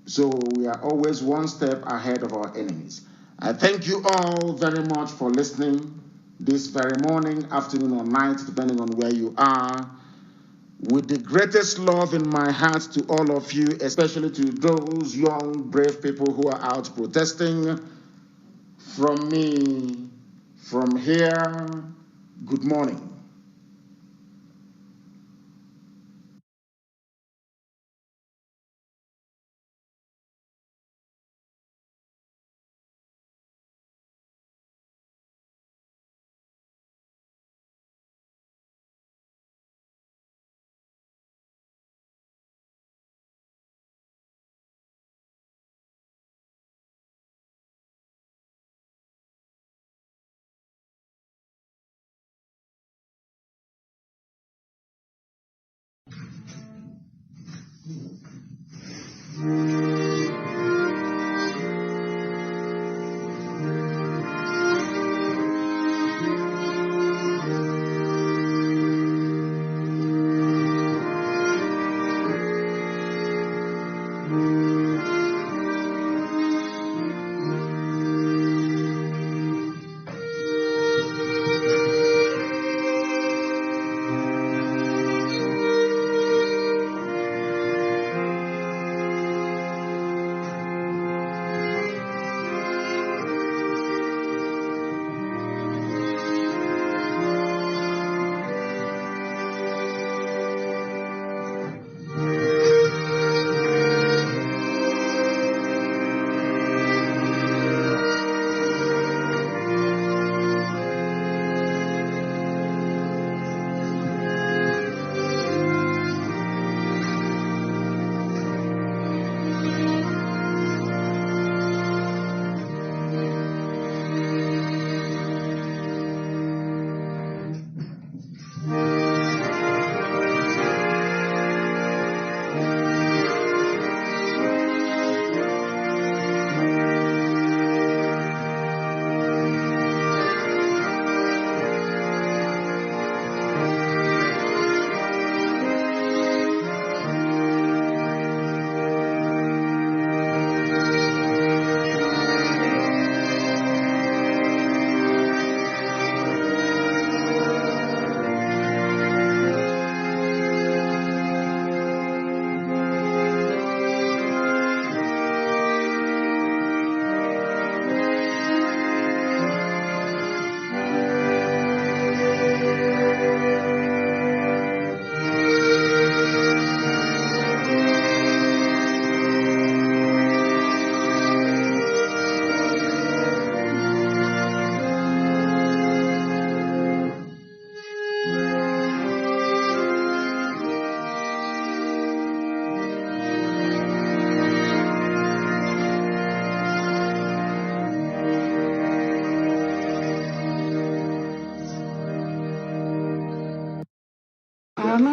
So we are always one step ahead of our enemies. I thank you all very much for listening this very morning, afternoon, or night, depending on where you are. With the greatest love in my heart to all of you, especially to those young, brave people who are out protesting. From me, from here, good morning.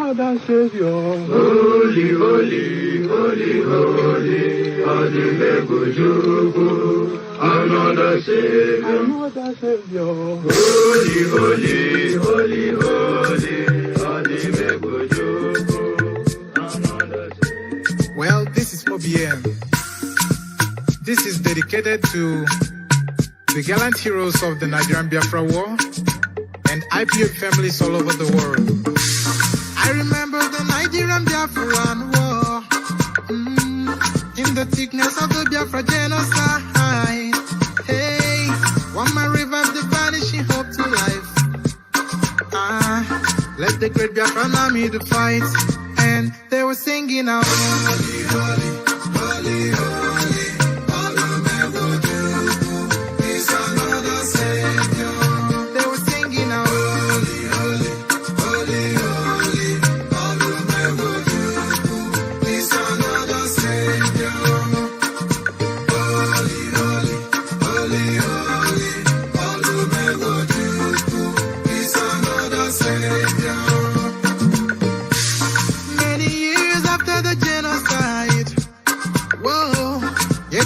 another Savior. Holy, holy, holy, holy, Adimegojuku, another Savior. Another Savior. Holy, holy, holy, holy, Adimegojuku, another Savior. Well, this is MAOBI N. This is dedicated to the gallant heroes of the Nigerian Biafra War and IPOB families all over the world. I remember the Nigerian Biafran War, in the thickness of the Biafra genocide. Hey, one man revived the vanishing hope to life. Let the great Biafran army to fight, and they were singing out, holy, holy, holy, holy.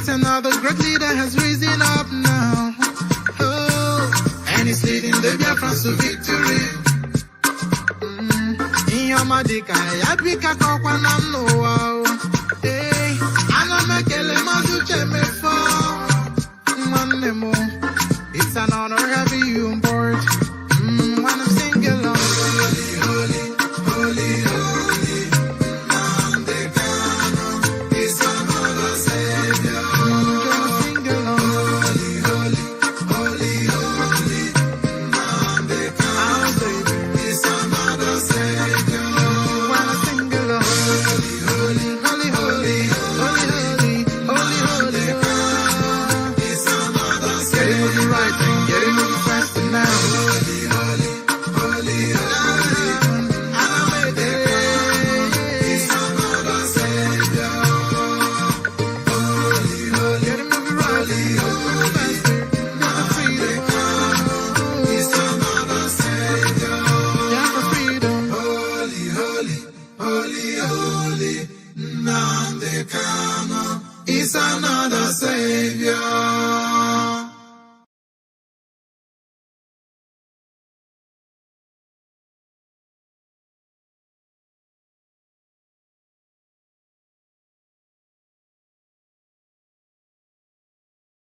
Another great leader has risen up now. Oh, and he's leading the Biafrans to victory. In your madika, Yabika Kokwanam no wow. Hey, Anamekele Mazuche me for one nemo. It's an honor.